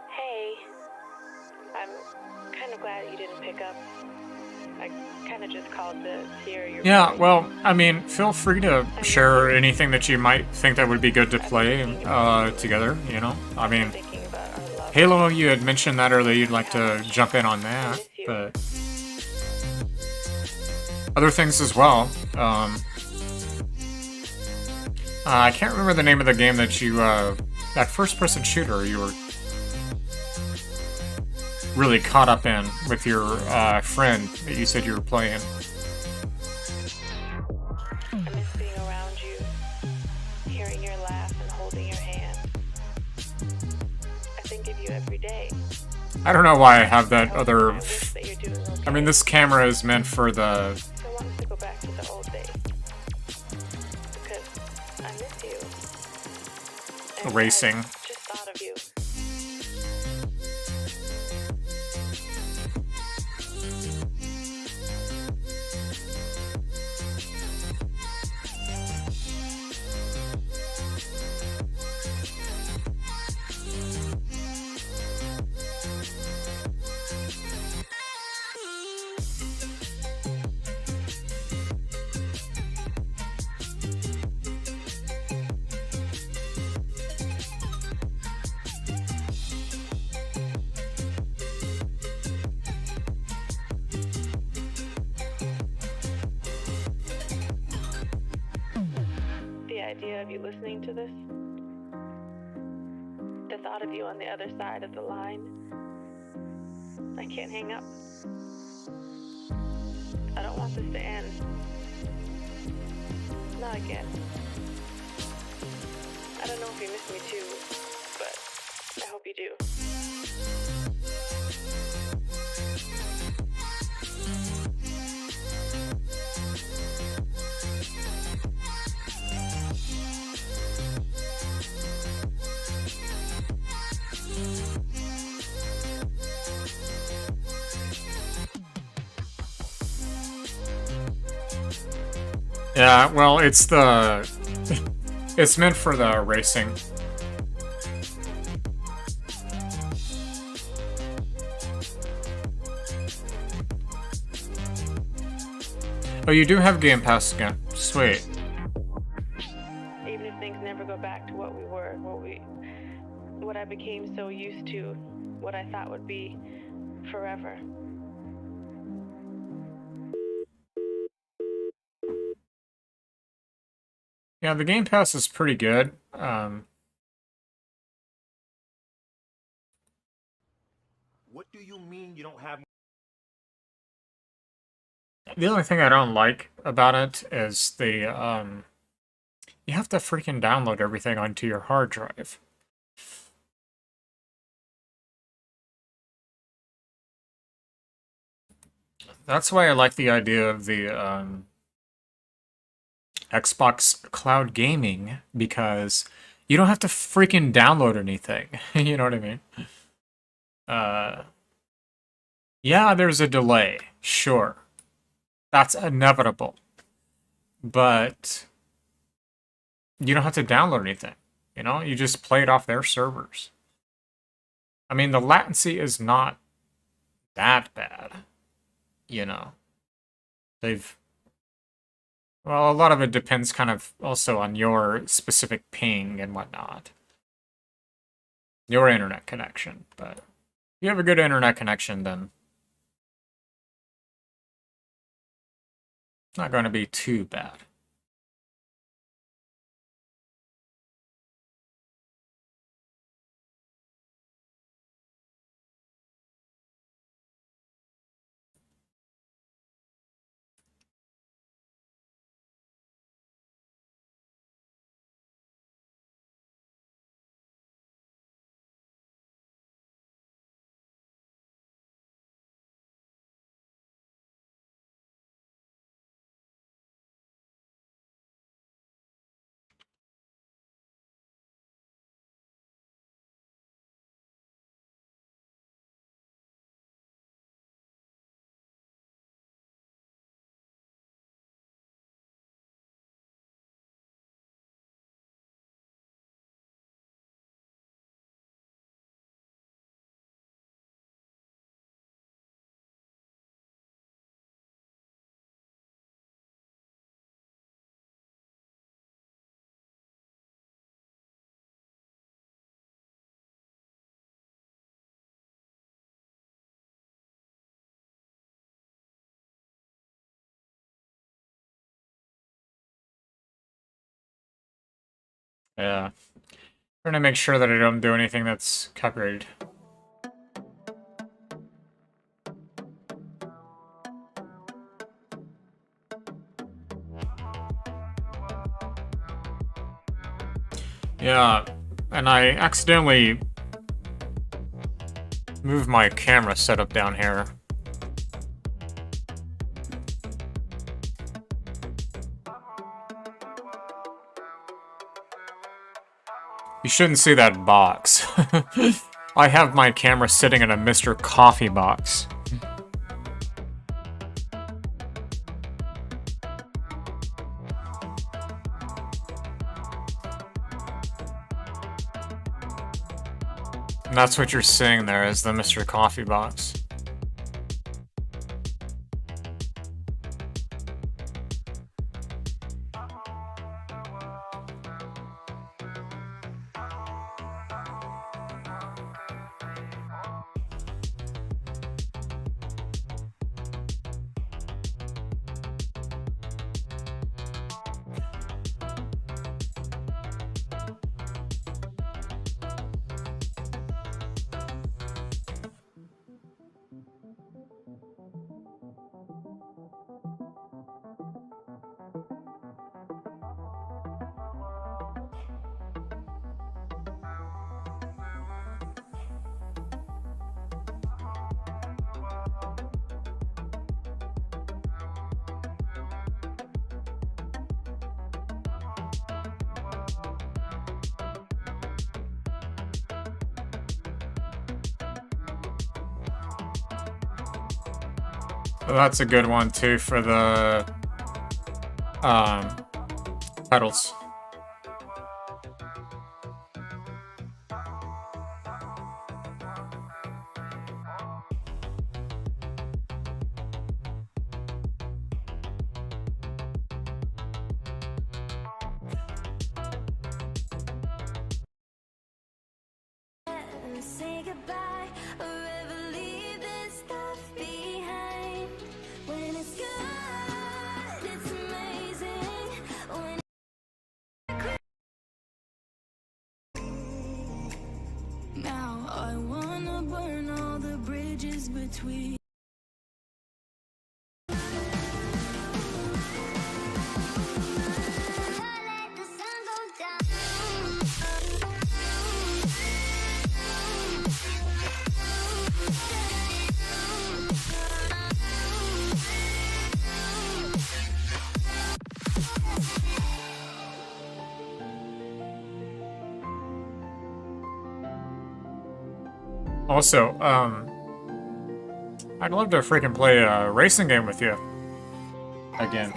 Hey, I'm kind of glad you didn't pick up. I kind of just called to hear your Yeah, voice. well, I mean, feel free to share anything that you might think that would be good to play together, you know? I mean, Halo, you had mentioned that earlier, you'd like to jump in on that, but other things as well. I can't remember the name of the game that you, that first-person shooter you were really caught up in with your friend that you said you were playing. I miss being around you, hearing your laugh and holding your hand. I think of you every day. I don't know why I have that other... I mean, this camera is meant for the... So I wanted to go back to the old days. Because I miss you. racing. I just thought of you. listening to this. The thought of you on the other side of the line. I can't hang up. I don't want this to end. Not again. I don't know if you miss me too, but I hope you do. Yeah, well, it's meant for the racing. Oh, you do have Game Pass again. Sweet. Even if things never go back to what we were, what I became so used to, what I thought would be forever. Yeah, the Game Pass is pretty good. What do you mean you don't have? The only thing I don't like about it is the you have to freaking download everything onto your hard drive. That's why I like the idea of the Xbox Cloud Gaming, because you don't have to freaking download anything. You know what I mean? Yeah, there's a delay. Sure. That's inevitable. But you don't have to download anything. You know, you just play it off their servers. I mean, the latency is not that bad. You know, well, a lot of it depends kind of also on your specific ping and whatnot. Your internet connection, but if you have a good internet connection, then it's not going to be too bad. Yeah. Trying to make sure that I don't do anything that's copyrighted. Yeah, and I accidentally moved my camera setup down here. You shouldn't see that box. I have my camera sitting in a Mr. Coffee box. And that's what you're seeing there, is the Mr. Coffee box. That's a good one too for the pedals. Say goodbye or ever leave this stuff behind. When it's good, it's amazing. When now I wanna burn all the bridges between. Also, I'd love to freaking play a racing game with you. Again.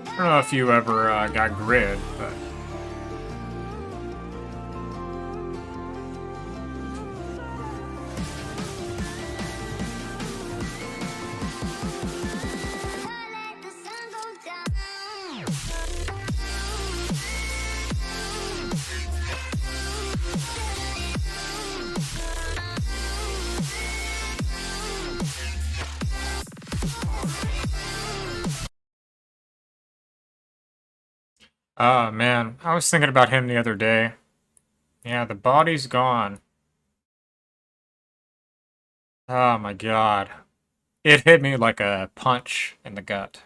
I don't know if you ever got Grid, but... Oh, man. I was thinking about him the other day. Yeah, the body's gone. Oh, my God. It hit me like a punch in the gut.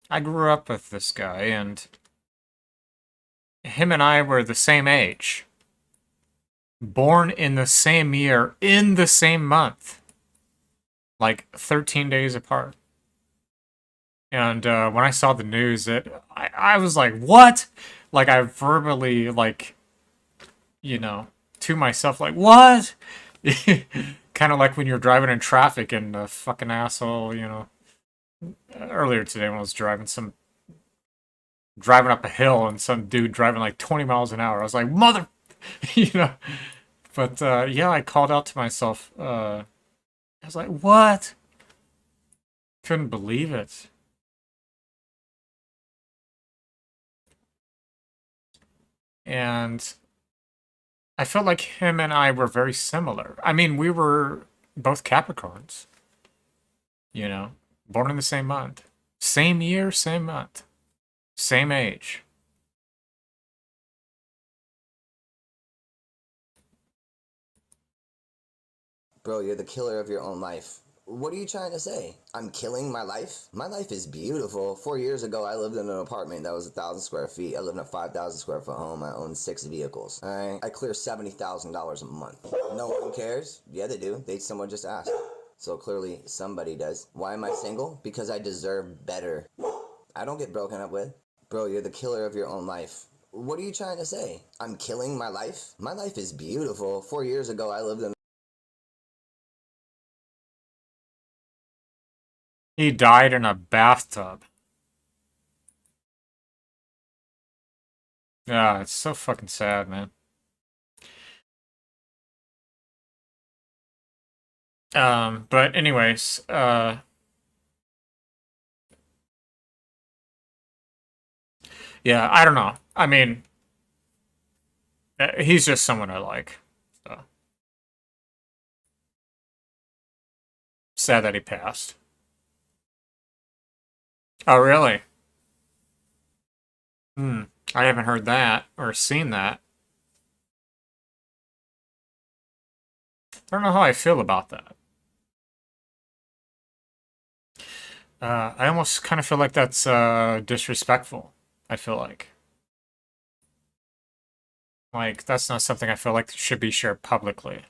I grew up with this guy, and him and I were the same age. Born in the same year, in the same month. Like 13 days apart. And when I saw the news, I was like, what? Like, I verbally, like, you know, to myself, like, what? Kind of like when you're driving in traffic and a fucking asshole, you know. Earlier today when I was driving up a hill and some dude driving like 20 miles an hour. I was like, mother, you know. But yeah, I called out to myself. I was like, what? Couldn't believe it. And I felt like him and I were very similar. I mean, we were both Capricorns. You know, born in the same month. Same year, same month. Same age. Bro, you're the killer of your own life. What are you trying to say? I'm killing my life? My life is beautiful. 4 years ago, I lived in an apartment that was 1,000 square feet. I live in a 5,000 square foot home. I own 6 vehicles. Alright? I clear $70,000 a month. No one cares? Yeah, they do. Someone just asked. So clearly, somebody does. Why am I single? Because I deserve better. I don't get broken up with. Bro, you're the killer of your own life. What are you trying to say? I'm killing my life? My life is beautiful. 4 years ago, I lived in... He died in a bathtub. Yeah, it's so fucking sad, man. But anyways, yeah, I don't know. I mean, he's just someone I like. So. Sad that he passed. Oh, really? I haven't heard that or seen that. I don't know how I feel about that. I almost kind of feel like that's disrespectful. I feel like. Like, that's not something I feel like should be shared publicly.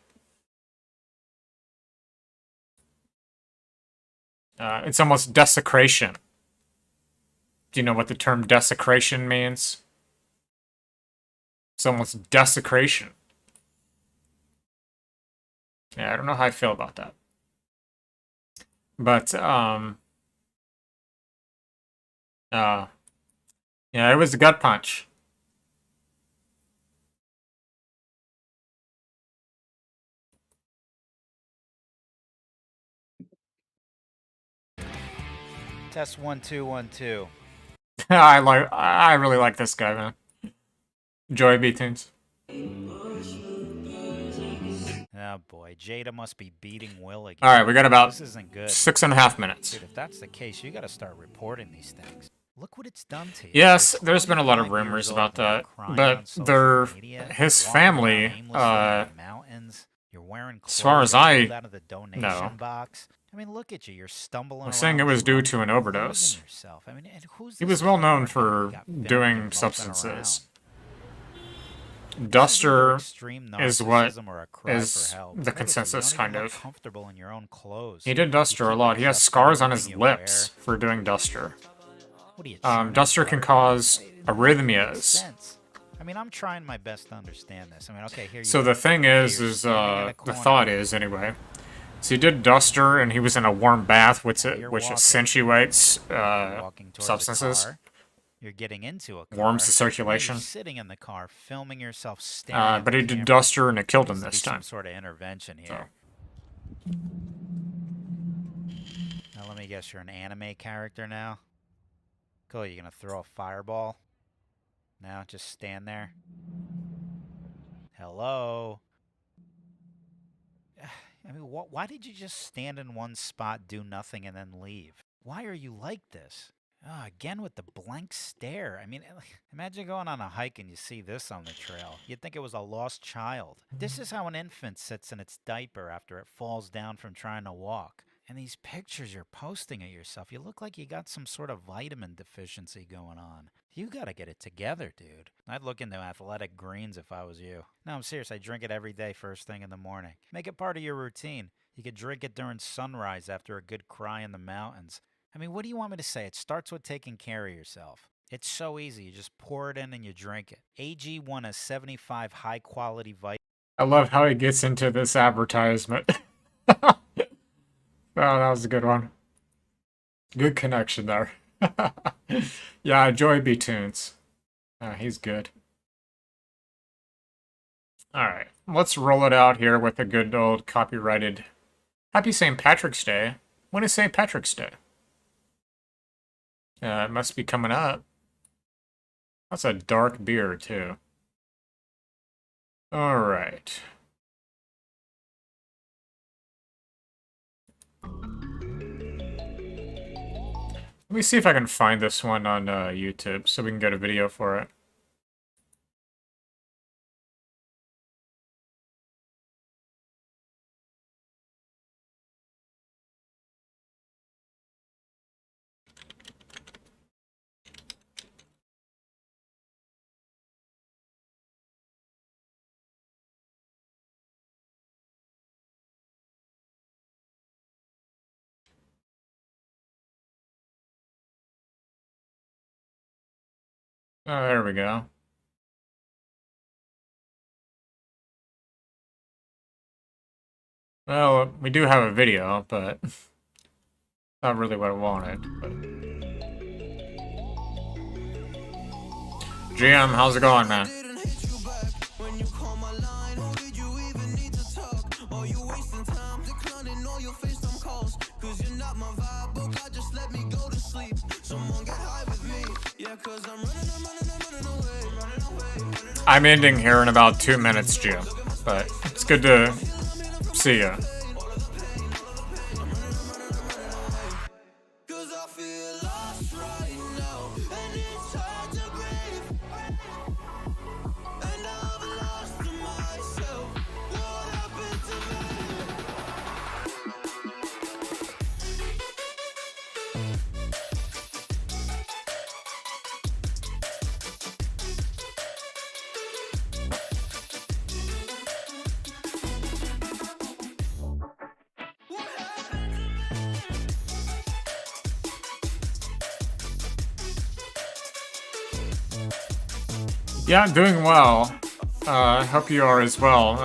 It's almost desecration. Do you know what the term desecration means? It's almost desecration. Yeah, I don't know how I feel about that. But, yeah, it was a gut punch. Test 1 2 1 2. I really like this guy, man. Joy B tunes. Oh boy, Jada must be beating Will again. All right, we got about this isn't good. 6.5 minutes. Dude, if that's the case, you got to start reporting these things. Look what it's done to you. Yes, there's been a lot of rumors about that, but his family, as far as I know, I mean, look at you. You're stumbling was saying it was due to an overdose. I mean, and He was well known for doing substances. Duster is what is the consensus, kind of. He did Duster a lot. He has scars on his lips for doing Duster. Duster can cause arrhythmias. I mean, I'm trying my best to understand this. I mean, okay, here you So the thing is the thought is, anyway, so he did Duster, and he was in a warm bath, which accentuates substances. You're getting into a car. Warms the circulation. You're sitting in the car, filming yourself staring. But he did Duster, and it killed him this time. Some sort of intervention here. Now let me guess, you're an anime character now. Cool. You're gonna throw a fireball. Now just stand there. Hello. I mean, why did you just stand in one spot, do nothing, and then leave? Why are you like this? Oh, again with the blank stare. I mean, imagine going on a hike and you see this on the trail. You'd think it was a lost child. This is how an infant sits in its diaper after it falls down from trying to walk. And these pictures you're posting of yourself, you look like you got some sort of vitamin deficiency going on. You gotta get it together, dude. I'd look into athletic greens if I was you. No, I'm serious. I drink it every day first thing in the morning. Make it part of your routine. You could drink it during sunrise after a good cry in the mountains. I mean, what do you want me to say? It starts with taking care of yourself. It's so easy. You just pour it in and you drink it. AG1 has 75 high-quality vitamins. I love how he gets into this advertisement. Oh, that was a good one. Good connection there. Yeah, Joy B tunes. He's good. Alright, let's roll it out here with a good old copyrighted... Happy St. Patrick's Day. When is St. Patrick's Day? It must be coming up. That's a dark beer, too. Alright. Let me see if I can find this one on YouTube so we can get a video for it. Oh, there we go. Well, we do have a video, but not really what I wanted. But... GM, how's it going, man? I'm ending here in about 2 minutes, Jim, but it's good to see you. Yeah, I'm doing well. I hope you are as well.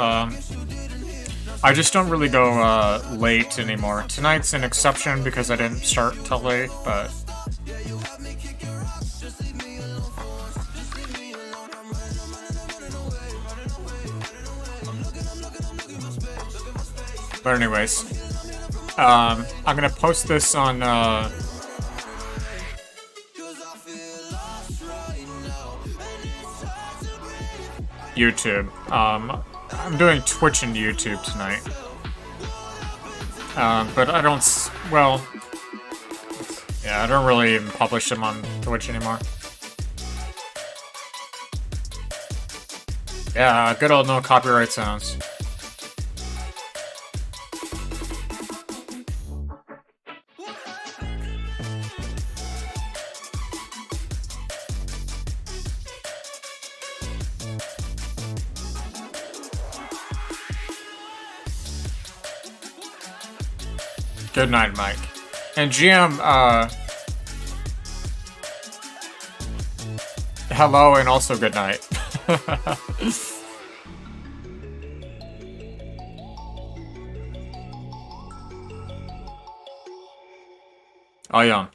I just don't really go late anymore. Tonight's an exception because I didn't start till late, but... But anyways, I'm gonna post this on YouTube. I'm doing Twitch and YouTube tonight. But I don't, well, yeah, I don't really even publish them on Twitch anymore. Yeah, good old no copyright sounds. Good night, Mike. And GM, hello and also good night. Oh yeah.